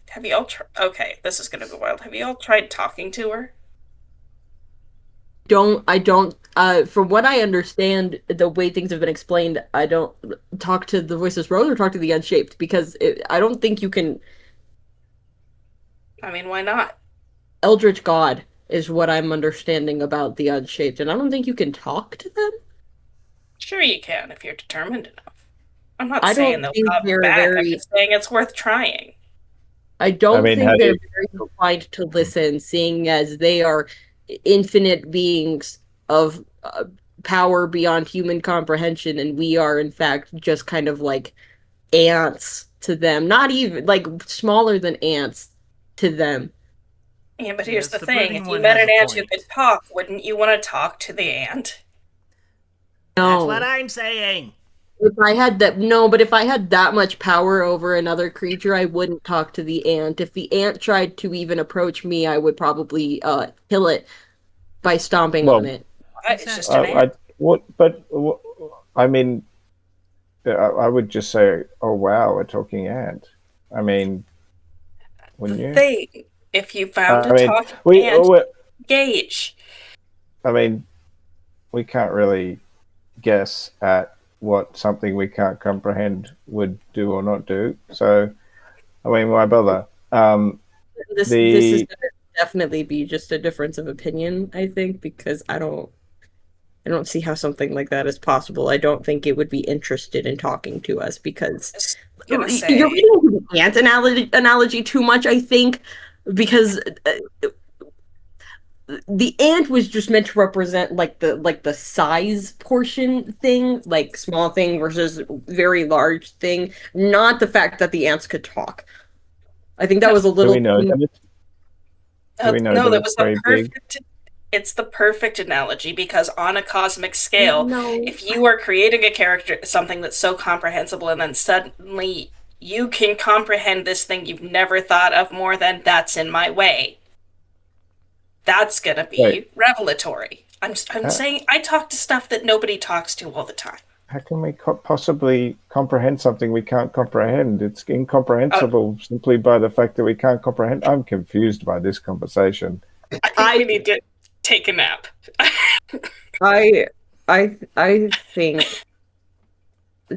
have you all, okay, this is going to go wild. Have you all tried talking to her?
I don't from what I understand, the way things have been explained, I don't talk to the Voiceless Rose or talk to the Unshaped because I don't think you can.
I mean, why not?
Eldritch God is what I'm understanding about the Unshaped, and I don't think you can talk to them.
Sure you can if you're determined enough. I'm not
I
saying
don't
they'll
think
come
they're
back, I'm
very.
just saying it's worth trying.
I don't
mean, how
think
do
they're
you...
very inclined to listen, seeing as they are infinite beings of power beyond human comprehension, and we are, in fact, just kind of like ants to them. Not even like smaller than ants to them.
Yeah, but here's
Yes,
the
the
thing.
brooding
If you
one
met
has
an
a
ant who
point.
could talk, wouldn't you want to talk to the ant?
That's what
No.
I'm saying.
If I had that, no, but if I had that much power over another creature, I wouldn't talk to the ant. If the ant tried to even approach me, I would probably kill it by stomping on
Well,
it.
It's just an
I
ant.
what? But I mean, I would just say, "Oh wow, a talking ant." I mean,
The
wouldn't you?
thing, if you found a
I mean,
talking
we.
ant, engage.
I mean, we can't really guess at what something we can't comprehend would do or not do. So, I mean, why bother?
This is
The
gonna definitely be just a difference of opinion, I think, because I don't see how something like that is possible. I don't think it would be interested in talking to us because
Just
you're
gonna
reading
say,
into the ant analogy too much, I think, because the ant was just meant to represent like the size portion thing, like small thing versus very large thing, not the fact that the ants could talk. I think that
no,
was a
do
little
we know
too.
that it's do we know
no,
that
that
it's
was the
very big?
perfect. It's the perfect analogy because on a cosmic scale,
No.
if you are creating a character, something that's so comprehensible, and then suddenly you can comprehend this thing you've never thought of more than that's in my way, that's gonna
Wait,
be revelatory. I'm
how,
saying I talk to stuff that nobody talks to all the time.
how can we possibly comprehend something we can't comprehend? It's
Uh,
incomprehensible simply by the fact that we can't comprehend. I'm confused by this conversation.
I think we
I
need to take a nap.
I I think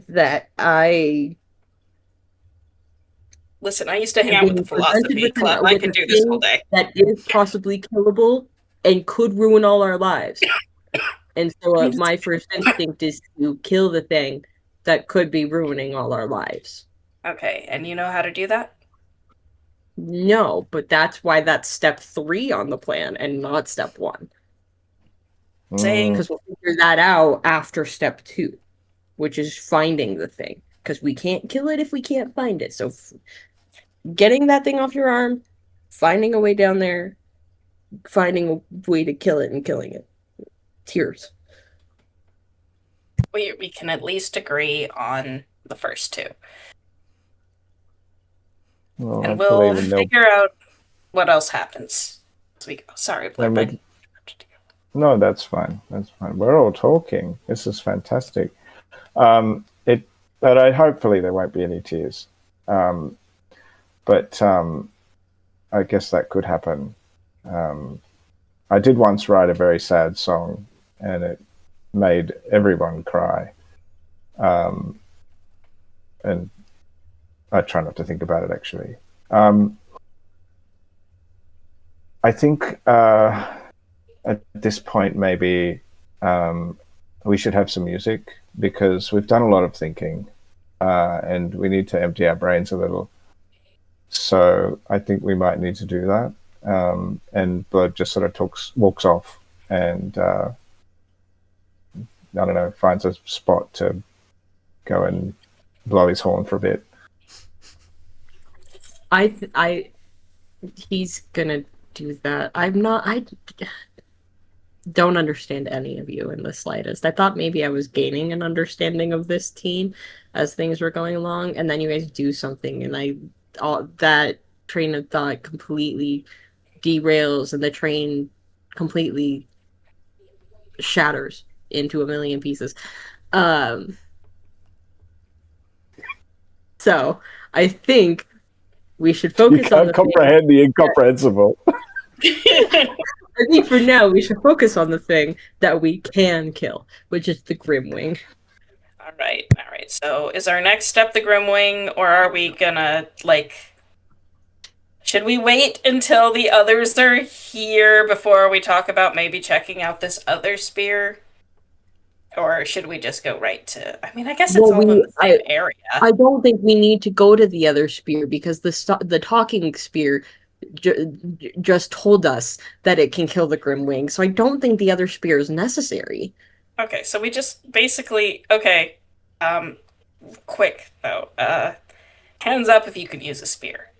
that I
Listen, I used to hang
have
out with the
been presented
philosophy club. I
with
could
a
do this all
thing
day.
that is possibly killable and could ruin all our lives. And so
I mean,
my first instinct is to kill the thing that could be ruining all our lives.
okay, and you know how to do that?
No, but that's why that's step 3 on the plan and not step 1.
Mm,
Saying
Because we'll figure that out after step 2, which is finding the thing. Because we can't kill it if we can't find it. So getting that thing off your arm, finding a way down there, finding a way to kill it and killing it. Tears.
we can at least agree on the first two.
well,
And
hopefully
we'll
we know.
figure out what else happens as we go. Sorry, Blip.
No, that's fine. That's fine. We're all talking. This is fantastic. It, but hopefully there won't be any tears. But I guess that could happen. I did once write a very sad song, and it made everyone cry. And I try not to think about it actually. I think at this point maybe we should have some music because we've done a lot of thinking and we need to empty our brains a little. So I think we might need to do that. And Blood just sort of walks off and I don't know, finds a spot to go and blow his horn for a bit.
I he's gonna do that. I don't understand any of you in the slightest. I thought maybe I was gaining an understanding of this team as things were going along, and then you guys do something, and all that train of thought completely derails, and the train completely shatters into a million pieces. Um, so I think we should
You
focus on
can't
the thing.
comprehend the incomprehensible.
I think for now we should focus on the thing that we can kill, which is the Grimwing.
All right, all right. So, is our next step the Grimwing, or are we gonna like? Should we wait until the others are here before we talk about maybe checking out this other spear? Or should we just go right to? I mean, I guess it's
Well,
all in the same area.
I don't think we need to go to the other spear because the talking spear just told us that it can kill the Grimwing. So I don't think the other spear is necessary.
Okay, so we just basically okay. Um, quick though. Hands up if you can use a spear.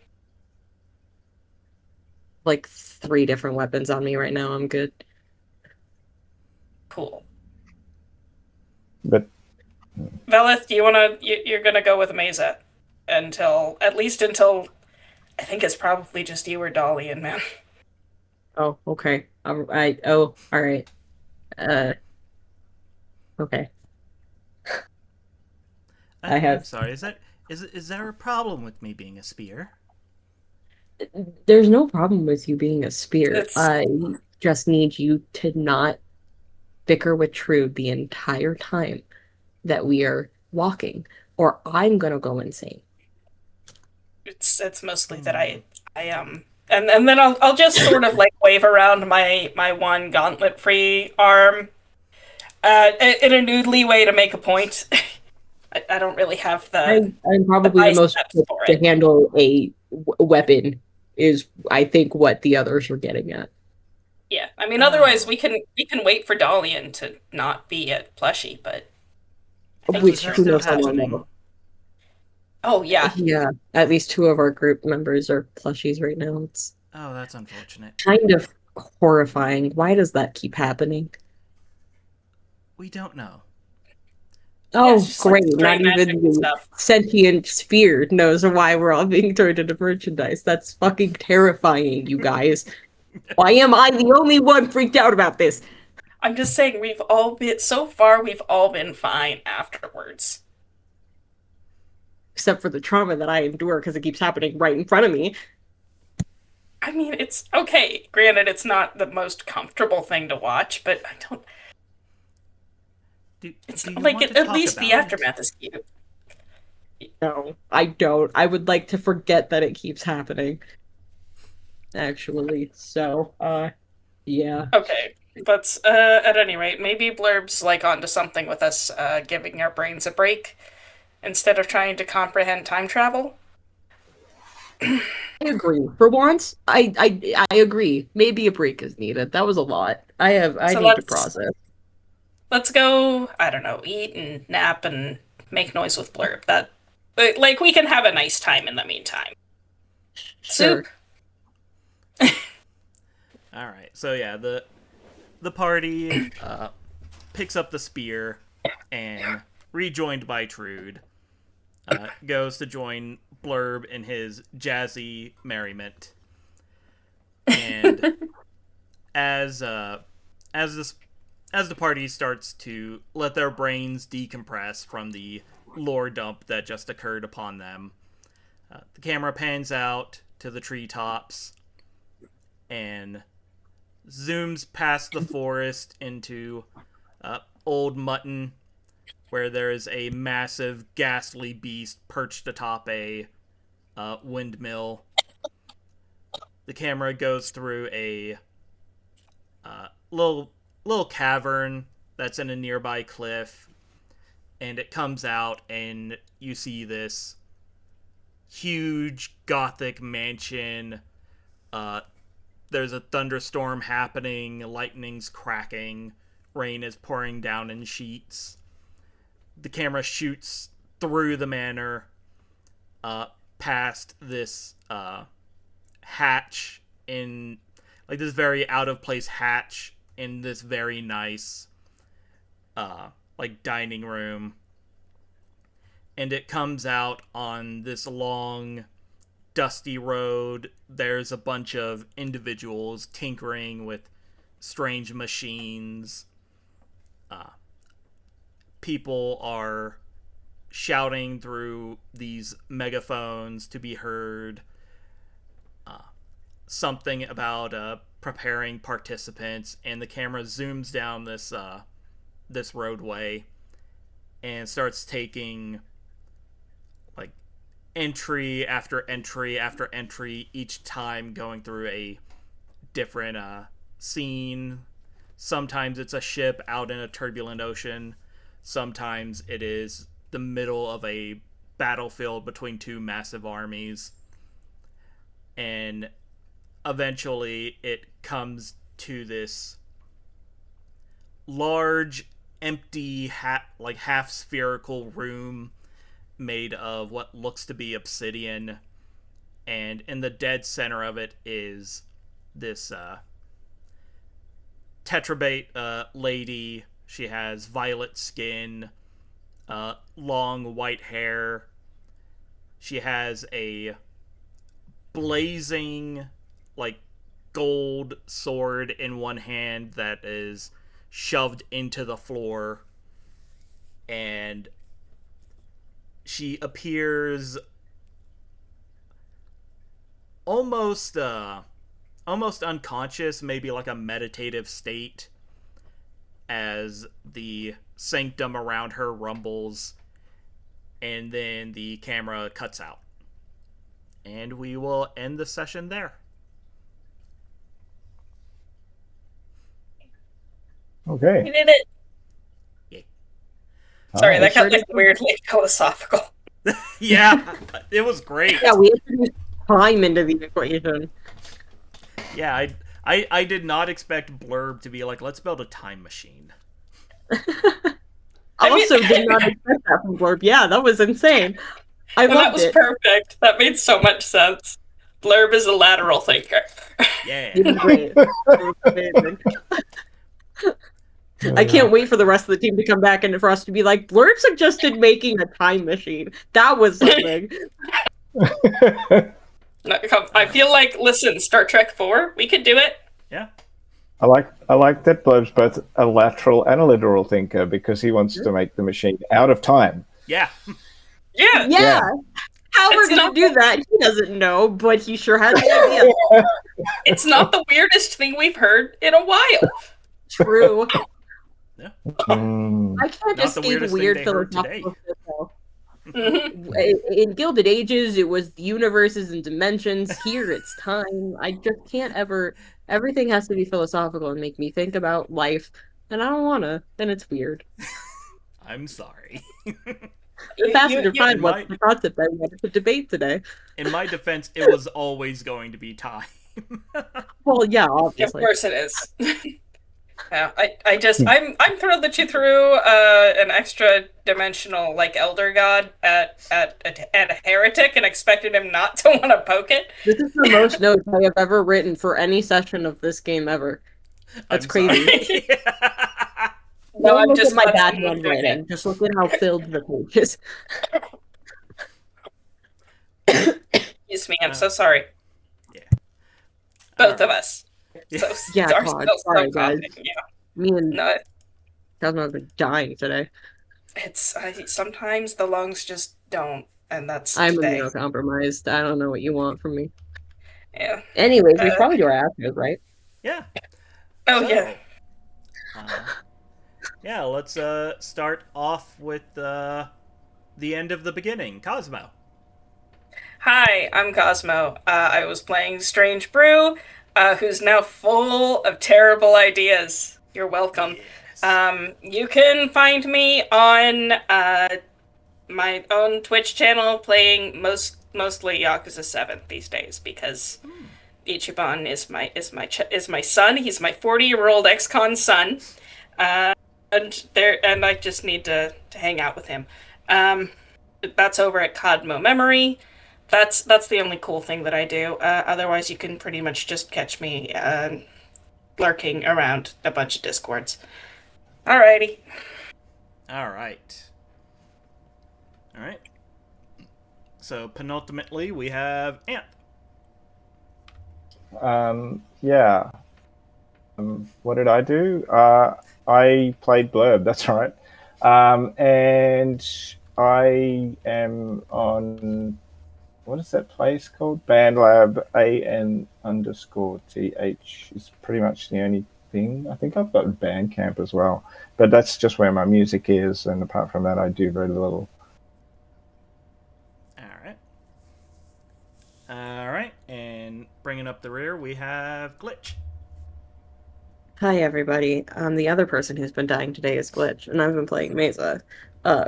Like 3 different weapons on me right now. I'm good.
Cool.
But
Velith, do you wanna? You're gonna go with Mesa until at least until I think it's probably just you or Dolly and man.
Oh, okay. All right. Uh, okay. I
I'm
have.
sorry. Is there a problem with me being a spear?
There's no problem with you being a spear.
It's
I just need you to not bicker with Trude the entire time that we are walking, or I'm gonna go insane.
it's mostly that I and then I'll just sort of like wave around my one gauntlet free arm in a noodly way to make a point. I don't really have
I'm
the
probably the most
biceps
equipped
for
to
it.
handle a weapon. Is I think what the others are getting at.
Yeah, I mean otherwise
Oh,
we can wait for Dalian to not be at Plushie, but I think he's
is
Which
that
who
still
knows how
trying to.
long
happening?
that'll.
Oh yeah,
Yeah, at least 2 of our group members are plushies right now. It's
Oh, that's unfortunate.
kind of horrifying. Why does that keep happening?
We don't know.
yeah, it's
Oh,
just like
great.
stray
Not
magic
even
and
the
stuff.
sentient sphere knows why we're all being turned into merchandise. That's fucking terrifying, you guys. Why am I the only one freaked out about this?
I'm just saying we've all been so far we've all been fine afterwards.
Except for the trauma that I endure because it keeps happening right in front of me.
I mean, it's okay. Granted, it's not the most comfortable thing to watch, but I don't. It's
Do
not
you
like
want to
at
talk
least the
about it?
aftermath is cute.
No, I don't. I would like to forget that it keeps happening, actually. So, yeah.
Okay, but at any rate, maybe Blurb's like onto something with us giving our brains a break instead of trying to comprehend time travel.
I agree. For once, I agree. Maybe a break is needed. That was a lot. I
So
need to
let's
process.
let's go. I don't know, eat and nap and make noise with Blurb. That like we can have a nice time in the meantime.
Sure.
Soup.
All right. So yeah, the party picks up the spear and, rejoined by Trude, goes to join Blurb in his jazzy merriment. And as this as the party starts to let their brains decompress from the lore dump that just occurred upon them, the camera pans out to the treetops and zooms past the forest into Old Mutton, where there is a massive, ghastly beast perched atop a windmill. The camera goes through a little cavern that's in a nearby cliff, and it comes out, and you see this huge gothic mansion. There's a thunderstorm happening, lightning's cracking, rain is pouring down in sheets. The camera shoots through the manor, past this hatch in like this very out of place hatch in this very nice like dining room, and it comes out on this long dusty road. There's a bunch of individuals tinkering with strange machines. People are shouting through these megaphones to be heard. Something about preparing participants, and the camera zooms down this roadway and starts taking like entry after entry after entry, each time going through a different scene. Sometimes it's a ship out in a turbulent ocean. Sometimes it is the middle of a battlefield between two massive armies. And eventually it comes to this large, empty, half spherical room made of what looks to be obsidian. And in the dead center of it is this tetrabate lady. She has violet skin, long white hair. She has a blazing, like, gold sword in one hand that is shoved into the floor. And she appears almost unconscious, maybe like a meditative state, as the sanctum around her rumbles, and then the camera cuts out. And we will end the session there.
Okay.
We did it.
Yay.
Sorry, that
Sure
got like weirdly philosophical.
Yeah, it was great.
Yeah, we introduced time into the equation.
Yeah, I did not expect Blurb to be like, let's build a time machine.
I also did not expect that from Blurb. Yeah, that was insane. I
And that
loved
was
it.
perfect. That made so much sense. Blurb is a lateral thinker.
Yeah.
It was great. It was amazing. I can't wait for the rest of the team to come back and for us to be like, Blurb suggested making a time machine. That was something.
I feel like, listen, Star Trek 4, we could do it.
Yeah.
I like that Blobe's both a lateral and a literal thinker because he wants to make the machine out of time.
Yeah.
Yeah.
Yeah. How we're
It's
gonna
not-
do that, he doesn't know, but he sure has the idea.
It's not the weirdest thing we've heard in a while.
True.
Mm.
I can't
Not the
escape
weirdest thing
weird
they heard today.
philosophical shit, though.
Mhm.
In Gilded Ages, it was universes and dimensions. Here, it's time. I just can't ever. Everything has to be philosophical and make me think about life, and I don't want to. Then it's weird.
I'm sorry.
The passenger
you-
find
you
what's
might-
the concept I wanted to debate today.
In my defense, it was always going to be time.
Well, yeah,
Of
obviously.
course it is. Yeah, I'm thrilled that you threw an extra dimensional like elder god at a heretic and expected him not to want to poke it.
This is the most notes I have ever written for any session of this game ever. That's
I'm
crazy.
sorry.
No, I'm
Don't look
just
at my
glad
bad
someone
one
did it.
writing. Just look at how filled the page is.
Excuse me, I'm so sorry.
Yeah.
Both of us. So,
Yeah,
are
God,
still
sorry,
coughing.
guys.
Yeah,
Me and
no,
Cosmo have been dying today.
it's sometimes the lungs just don't, and that's
I'm
today.
immunocompromised. I don't know what you want from me.
Yeah.
Anyways, we
Uh,
probably do our after, right?
Yeah.
Oh
So,
yeah.
Yeah, let's start off with the end of the beginning. Cosmo.
Hi, I'm Cosmo. I was playing Strange Brew, who's now full of terrible ideas. You're welcome.
Yes.
You can find me on my own Twitch channel playing mostly Yakuza 7 these days because Ichiban is my son. He's my 40-year-old ex-con son, and I just need to hang out with him. That's over at Codmo Memory. That's the only cool thing that I do. Otherwise, you can pretty much just catch me lurking around a bunch of discords. Alrighty.
All right. All right. So penultimately, we have Ant.
Yeah. What did I do? I played Blurb. That's right. And I am on, what is that place called? BandLab AN_TH is pretty much the only thing. I think I've got Bandcamp as well, but that's just where my music is. And apart from that, I do very little.
All right. All right. And bringing up the rear, we have Glitch.
Hi, everybody. The other person who's been dying today is Glitch, and I've been playing Mesa,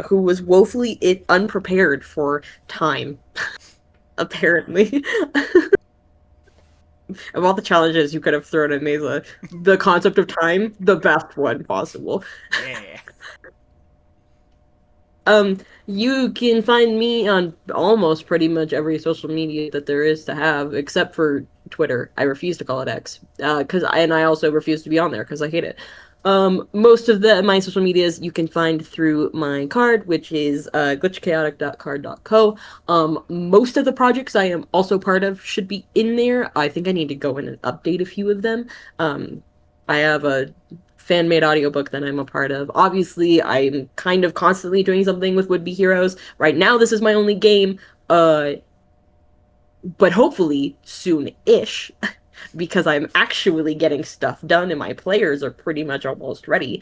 who was woefully unprepared for time, apparently. Of all the challenges you could have thrown at Mesa, the concept of time, the best one possible.
Yeah.
You can find me on almost pretty much every social media that there is to have, except for Twitter. I refuse to call it X, and I also refuse to be on there because I hate it. Most of my social medias you can find through my card, which is glitchchaotic.card.co. Most of the projects I am also part of should be in there. I think I need to go in and update a few of them. I have a fan-made audiobook that I'm a part of. Obviously, I'm kind of constantly doing something with Would-Be Heroes. Right now, this is my only game, but hopefully soon-ish, because I'm actually getting stuff done and my players are pretty much almost ready.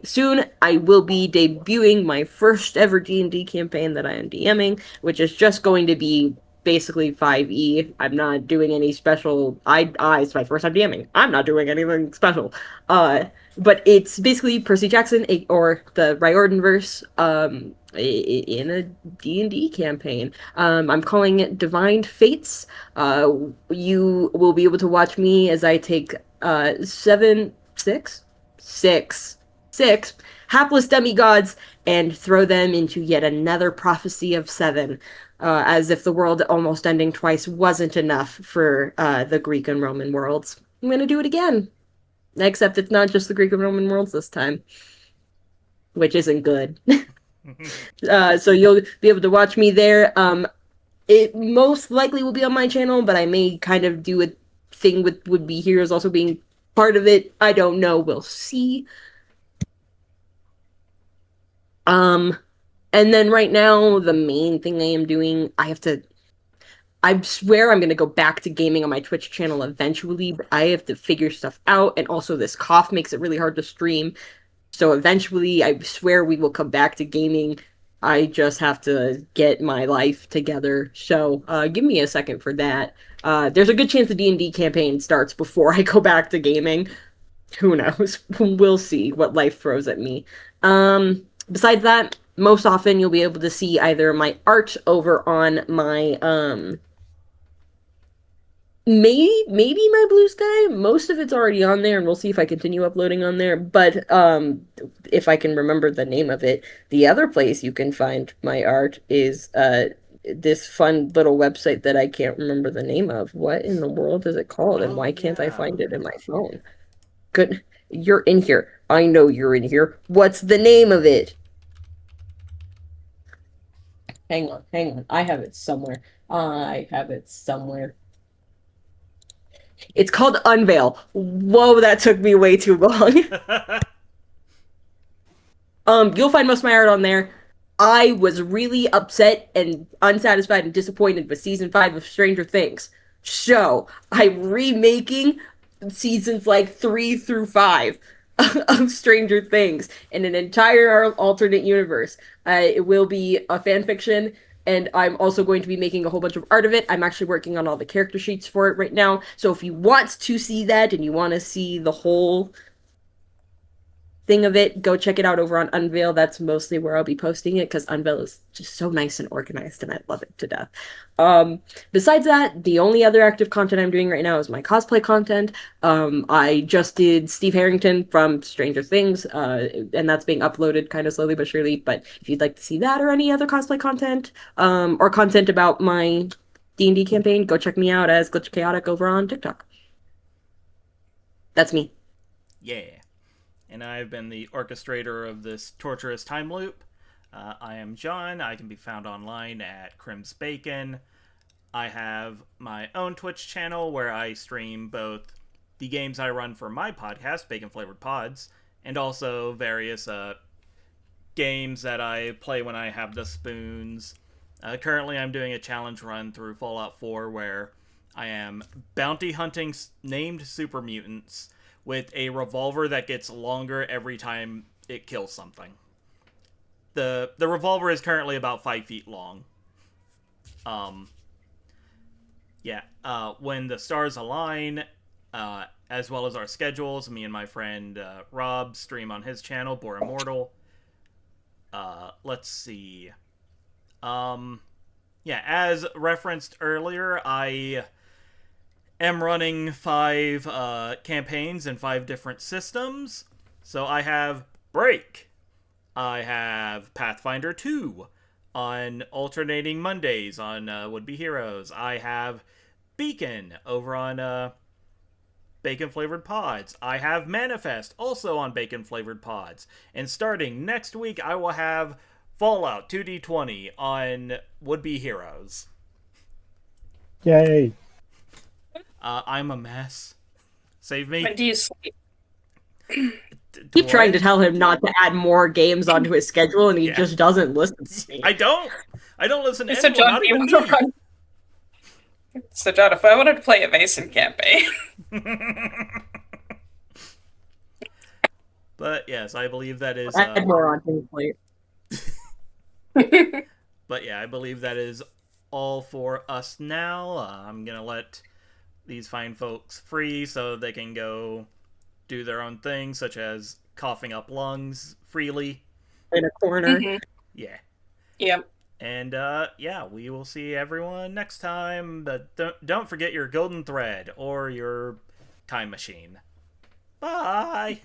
Soon, I will be debuting my first ever D&D campaign that I am DMing, which is just going to be basically 5e. I'm not doing any special. It's my first time DMing. I'm not doing anything special. But it's basically Percy Jackson or the Riordanverse in a D&D campaign. I'm calling it Divine Fates. You will be able to watch me as I take six hapless demigods and throw them into yet another prophecy of 7. As if the world almost ending twice wasn't enough for the Greek and Roman worlds. I'm going to do it again. Except it's not just the Greek and Roman worlds this time, which isn't good. So you'll be able to watch me there. It most likely will be on my channel, but I may kind of do a thing with Would-Be Heroes also being part of it. I don't know. We'll see. And then right now, the main thing I am doing, I swear I'm going to go back to gaming on my Twitch channel eventually, but I have to figure stuff out, and also this cough makes it really hard to stream. So eventually, I swear we will come back to gaming. I just have to get my life together. So give me a second for that. There's a good chance the D&D campaign starts before I go back to gaming. Who knows? We'll see what life throws at me. Besides that, most often you'll be able to see either my art over on my maybe my Blue Sky. Most of it's already on there, and we'll see if I continue uploading on there. But if I can remember the name of it, the other place you can find my art is this fun little website that I can't remember the name of. What in the world is it called, and why can't I find it in my phone? Good, you're in here. I know you're in here. What's the name of it? Hang on. I have it somewhere. It's called Unveil. Whoa, that took me way too long. You'll find most of my art on there. I was really upset and unsatisfied and disappointed with season 5 of Stranger Things. So, I'm remaking seasons like 3 through 5 of Stranger Things in an entire alternate universe. It will be a fan fiction, and I'm also going to be making a whole bunch of art of it. I'm actually working on all the character sheets for it right now. So if you want to see that and you want to see the whole thing of it, go check it out over on Unveil. That's mostly where I'll be posting it because Unveil is just so nice and organized, and I love it to death. Besides that, the only other active content I'm doing right now is my cosplay content. I just did Steve Harrington from Stranger Things, and that's being uploaded kind of slowly but surely. But if you'd like to see that or any other cosplay content, or content about my D&D campaign, go check me out as Glitch Chaotic over on TikTok. That's me.
Yeah. And I've been the orchestrator of this torturous time loop. I am John. I can be found online at Crim's Bacon. I have my own Twitch channel where I stream both the games I run for my podcast, Bacon Flavored Pods, and also various games that I play when I have the spoons. Currently, I'm doing a challenge run through Fallout 4 where I am bounty hunting named super mutants with a revolver that gets longer every time it kills something. The revolver is currently about 5 feet long. When the stars align, as well as our schedules, me and my friend Rob stream on his channel, Bore Immortal. Let's see. As referenced earlier, I am running 5 campaigns in 5 different systems. So I have Break. I have Pathfinder 2 on alternating Mondays on Would Be Heroes. I have Beacon over on Bacon Flavored Pods. I have Manifest also on Bacon Flavored Pods. And starting next week, I will have Fallout 2D20 on Would Be Heroes.
Yay!
I'm a mess. Save me.
When do you sleep?
Keep trying to tell him not to add more games onto his schedule, and he just doesn't listen to me.
I don't listen to
So
anyone,
John,
not
do you
even
want
me.
to run? So John, if I wanted to play a Mason campaign,
But yes, I believe that is.
Add more on his plate.
But yeah, I believe that is all for us now. I'm gonna let these fine folks free so they can go do their own things, such as coughing up lungs freely.
In a corner.
Mhm.
Yeah.
Yep.
And we will see everyone next time. But don't forget your golden thread or your time machine. Bye.